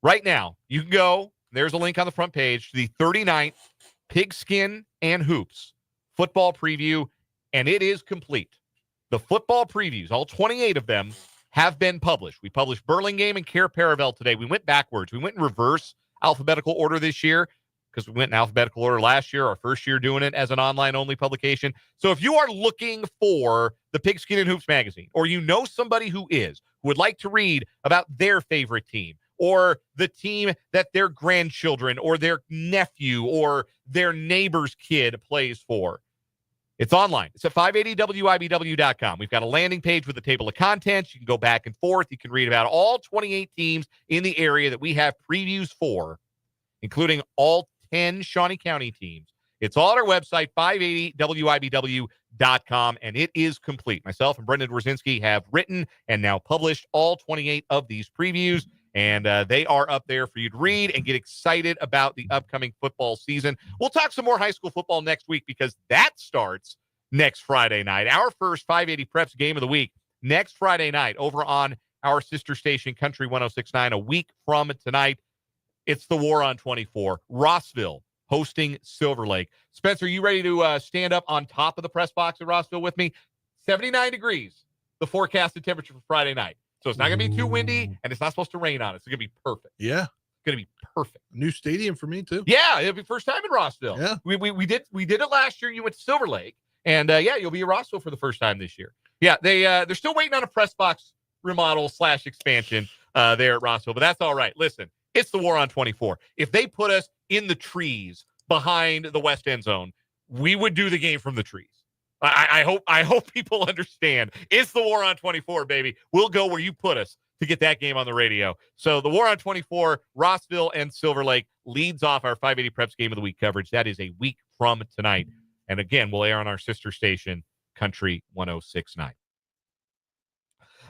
Speaker 1: Right now, you can go. There's a link on the front page to the 39th Pigskin and Hoops football preview, and it is complete. The football previews, all 28 of them, have been published. We published Burlingame and Care Paravel today. We went backwards. We went in reverse alphabetical order this year because we went in alphabetical order last year, our first year doing it as an online-only publication. So if you are looking for the Pigskin and Hoops magazine, or you know somebody who would like to read about their favorite team, or the team that their grandchildren or their nephew or their neighbor's kid plays for, it's online. It's at 580WIBW.com. We've got a landing page with a table of contents. You can go back and forth. You can read about all 28 teams in the area that we have previews for, including all 10 Shawnee County teams. It's all on our website, 580WIBW.com, and it is complete. Myself and Brendan Dworzinski have written and now published all 28 of these previews. And they are up there for you to read and get excited about the upcoming football season. We'll talk some more high school football next week because that starts next Friday night. Our first 580 Preps game of the week next Friday night over on our sister station, Country 106.9, a week from tonight. It's the War on 24. Rossville hosting Silver Lake. Spencer, you ready to stand up on top of the press box at Rossville with me? 79 degrees, the forecasted temperature for Friday night. So it's not going to be too windy, and it's not supposed to rain on it. It's going to be perfect.
Speaker 3: Yeah.
Speaker 1: It's going to be perfect.
Speaker 3: New stadium for me, too.
Speaker 1: Yeah, it'll be first time in Rossville.
Speaker 3: Yeah.
Speaker 1: We did it last year. You went to Silver Lake, and you'll be at Rossville for the first time this year. Yeah, they're still waiting on a press box remodel / expansion there at Rossville, but that's all right. Listen, it's the War on 24. If they put us in the trees behind the West End Zone, we would do the game from the trees. I hope people understand. It's the War on 24, baby. We'll go where you put us to get that game on the radio. So the War on 24, Rossville and Silver Lake leads off our 580 Preps Game of the Week coverage. That is a week from tonight. And again, we'll air on our sister station, Country 106.9.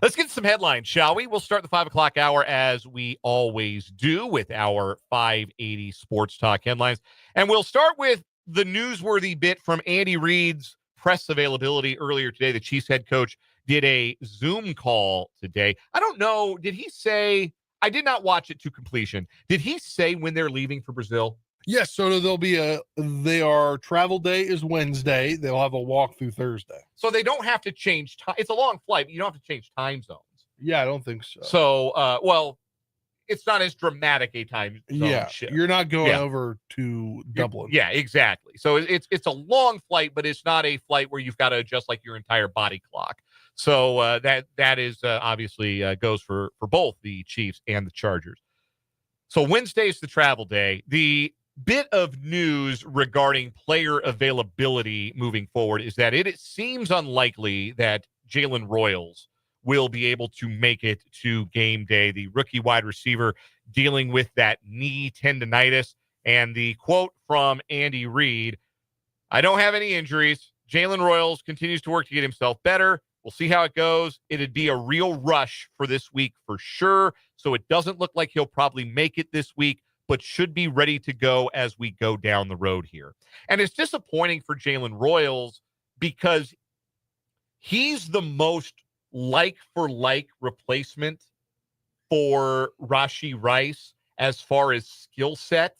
Speaker 1: Let's get some headlines, shall we? We'll start the 5 o'clock hour as we always do with our 580 Sports Talk headlines. And we'll start with the newsworthy bit from Andy Reid's press availability earlier today. The Chiefs head coach did a Zoom call today. I don't know. Did he say, I did not watch it to completion. Did he say when they're leaving for Brazil?
Speaker 3: Yes. So there'll be their travel day is Wednesday. They'll have a walkthrough Thursday.
Speaker 1: So they don't have to change time. It's a long flight, but you don't have to change time zones.
Speaker 3: Yeah, I don't think so.
Speaker 1: So, it's not as dramatic a time zone shift.
Speaker 3: You're not going over to Dublin.
Speaker 1: Yeah, exactly. So it's a long flight, but it's not a flight where you've got to adjust like your entire body clock. So that is obviously goes for both the Chiefs and the Chargers. So Wednesday is the travel day. The bit of news regarding player availability moving forward is that it seems unlikely that Jalen Royals will be able to make it to game day. The rookie wide receiver dealing with that knee tendonitis. And the quote from Andy Reid, I don't have any injuries. Jalen Royals continues to work to get himself better. We'll see how it goes. It'd be a real rush for this week for sure. So it doesn't look like he'll probably make it this week, but should be ready to go as we go down the road here. And it's disappointing for Jalen Royals because he's the most like-for-like replacement for Rashee Rice as far as skill set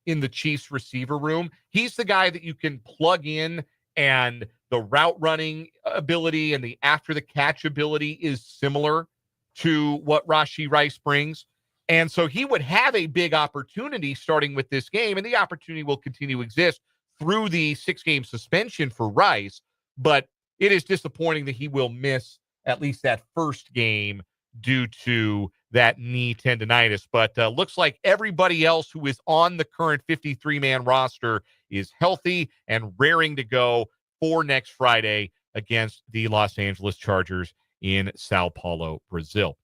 Speaker 1: in the Chiefs receiver room. He's the guy that you can plug in, and the route running ability and the after the catch ability is similar to what Rashee Rice brings. And so he would have a big opportunity starting with this game, and the opportunity will continue to exist through the 6-game suspension for Rice. But it is disappointing that he will miss at least that first game due to that knee tendonitis. But looks like everybody else who is on the current 53-man roster is healthy and raring to go for next Friday against the Los Angeles Chargers in Sao Paulo, Brazil.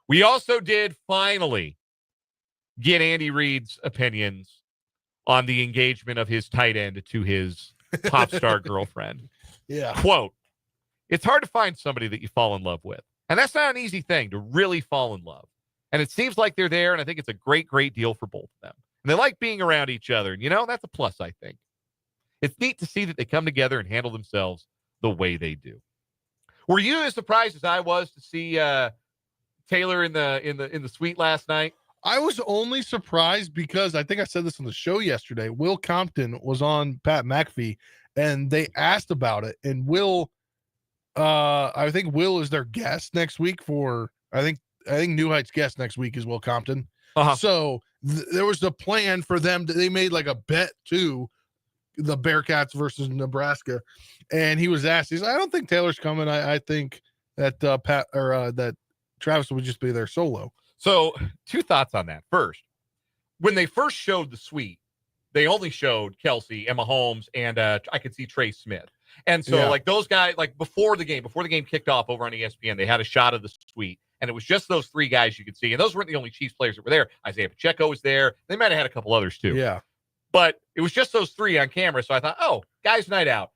Speaker 1: We also did finally get Andy Reid's opinions on the engagement of his tight end to his pop star girlfriend.
Speaker 3: Yeah.
Speaker 1: Quote, "It's hard to find somebody that you fall in love with. And that's not an easy thing, to really fall in love. And it seems like they're there, and I think it's a great, great deal for both of them. And they like being around each other. And, that's a plus, I think. It's neat to see that they come together and handle themselves the way they do." Were you as surprised as I was to see Taylor in the suite last night?
Speaker 3: I was only surprised because I think I said this on the show yesterday. Will Compton was on Pat McAfee, and they asked about it. And Will, I think Will is their guest next week for. I think New Heights guest next week is Will Compton.
Speaker 1: Uh-huh.
Speaker 3: So there was the plan for them. They made like a bet too, the Bearcats versus Nebraska, and he was asked. He's like, "I don't think Taylor's coming. I think that that Travis would just be there solo."
Speaker 1: So 2 thoughts on that. First, when they first showed the suite, they only showed Kelsey, Emma Holmes, and I could see Trey Smith. And so like those guys, like before the game kicked off over on ESPN, they had a shot of the suite, and it was just those 3 guys you could see. And those weren't the only Chiefs players that were there. Isaiah Pacheco was there. They might have had a couple others too.
Speaker 3: Yeah.
Speaker 1: But it was just those 3 on camera. So I thought, oh, guys' night out.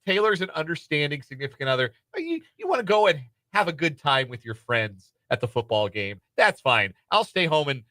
Speaker 1: Taylor's an understanding significant other. You want to go and have a good time with your friends at the football game. That's fine. I'll stay home and,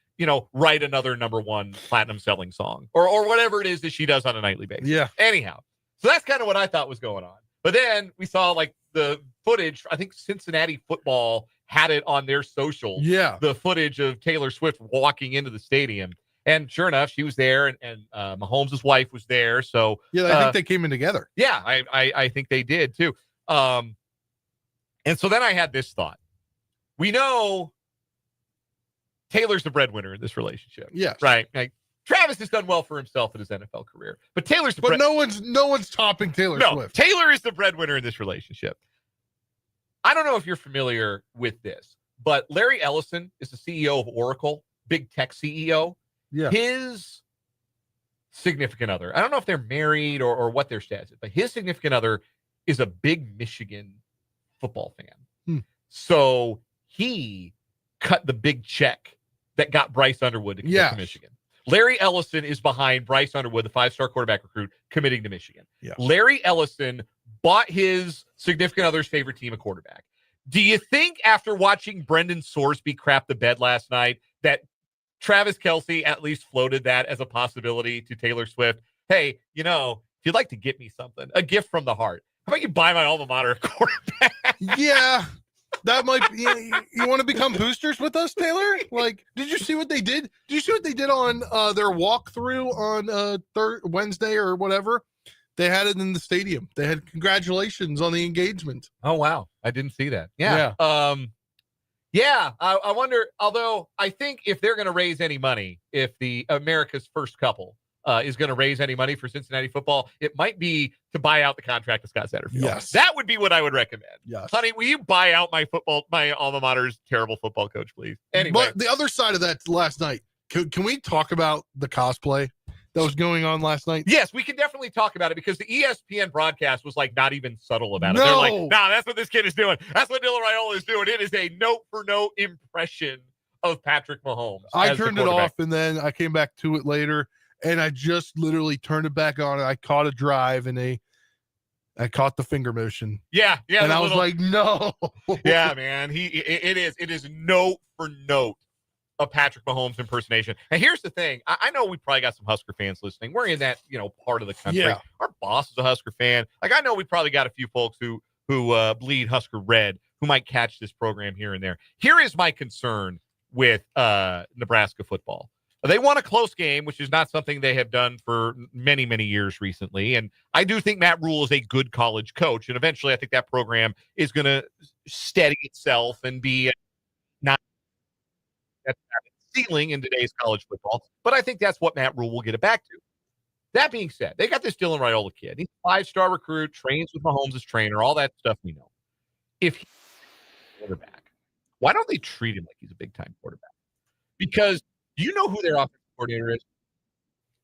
Speaker 1: write another #1 platinum selling song or whatever it is that she does on a nightly basis.
Speaker 3: Yeah.
Speaker 1: Anyhow, so that's kind of what I thought was going on. But then we saw like the footage. I think Cincinnati football had it on their socials.
Speaker 3: Yeah.
Speaker 1: The footage of Taylor Swift walking into the stadium. And sure enough, she was there, and Mahomes' wife was there. So
Speaker 3: yeah, I think they came in together.
Speaker 1: Yeah, I think they did too. And so then I had this thought. We know Taylor's the breadwinner in this relationship.
Speaker 3: Yes.
Speaker 1: Right. Like Travis has done well for himself in his NFL career, but Taylor's the
Speaker 3: no one's topping Taylor Swift.
Speaker 1: Taylor is the breadwinner in this relationship. I don't know if you're familiar with this, but Larry Ellison is the CEO of Oracle, big tech CEO.
Speaker 3: Yeah.
Speaker 1: His significant other, I don't know if they're married or what their status is, but his significant other is a big Michigan football fan. So he cut the big check that got Bryce Underwood to commit to Michigan. Larry Ellison is behind Bryce Underwood, the 5-star quarterback recruit, committing to Michigan.
Speaker 3: Yeah.
Speaker 1: Larry Ellison bought his significant other's favorite team a quarterback. Do you think after watching Brendan Sorsby crap the bed last night that Travis Kelce at least floated that as a possibility to Taylor Swift? Hey, if you'd like to get me something, a gift from the heart, how about you buy my alma mater a quarterback?
Speaker 3: Yeah. That might be. You want to become boosters with us, Taylor? Like, did you see what they did? Did you see what they did on their walkthrough on Wednesday or whatever? They had it in the stadium. They had congratulations on the engagement.
Speaker 1: Oh wow, I didn't see that. Yeah. I wonder. Although I think if they're going to raise any money, if the America's First Couple is going to raise any money for Cincinnati football, it might be to buy out the contract of Scott Satterfield.
Speaker 3: Yes.
Speaker 1: That would be what I would recommend.
Speaker 3: Yes.
Speaker 1: Honey, will you buy out my alma mater's terrible football coach, please? Anyway.
Speaker 3: But the other side of that last night, can we talk about the cosplay that was going on last night?
Speaker 1: Yes, we can definitely talk about it because the ESPN broadcast was like not even subtle about it.
Speaker 3: No.
Speaker 1: They're like, nah, that's what this kid is doing. That's what Dylan Raiola is doing. It is a note-for-note impression of Patrick Mahomes.
Speaker 3: I turned it off, and then I came back to it later. And I just literally turned it back on. And I caught a drive, and I caught the finger motion.
Speaker 1: Yeah.
Speaker 3: And I was like, no.
Speaker 1: Yeah, man. It is note for note a Patrick Mahomes impersonation. And here's the thing. I know we probably got some Husker fans listening. We're in that part of the country.
Speaker 3: Yeah.
Speaker 1: Our boss is a Husker fan. Like I know we probably got a few folks who bleed Husker red who might catch this program here and there. Here is my concern with Nebraska football. They won a close game, which is not something they have done for many, many years recently. And I do think Matt Rule is a good college coach. And eventually I think that program is going to steady itself and be not at the ceiling in today's college football. But I think that's what Matt Rule will get it back to. That being said, they got this Dylan Raiola kid. He's a 5-star recruit, trains with Mahomes as trainer, all that stuff we know. If he's quarterback, Why don't they treat him like he's a big-time quarterback? Because you know who their offensive coordinator is?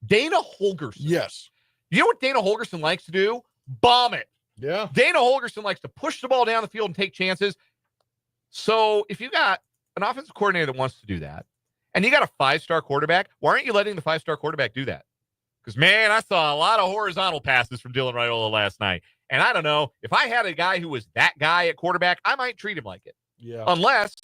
Speaker 1: Dana Holgerson.
Speaker 3: Yes.
Speaker 1: You know what Dana Holgerson likes to do? Bomb it.
Speaker 3: Yeah.
Speaker 1: Dana Holgerson likes to push the ball down the field and take chances. So if you got an offensive coordinator that wants to do that, and you got a 5-star quarterback, why aren't you letting the 5-star quarterback do that? Because, man, I saw a lot of horizontal passes from Dylan Raiola last night. And I don't know, if I had a guy who was that guy at quarterback, I might treat him like it.
Speaker 3: Yeah.
Speaker 1: Unless,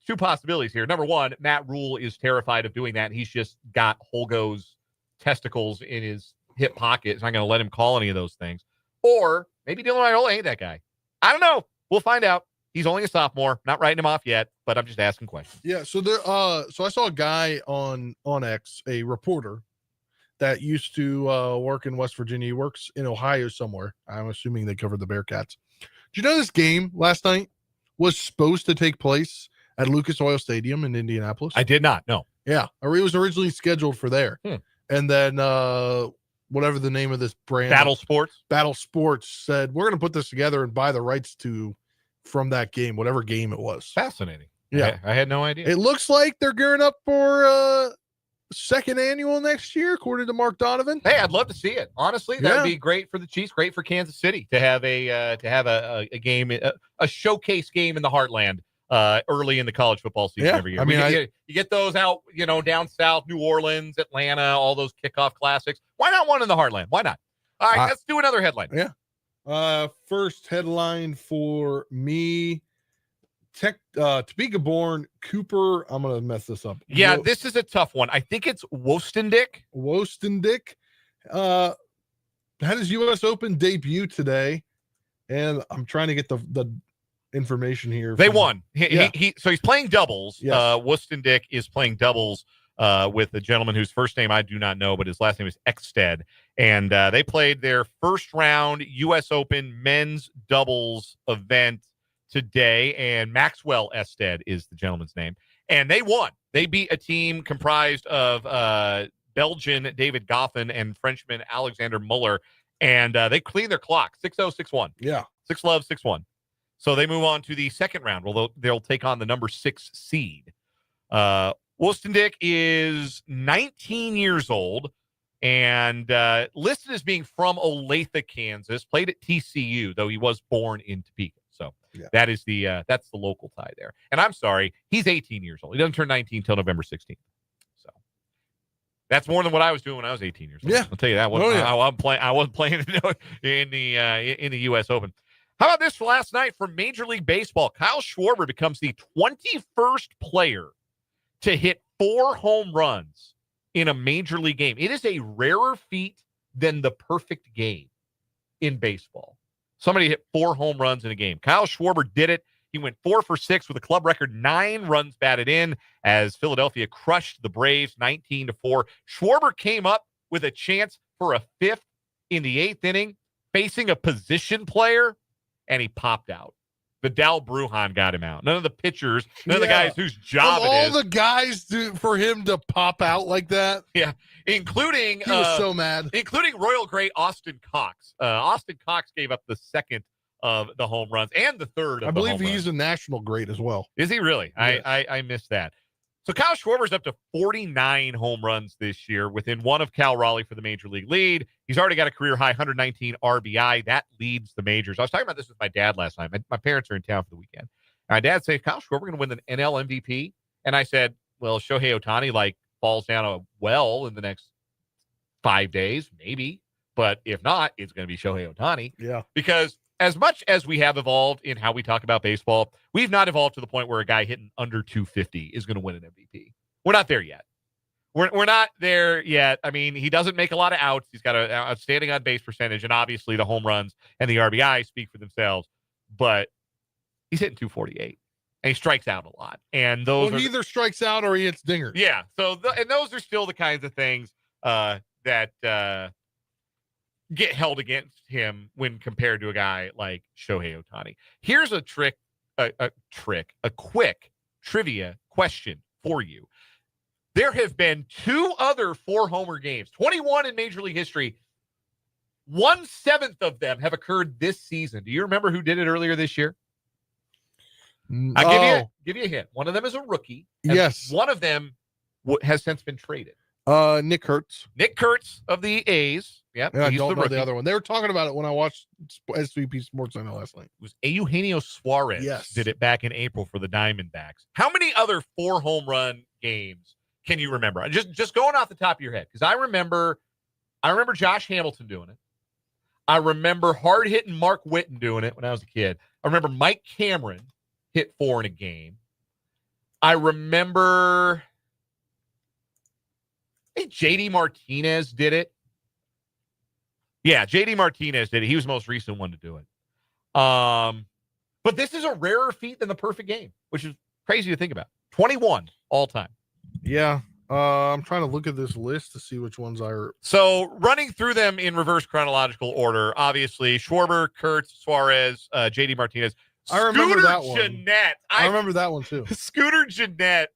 Speaker 1: two possibilities here. Number one, Matt Rule is terrified of doing that. And he's just got Holgo's testicles in his hip pocket. He's not going to let him call any of those things. Or maybe Dylan Raiola ain't that guy. I don't know. We'll find out. He's only a sophomore. Not writing him off yet, but I'm just asking questions.
Speaker 3: Yeah. So there. So I saw a guy on X, a reporter that used to work in West Virginia. He works in Ohio somewhere. I'm assuming they covered the Bearcats. Do you know this game last night was supposed to take place at Lucas Oil Stadium in Indianapolis?
Speaker 1: I did not. No.
Speaker 3: Yeah, or it was originally scheduled for there, and then whatever the name of this brand,
Speaker 1: Battle Sports
Speaker 3: said we're going to put this together and buy the rights from that game, whatever game it was.
Speaker 1: Fascinating.
Speaker 3: Yeah,
Speaker 1: I had no idea.
Speaker 3: It looks like they're gearing up for second annual next year, according to Mark Donovan.
Speaker 1: Hey, I'd love to see it. Honestly, that'd be great for the Chiefs, great for Kansas City to have a game, a showcase game in the Heartland early in the college football season every year.
Speaker 3: I mean,
Speaker 1: you get those out, down south, New Orleans, Atlanta, all those kickoff classics. Why not one in the Heartland? Why not? All right, let's do another headline.
Speaker 3: Yeah. First headline for me. Topeka-born Cooper. I'm gonna mess this up.
Speaker 1: Yeah, this is a tough one. I think it's Wostendick.
Speaker 3: Had his U.S. Open debut today, and I'm trying to get the information here.
Speaker 1: They won. So he's playing doubles.
Speaker 3: Yes.
Speaker 1: Wostendick is playing doubles with a gentleman whose first name I do not know, but his last name is Ekstead. And they played their first round U.S. Open men's doubles event today, and Maxwell Ested is the gentleman's name, and they won. They beat a team comprised of Belgian David Goffin and Frenchman Alexander Muller, and they cleaned their clock 6-0, 6-1.
Speaker 3: Yeah,
Speaker 1: 6-love, 6-1. So they move on to the second round. Well, they'll take on the number 6 seed. Wostendick is 19 years old and listed as being from Olathe, Kansas. Played at TCU, though he was born in Topeka. So that is that's the local tie there. And I'm sorry, he's 18 years old. He doesn't turn 19 until November 16th. So that's more than what I was doing when I was 18 years old.
Speaker 3: Yeah,
Speaker 1: I'll tell you that. I wasn't playing in the U.S. Open. How about this for last night from Major League Baseball? Kyle Schwarber becomes the 21st player to hit 4 home runs in a Major League game. It is a rarer feat than the perfect game in baseball. Somebody hit 4 home runs in a game. Kyle Schwarber did it. He went 4 for 6 with a club record 9 runs batted in as Philadelphia crushed the Braves 19-4. Schwarber came up with a chance for a 5th in the 8th inning, facing a position player, and he popped out. Vidal Brujan got him out. None of the pitchers, none of the guys whose job it is.
Speaker 3: All the guys for him to pop out like that.
Speaker 1: Yeah, including
Speaker 3: he was so mad.
Speaker 1: Including Royal great Austin Cox. Austin Cox gave up the 2nd of the home runs and the 3rd of the home runs. I believe
Speaker 3: he's a national great as well.
Speaker 1: Is he really? Yes. I missed that. So Kyle Schwarber's up to 49 home runs this year, within 1 of Cal Raleigh for the Major League lead. He's already got a career high 119 RBI. That leads the majors. I was talking about this with my dad last night. My parents are in town for the weekend. And my dad said, Kyle Schwarber going to win the NL MVP? And I said, well, Shohei Ohtani falls down a well in the next 5 days, maybe. But if not, it's going to be Shohei Ohtani.
Speaker 3: Yeah.
Speaker 1: Because as much as we have evolved in how we talk about baseball, we've not evolved to the point where a guy hitting under 250 is going to win an MVP. We're not there yet. We're not there yet. I mean, he doesn't make a lot of outs. He's got an outstanding on-base percentage, and obviously the home runs and the RBI speak for themselves. But he's hitting 248, and he strikes out a lot. And those
Speaker 3: he either strikes out or he hits dingers.
Speaker 1: Yeah. So and those are still the kinds of things that get held against him when compared to a guy like Shohei Ohtani. Here's a quick trivia question for you. There have been 2 other 4-homer games, 21 in Major League history. 1/7 of them have occurred this season. Do you remember who did it earlier this year? I'll give you a hint. One of them is a rookie.
Speaker 3: Yes.
Speaker 1: One of them has since been traded.
Speaker 3: Nick Kurtz.
Speaker 1: Nick Kurtz of the A's. Yep.
Speaker 3: Yeah, I don't know the other one. They were talking about it when I watched SVP Sports Center last night.
Speaker 1: It was Eugenio Suarez did it back in April for the Diamondbacks. How many other 4 home run games can you remember? Just going off the top of your head, because I remember Josh Hamilton doing it. I remember hard-hitting Mark Whitten doing it when I was a kid. I remember Mike Cameron hit 4 in a game. I remember J.D. Martinez did it. Yeah, J.D. Martinez did it. He was the most recent one to do it. But this is a rarer feat than the perfect game, which is crazy to think about. 21 all time.
Speaker 3: Yeah. I'm trying to look at this list to see which ones are.
Speaker 1: So running through them in reverse chronological order, obviously, Schwarber, Kurtz, Suarez, J.D. Martinez.
Speaker 3: I remember that one.
Speaker 1: Jeanette.
Speaker 3: I remember that one too.
Speaker 1: Scooter Jeanette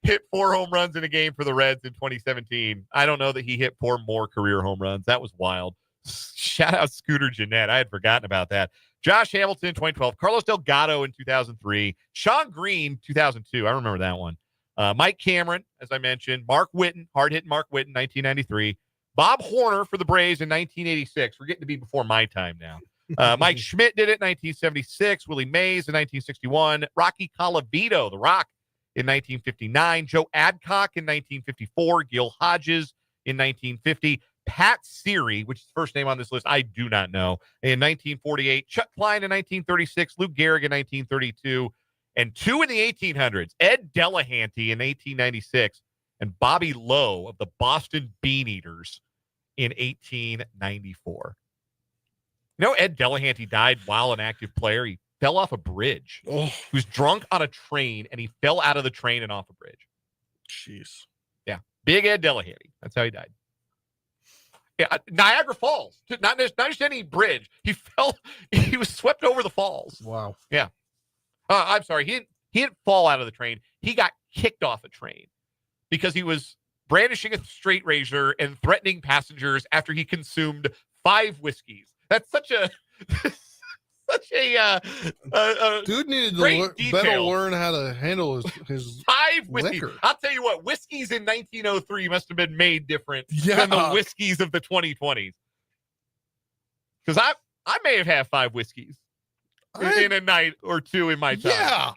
Speaker 1: hit 4 home runs in a game for the Reds in 2017. I don't know that he hit 4 more career home runs. That was wild. Shout out Scooter Jeanette. I had forgotten about that. Josh Hamilton in 2012. Carlos Delgado in 2003. Sean Green, 2002. I remember that one. Mike Cameron, as I mentioned. Mark Whitten, hard-hitting Mark Whitten, 1993. Bob Horner for the Braves in 1986. We're getting to be before my time now. Mike Schmidt did it in 1976. Willie Mays in 1961. Rocky Colavito, The Rock, in 1959. Joe Adcock in 1954. Gil Hodges in 1950. Pat Seary, which is the first name on this list I do not know, in 1948. Chuck Klein in 1936. Lou Gehrig in 1932. And 2 in the 1800s. Ed Delahanty in 1896. And Bobby Lowe of the Boston Bean Eaters in 1894. You know, Ed Delahanty died while an active player. He fell off a bridge.
Speaker 3: Oh,
Speaker 1: He was drunk on a train, and he fell out of the train and off a bridge.
Speaker 3: jeez.
Speaker 1: Yeah. Big Ed Delahanty. That's how he died. Yeah, Niagara Falls. Not just any bridge. He fell. He was swept over the falls.
Speaker 3: Wow.
Speaker 1: Yeah. I'm sorry. He didn't fall out of the train. He got kicked off a train because he was brandishing a straight razor and threatening passengers after he consumed 5 whiskeys. That's such a
Speaker 3: Dude needed
Speaker 1: great
Speaker 3: to better
Speaker 1: detail.
Speaker 3: learn how to handle his
Speaker 1: 5 whiskeys.
Speaker 3: liquor.
Speaker 1: I'll tell you what, whiskeys in 1903 must have been made different
Speaker 3: Yeah.
Speaker 1: than the whiskeys of the 2020s. Because I may have had 5 whiskeys in a night or two in my time.
Speaker 3: Yeah.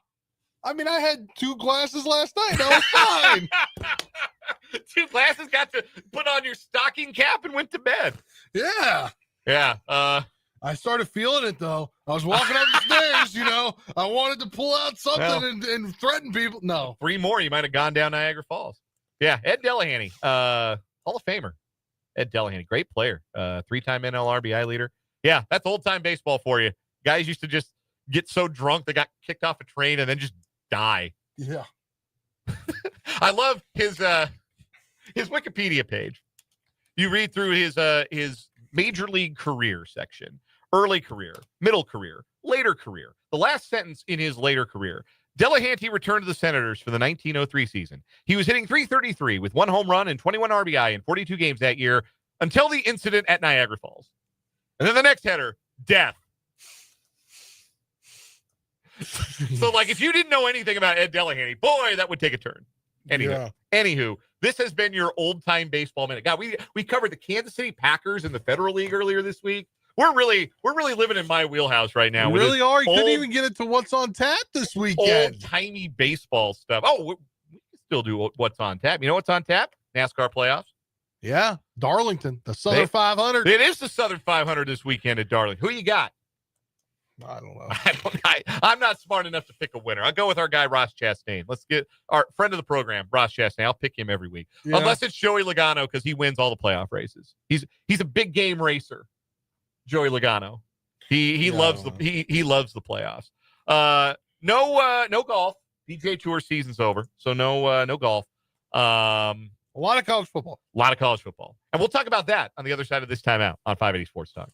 Speaker 3: I mean, I had 2 glasses last night. That was fine.
Speaker 1: 2 glasses, got to put on your stocking cap and went to bed.
Speaker 3: Yeah.
Speaker 1: Yeah.
Speaker 3: I started feeling it, though. I was walking up the stairs, I wanted to pull out something and threaten people. No.
Speaker 1: 3 more, you might have gone down Niagara Falls. Yeah, Ed Delahanty, Hall of Famer. Ed Delahanty, great player. 3-time NL RBI leader. Yeah, that's old-time baseball for you. Guys used to just get so drunk they got kicked off a train and then just die.
Speaker 3: Yeah.
Speaker 1: I love his Wikipedia page. You read through his major league career section. Early career, middle career, later career. The last sentence in his later career. Delahanty returned to the Senators for the 1903 season. He was hitting .333 with 1 home run and 21 RBI in 42 games that year until the incident at Niagara Falls. And then the next header, death. So, if you didn't know anything about Ed Delahanty, boy, that would take a turn. Anywho, this has been your old-time baseball minute. God, we covered the Kansas City Packers in the Federal League earlier this week. We're really living in my wheelhouse right now.
Speaker 3: We really are. You couldn't even get into what's on tap this weekend.
Speaker 1: Old-timey baseball stuff. Oh, we can still do what's on tap. You know what's on tap? NASCAR playoffs.
Speaker 3: Yeah, Darlington, the Southern 500.
Speaker 1: It is the Southern 500 this weekend at Darlington. Who you got?
Speaker 3: I don't know.
Speaker 1: I'm not smart enough to pick a winner. I'll go with our guy, Ross Chastain. Let's get our friend of the program, Ross Chastain. I'll pick him every week. Yeah. Unless it's Joey Logano, because he wins all the playoff races. He's a big game racer, Joey Logano. He loves the playoffs. No golf. PGA Tour season's over, so no golf.
Speaker 3: A lot of college football.
Speaker 1: And we'll talk about that on the other side of this timeout on 580 Sports Talk.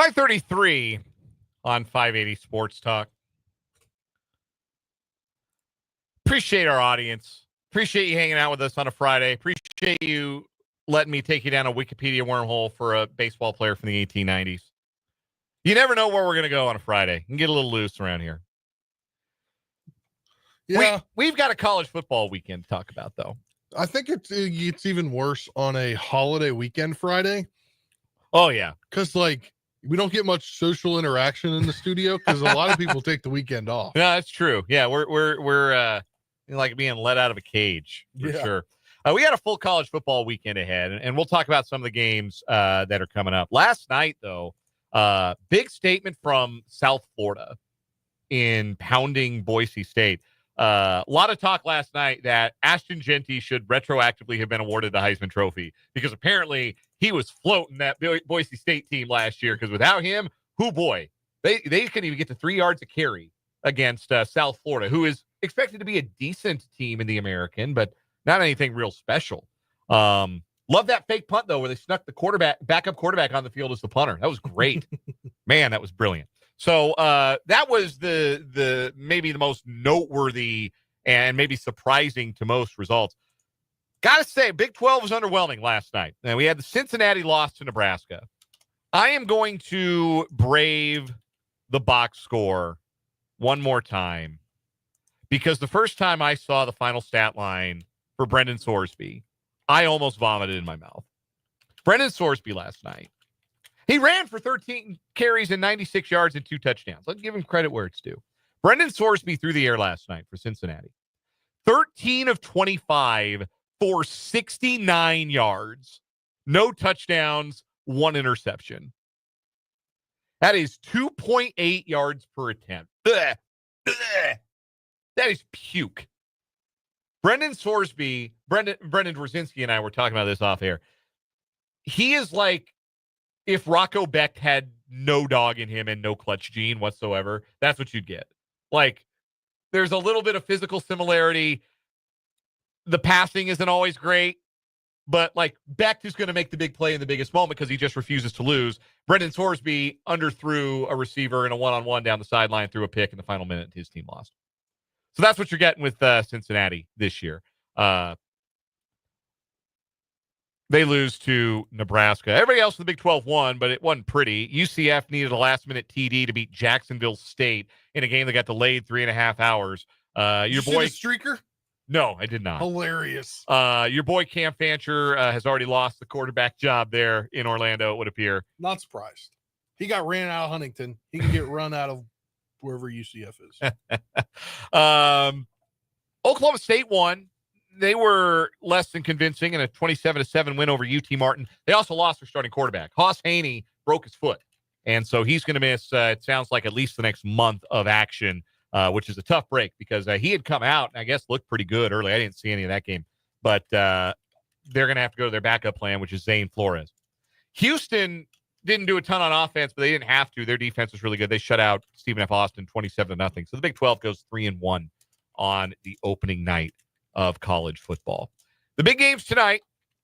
Speaker 1: 5:33 on 580 Sports Talk. Appreciate our audience. Appreciate you hanging out with us on a Friday. Appreciate you letting me take you down a Wikipedia wormhole for a baseball player from the 1890s. You never know where we're going to go on a Friday. You can get a little loose around here.
Speaker 3: Yeah,
Speaker 1: we've got a college football weekend to talk about, though.
Speaker 3: I think it's even worse on a holiday weekend Friday.
Speaker 1: Oh, yeah.
Speaker 3: Because, like, we don't get much social interaction in the studio because a lot of people take the weekend off.
Speaker 1: Yeah, that's true. Yeah, we're like being let out of a cage for sure. We got a full college football weekend ahead, and we'll talk about some of the games that are coming up. Last night, though, big statement from South Florida in pounding Boise State. A lot of talk last night that Ashton Genty should retroactively have been awarded the Heisman Trophy because apparently he was floating that Boise State team last year because without him, boy, they couldn't even get to 3 yards of carry against South Florida, who is expected to be a decent team in the American, but not anything real special. Love that fake punt, though, where they snuck the backup quarterback on the field as the punter. That was great. Man, that was brilliant. So that was the maybe the most noteworthy and maybe surprising to most results. Got to say, Big 12 was underwhelming last night. And we had the Cincinnati loss to Nebraska. I am going to brave the box score one more time because the first time I saw the final stat line for Brendan Sorsby, I almost vomited in my mouth. Brendan Sorsby last night. He ran for 13 carries and 96 yards and 2 touchdowns. Let's give him credit where it's due. Brendan Sorsby threw the air last night for Cincinnati. 13 of 25 for 69 yards. No touchdowns, 1 interception. That is 2.8 yards per attempt. Ugh. Ugh. That is puke. Brendan Sorsby, Brendan Dworzinski and I were talking about this off air. He is like if Rocco Becht had no dog in him and no clutch gene whatsoever. That's what you'd get. Like, there's a little bit of physical similarity. The passing isn't always great, but like Becht is going to make the big play in the biggest moment because he just refuses to lose. Brendan Sorsby underthrew a receiver in a one-on-one down the sideline, threw a pick in the final minute. His team lost. So that's what you're getting with Cincinnati this year. They lose to Nebraska. Everybody else in the Big 12 won, but it wasn't pretty. UCF needed a last-minute TD to beat Jacksonville State in a game that got delayed 3.5 hours. Your boy
Speaker 3: streaker?
Speaker 1: No, I did not.
Speaker 3: Hilarious.
Speaker 1: Your boy Cam Fancher has already lost the quarterback job there in Orlando, it would appear.
Speaker 3: Not surprised. He got ran out of Huntington. He can get run out of wherever UCF is.
Speaker 1: Oklahoma State won. They were less than convincing in a 27-7 win over UT Martin. They also lost their starting quarterback. Hoss Haney broke his foot, and so he's going to miss, it sounds like, at least the next month of action, which is a tough break because he had come out and I guess looked pretty good early. I didn't see any of that game, but they're going to have to go to their backup plan, which is Zane Flores. Houston didn't do a ton on offense, but they didn't have to. Their defense was really good. They shut out Stephen F. Austin 27-0. So the Big 12 goes 3-1 on the opening night of college football. The big games tonight,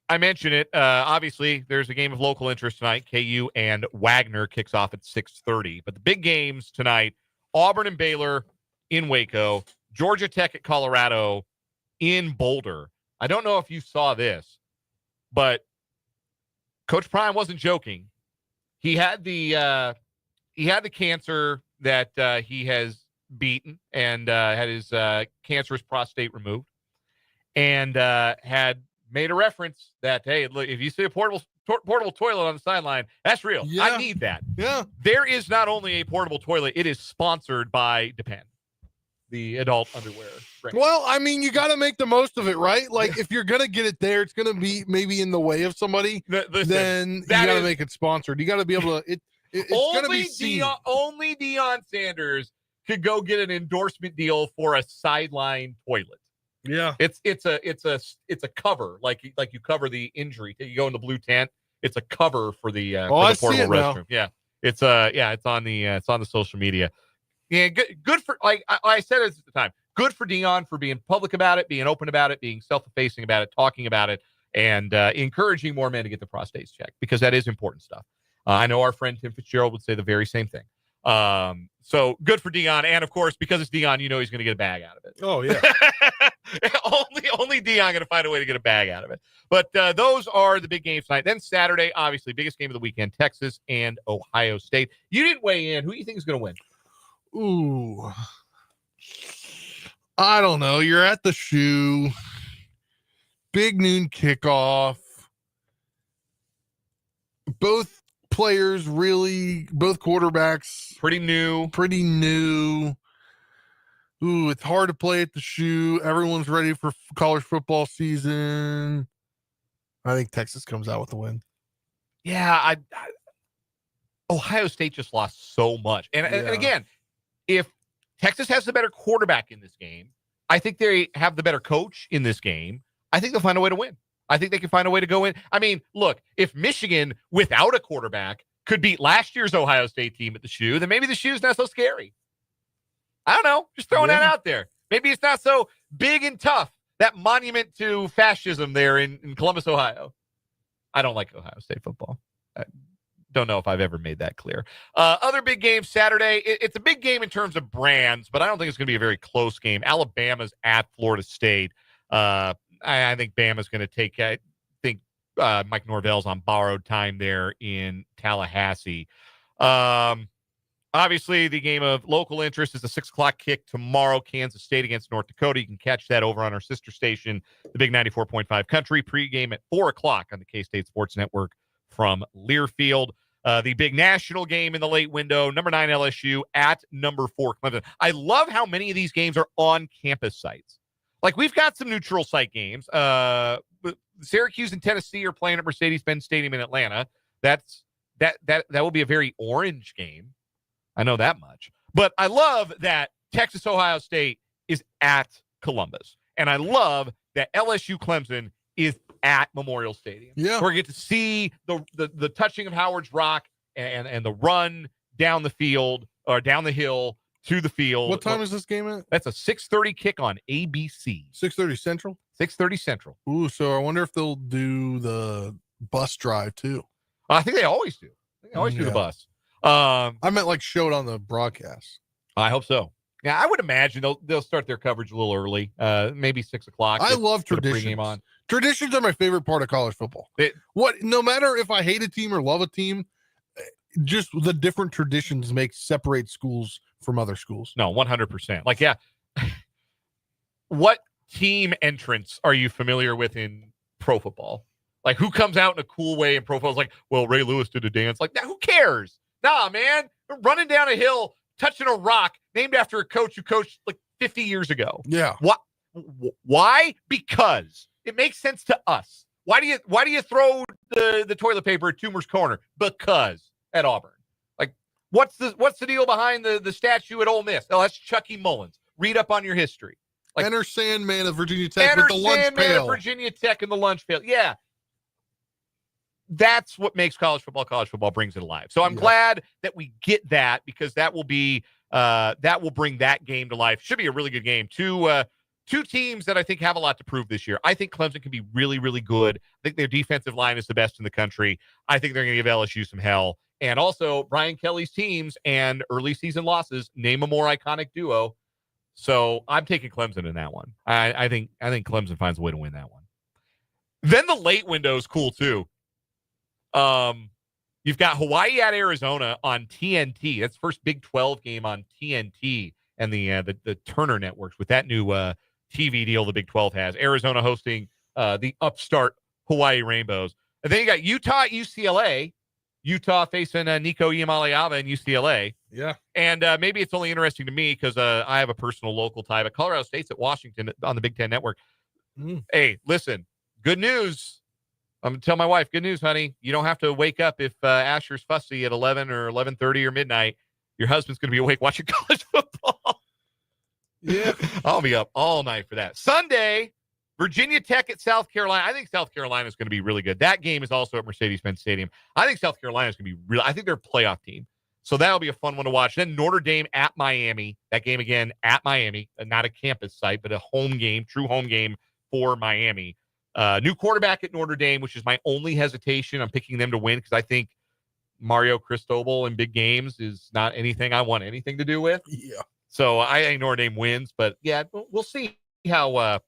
Speaker 1: I mentioned it. Obviously, there's a game of local interest tonight. KU and Wagner kicks off at 6:30. But the big games tonight, Auburn and Baylor in Waco, Georgia Tech at Colorado in Boulder. I don't know if you saw this, but Coach Prime wasn't joking. He had the cancer that he has beaten and had his cancerous prostate removed. And had made a reference that, hey, look, if you see a portable toilet on the sideline, that's real. Yeah. I need that.
Speaker 3: Yeah.
Speaker 1: There is not only a portable toilet, it is sponsored by Depend, the adult underwear brand.
Speaker 3: Well, I mean, you got to make the most of it, right? Like, if you're going to get it there, it's going to be maybe in the way of somebody, then you got to make it sponsored. You got to be able to, it's going to be seen.
Speaker 1: Only Deion Sanders could go get an endorsement deal for a sideline toilet.
Speaker 3: Yeah,
Speaker 1: it's a cover, like you cover the injury. You go in the blue tent. It's a cover for the portable restroom. Now. Yeah, it's on the social media. Yeah, good for, like I said at the time. Good for Deion for being public about it, being open about it, being self-effacing about it, talking about it, and encouraging more men to get the prostates checked because that is important stuff. I know our friend Tim Fitzgerald would say the very same thing. So good for Deion. And, of course, because it's Deion, he's going to get a bag out of it.
Speaker 3: Oh, yeah.
Speaker 1: only Deion going to find a way to get a bag out of it. But those are the big games tonight. Then Saturday, obviously, biggest game of the weekend, Texas and Ohio State. You didn't weigh in. Who do you think is going to win?
Speaker 3: Ooh. I don't know. You're at the shoe. Big noon kickoff. Both players both quarterbacks
Speaker 1: Pretty new.
Speaker 3: Ooh, it's hard to play at the shoe. Everyone's ready for college football season. I think Texas comes out with the win.
Speaker 1: Yeah, Ohio State just lost so much. And again, if Texas has the better quarterback in this game, I think they have the better coach in this game. I think they'll find a way to win. I think they can find a way to go in. I mean, look, if Michigan without a quarterback could beat last year's Ohio State team at the shoe, then maybe the shoe's not so scary. I don't know. Just throwing that out there. Maybe it's not so big and tough. That monument to fascism there in Columbus, Ohio. I don't like Ohio State football. I don't know if I've ever made that clear. Other big games Saturday. It's a big game in terms of brands, but I don't think it's going to be a very close game. Alabama's at Florida State. I think Bama's going to take, I think Mike Norvell's on borrowed time there in Tallahassee. Obviously, the game of local interest is a 6:00 kick tomorrow, Kansas State against North Dakota. You can catch that over on our sister station, the Big 94.5 Country, pregame at 4 o'clock on the K-State Sports Network from Learfield. The big national game in the late window, number 9 LSU at number 4 Clemson. I love how many of these games are on campus sites. Like, we've got some neutral site games. Syracuse and Tennessee are playing at Mercedes-Benz Stadium in Atlanta. That will be a very orange game. I know that much. But I love that Texas Ohio State is at Columbus. And I love that LSU Clemson is at Memorial Stadium.
Speaker 3: Yeah.
Speaker 1: Where we get to see the touching of Howard's Rock and the run down the field or down the hill to the field.
Speaker 3: What time is this game at?
Speaker 1: That's a 6:30 kick on ABC.
Speaker 3: 6:30 Central?
Speaker 1: 6:30 Central.
Speaker 3: Ooh, so I wonder if they'll do the bus drive too.
Speaker 1: I think they always do. They always do the bus.
Speaker 3: I meant like show it on the broadcast.
Speaker 1: I hope so. Yeah, I would imagine they'll start their coverage a little early, maybe 6 o'clock.
Speaker 3: I love traditions.
Speaker 1: On.
Speaker 3: Traditions are my favorite part of college football. No matter if I hate a team or love a team, just the different traditions separate schools from other schools.
Speaker 1: No, 100%. Like, yeah. What team entrance are you familiar with in pro football? Like, who comes out in a cool way in pro football? It's like, well, Ray Lewis did a dance. Like, who cares? Nah, man. Running down a hill, touching a rock, named after a coach who coached like 50 years ago.
Speaker 3: Yeah.
Speaker 1: Why? Because it makes sense to us. Why do you throw the toilet paper at Toomer's Corner? Because at Auburn. Like, what's the deal behind the statue at Ole Miss? Oh, that's Chucky Mullins. Read up on your history. Like,
Speaker 3: Enter Sandman of Virginia Tech with the lunch pail.
Speaker 1: Of Virginia Tech and the lunch pail. Yeah. That's what makes college football brings it alive. So I'm glad that we get that, because that will be that will bring that game to life. Should be a really good game. Two teams that I think have a lot to prove this year. I think Clemson can be really, really good. I think their defensive line is the best in the country. I think they're going to give LSU some hell. And also Brian Kelly's teams and early season losses name a more iconic duo. So I'm taking Clemson in that one. I think Clemson finds a way to win that one. Then the late window is cool too. You've got Hawaii at Arizona on TNT. That's the first Big 12 game on TNT and the Turner networks with that new TV deal the Big 12 has. Arizona hosting the upstart Hawaii Rainbows. And then you got Utah at UCLA. Utah facing Nico Iamaleava and UCLA.
Speaker 3: Yeah. And
Speaker 1: maybe it's only interesting to me because I have a personal local tie, but Colorado State's at Washington on the Big Ten Network. Hey, listen, good news. I'm going to tell my wife, good news, honey. You don't have to wake up if Asher's fussy at 11 or 11:30 or midnight. Your husband's going to be awake watching college football.
Speaker 3: Yeah.
Speaker 1: I'll be up all night for that. Sunday, Virginia Tech at South Carolina. I think South Carolina is going to be really good. That game is also at Mercedes-Benz Stadium. I think South Carolina is going to be really – I think they're a playoff team. So that'll be a fun one to watch. Then Notre Dame at Miami. That game again at Miami. Not a campus site, but a home game, true home game for Miami. New quarterback at Notre Dame, which is my only hesitation. I'm picking them to win because I think Mario Cristobal in big games is not anything I want anything to do with.
Speaker 3: Yeah.
Speaker 1: So I think Notre Dame wins, but yeah, we'll see how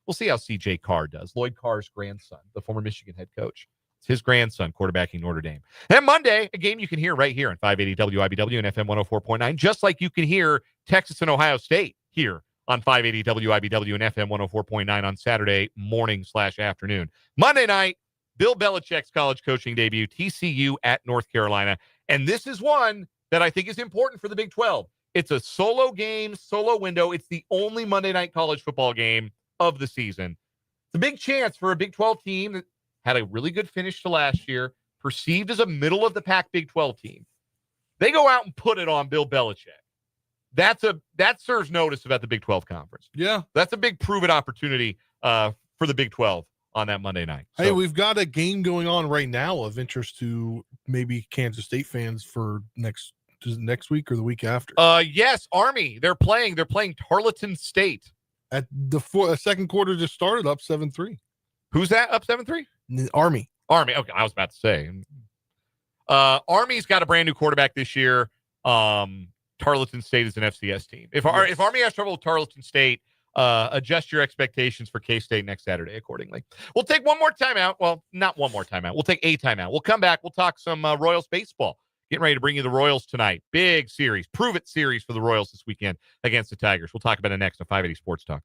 Speaker 1: CJ Carr does. Lloyd Carr's grandson, the former Michigan head coach. It's his grandson quarterbacking Notre Dame. And Monday, a game you can hear right here on 580 WIBW and FM 104.9, just like you can hear Texas and Ohio State here on 580 WIBW and FM 104.9 on Saturday morning/afternoon. Monday night, Bill Belichick's college coaching debut, TCU at North Carolina. And this is one that I think is important for the Big 12. It's a solo game, solo window. It's the only Monday night college football game of the season. It's a big chance for a Big 12 team that had a really good finish to last year, perceived as a middle-of-the-pack Big 12 team. They go out and put it on Bill Belichick. That serves notice about the Big 12 conference.
Speaker 3: Yeah.
Speaker 1: That's a big prove-it opportunity for the Big 12 on that Monday night. So,
Speaker 3: hey, we've got a game going on right now of interest to maybe Kansas State fans for next week or the week after.
Speaker 1: Yes, Army. They're playing Tarleton State.
Speaker 3: At the second quarter just started up 7-3.
Speaker 1: Who's that up 7-3?
Speaker 3: Army.
Speaker 1: Okay, I was about to say. Army's got a brand new quarterback this year. Tarleton State is an FCS team. If Army has trouble with Tarleton State, adjust your expectations for K-State next Saturday accordingly. We'll take one more timeout. Well, not one more timeout. We'll take a timeout. We'll come back. We'll talk some Royals baseball. Getting ready to bring you the Royals tonight. Big series. Prove it series for the Royals this weekend against the Tigers. We'll talk about it next on 580 Sports Talk.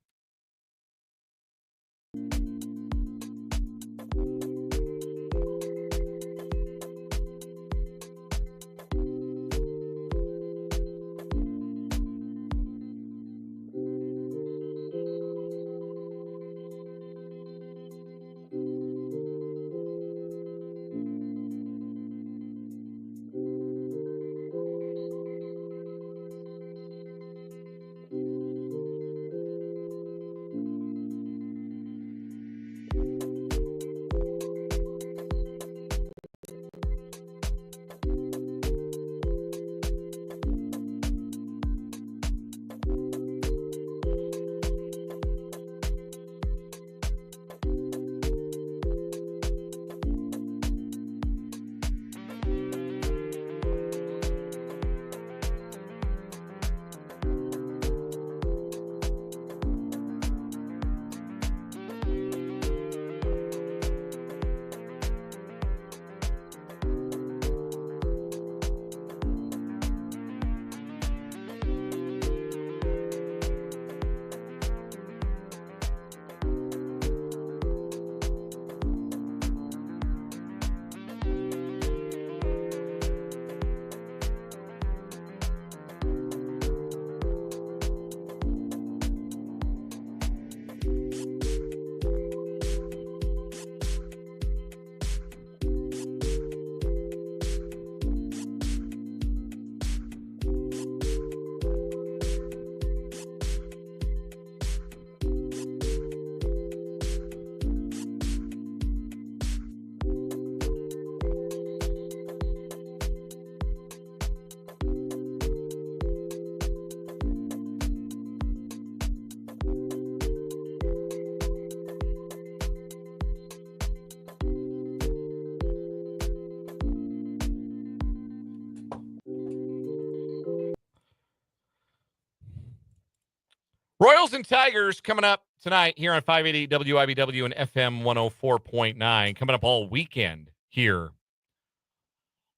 Speaker 1: Royals and Tigers coming up tonight here on 580 WIBW and FM 104.9. Coming up all weekend here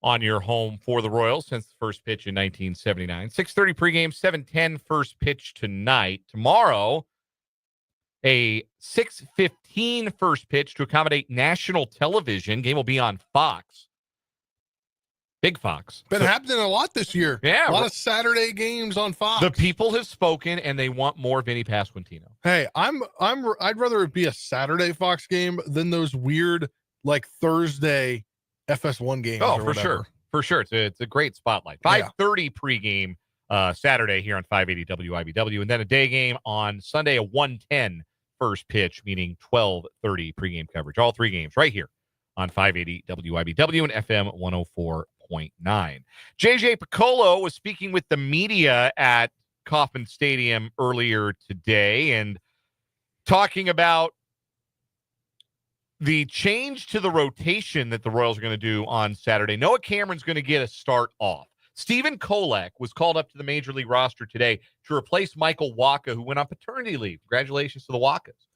Speaker 1: on your home for the Royals since the first pitch in 1979. 6:30 pregame, 7:10 first pitch tonight. Tomorrow, a 6:15 first pitch to accommodate national television. Game will be on Fox. Big Fox.
Speaker 3: Been happening a lot this year.
Speaker 1: Yeah.
Speaker 3: A lot of Saturday games on Fox.
Speaker 1: The people have spoken, and they want more Vinny Pasquantino.
Speaker 3: Hey, I'd rather it be a Saturday Fox game than those weird like Thursday FS1 games.
Speaker 1: Oh, for sure. For sure. It's a great spotlight. 5:30 pregame Saturday here on 580 WIBW, and then a day game on Sunday, a 1:10 first pitch, meaning 12:30 pregame coverage. All three games right here on 580 WIBW and FM 104.9. JJ Piccolo was speaking with the media at Kauffman Stadium earlier today and talking about the change to the rotation that the Royals are going to do on Saturday, Noah Cameron's going to get a start off. Stephen Kolek was called up to the Major League roster today to replace Michael Wacha, who went on paternity leave. Congratulations to the Wachas.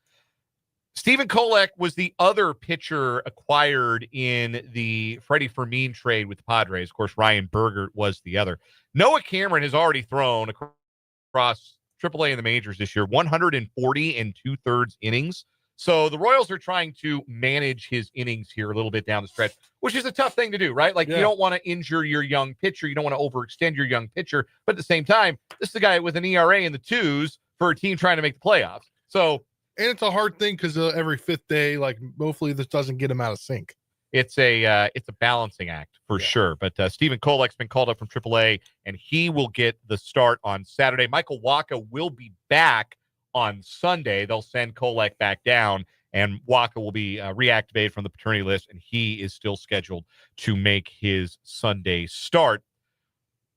Speaker 1: Stephen Kolek was the other pitcher acquired in the Freddie Fermin trade with the Padres. Of course, Ryan Berger was the other. Noah Cameron has already thrown across AAA in the majors this year, 140 and 2/3 innings. So the Royals are trying to manage his innings here a little bit down the stretch, which is a tough thing to do, right? Like, you don't want to injure your young pitcher. You don't want to overextend your young pitcher. But at the same time, this is a guy with an ERA in the 2s for a team trying to make the playoffs. So,
Speaker 3: and it's a hard thing because every fifth day, like, hopefully this doesn't get him out of sync.
Speaker 1: It's a balancing act for sure. But Stephen Kolek's been called up from AAA, and he will get the start on Saturday. Michael Wacha will be back on Sunday. They'll send Kolek back down, and Wacha will be reactivated from the paternity list, and he is still scheduled to make his Sunday start.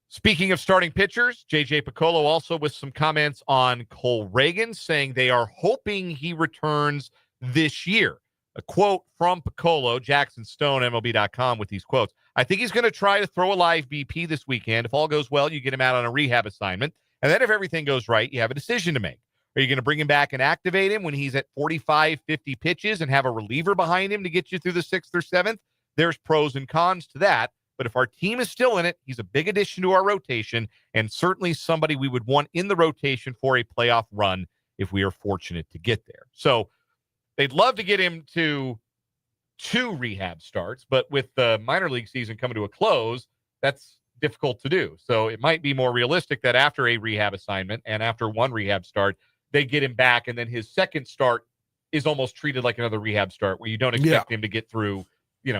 Speaker 1: Speaking of starting pitchers, J.J. Piccolo also with some comments on Cole Reagan, saying they are hoping he returns this year. A quote from Piccolo, Jackson Stone, MLB.com, with these quotes. I think he's going to try to throw a live BP this weekend. If all goes well, you get him out on a rehab assignment. And then if everything goes right, you have a decision to make. Are you going to bring him back and activate him when he's at 45, 50 pitches and have a reliever behind him to get you through the 6th or 7th? There's pros and cons to that. But if our team is still in it, he's a big addition to our rotation, and certainly somebody we would want in the rotation for a playoff run if we are fortunate to get there. So they'd love to get him to 2 rehab starts, but with the minor league season coming to a close, that's difficult to do. So it might be more realistic that after a rehab assignment and after 1 rehab start, they get him back, and then his second start is almost treated like another rehab start where you don't expect him to get through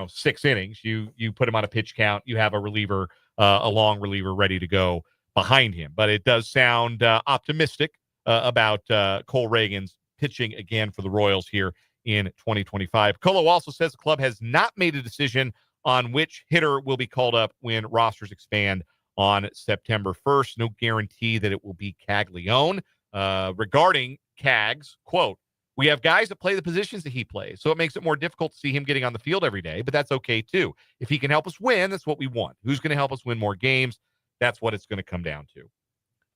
Speaker 1: 6 innings. You put him on a pitch count. You have a reliever, a long reliever ready to go behind him. But it does sound optimistic about Cole Reagan's pitching again for the Royals here in 2025. Colo also says the club has not made a decision on which hitter will be called up when rosters expand on September 1st. No guarantee that it will be Caglione. Regarding Cags, quote, we have guys that play the positions that he plays, so it makes it more difficult to see him getting on the field every day, but that's okay too. If he can help us win, that's what we want. Who's going to help us win more games? That's what it's going to come down to.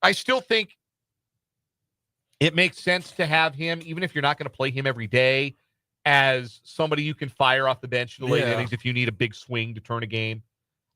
Speaker 1: I still think it makes sense to have him, even if you're not going to play him every day, as somebody you can fire off the bench in the late innings if you need a big swing to turn a game.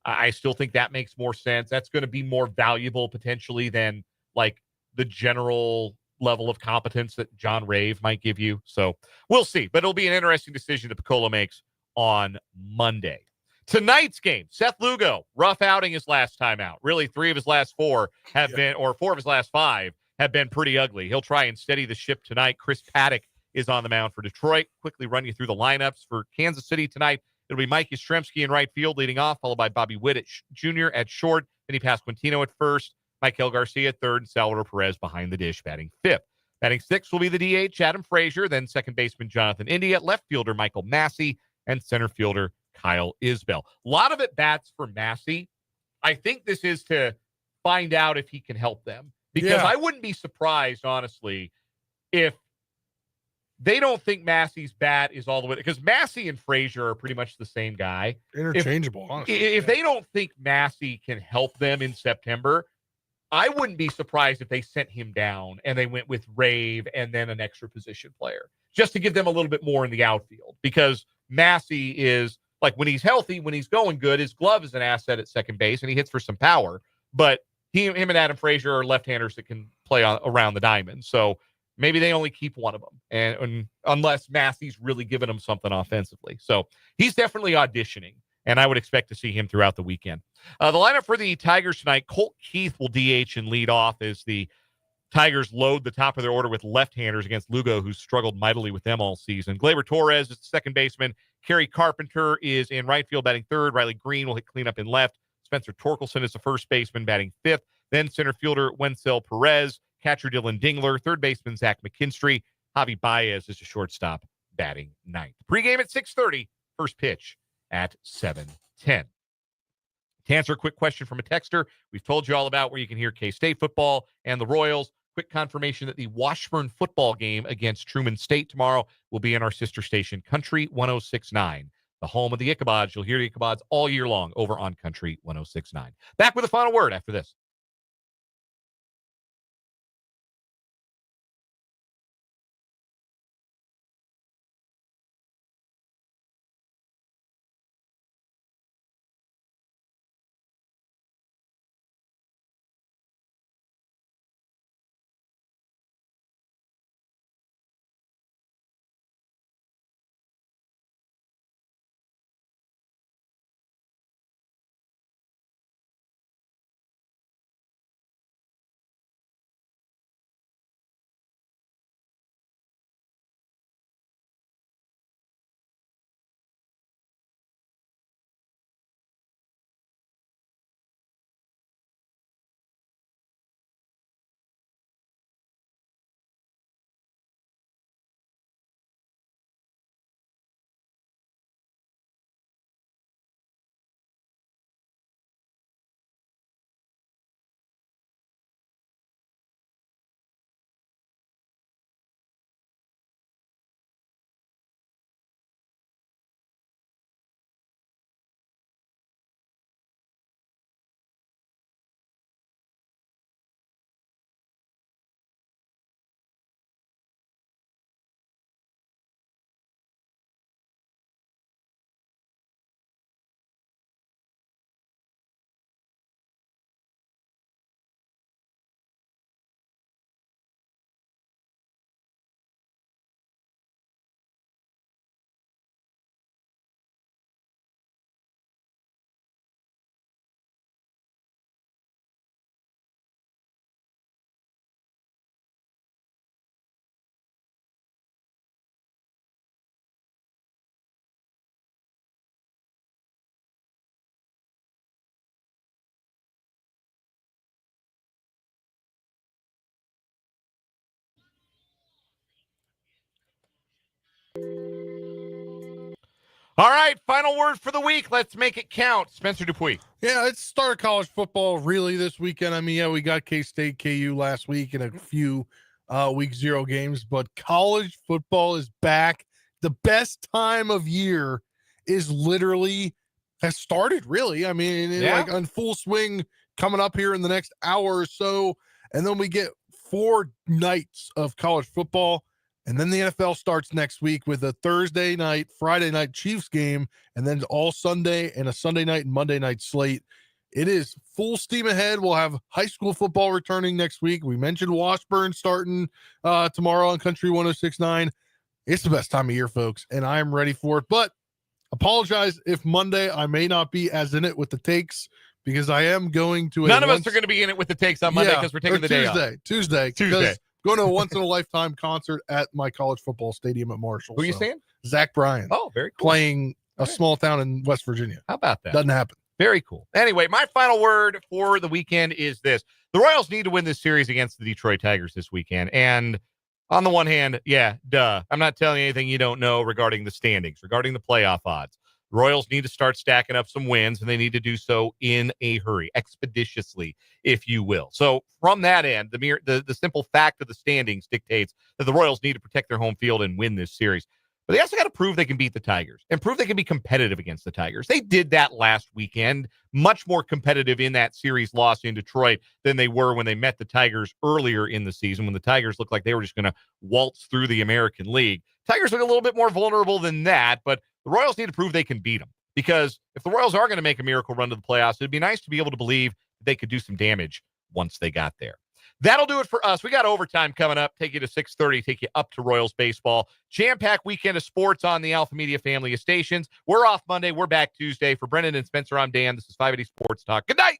Speaker 1: I still think that makes more sense. That's going to be more valuable potentially than like the general level of competence that John Rave might give you. So we'll see, but it'll be an interesting decision that Piccolo makes on Monday. Tonight's game, Seth Lugo, rough outing his last time out. Really, 3 of his last 4 have been, or 4 of his last 5 have been pretty ugly. He'll try and steady the ship tonight. Chris Paddock is on the mound for Detroit. Quickly run you through the lineups for Kansas City tonight. It'll be Mike Yastrzemski in right field leading off, followed by Bobby Witt Jr. at short. Then he Pasquantino at first, Michael Garcia at third, and Salvador Perez behind the dish, batting 5th. Batting 6th will be the DH, Adam Frazier, then second baseman Jonathan India, left fielder Michael Massey, and center fielder Kyle Isbell. A lot of at bats for Massey. I think this is to find out if he can help them, because I wouldn't be surprised, honestly, if they don't think Massey's bat is all the way, because Massey and Frazier are pretty much the same guy.
Speaker 3: Interchangeable, honestly.
Speaker 1: If they don't think Massey can help them in September, I wouldn't be surprised if they sent him down and they went with Rave and then an extra position player just to give them a little bit more in the outfield, because Massey is like, when he's healthy, when he's going good, his glove is an asset at second base and he hits for some power, but him and Adam Frazier are left-handers that can play around the diamond. So maybe they only keep one of them, and unless Massey's really giving them something offensively. So he's definitely auditioning, and I would expect to see him throughout the weekend. The lineup for the Tigers tonight, Colt Keith will DH and lead off as the Tigers load the top of their order with left-handers against Lugo, who's struggled mightily with them all season. Gleyber Torres is the second baseman. Kerry Carpenter is in right field batting third. Riley Green will hit cleanup in left. Spencer Torkelson is the first baseman batting 5th. Then center fielder Wencel Perez, catcher Dylan Dingler, third baseman Zach McKinstry. Javi Baez is a shortstop batting 9th. Pre-game at 6:30, first pitch at 7:10. To answer a quick question from a texter, we've told you all about where you can hear K-State football and the Royals. quick confirmation that the Washburn football game against Truman State tomorrow will be in our sister station, Country 106.9, the home of the Ichabods. You'll hear the Ichabods all year long over on Country 106.9. Back with a final word after this. All right, final word for the week. Let's make it count. Spencer Dupuis.
Speaker 3: Yeah, it's start of college football really this weekend. I mean, yeah, we got K-State, KU last week and a few week 0 games, but college football is back. The best time of year is literally has started, really. I mean, like on full swing coming up here in the next hour or so. And then we get 4 nights of college football. And then the NFL starts next week with a Thursday night, Friday night Chiefs game, and then all Sunday and a Sunday night and Monday night slate. It is full steam ahead. We'll have high school football returning next week. We mentioned Washburn starting tomorrow on Country 106.9. It's the best time of year, folks, and I am ready for it. But apologize if Monday I may not be as in it with the takes because I am going to
Speaker 1: None of us are going to be in it with the takes on Monday because we're taking the day off.
Speaker 3: Tuesday. Going to a once-in-a-lifetime concert at my college football stadium at Marshall.
Speaker 1: Who are you saying?
Speaker 3: Zach Bryan.
Speaker 1: Oh, very cool.
Speaker 3: Playing a small town in West Virginia.
Speaker 1: How about that?
Speaker 3: Doesn't happen.
Speaker 1: Very cool. Anyway, my final word for the weekend is this. The Royals need to win this series against the Detroit Tigers this weekend. And on the one hand, yeah, duh. I'm not telling you anything you don't know regarding the standings, regarding the playoff odds. Royals need to start stacking up some wins, and they need to do so in a hurry, expeditiously, if you will. So from that end, the simple fact of the standings dictates that the Royals need to protect their home field and win this series. But they also got to prove they can beat the Tigers and prove they can be competitive against the Tigers. They did that last weekend, much more competitive in that series loss in Detroit than they were when they met the Tigers earlier in the season, when the Tigers looked like they were just going to waltz through the American League. Tigers look a little bit more vulnerable than that, but the Royals need to prove they can beat them, because if the Royals are going to make a miracle run to the playoffs, it'd be nice to be able to believe that they could do some damage once they got there. That'll do it for us. We got overtime coming up. Take you to 6:30, take you up to Royals baseball. Jam-packed weekend of sports on the Alpha Media family of stations. We're off Monday. We're back Tuesday. For Brennan and Spencer, I'm Dan. This is 580 Sports Talk. Good night.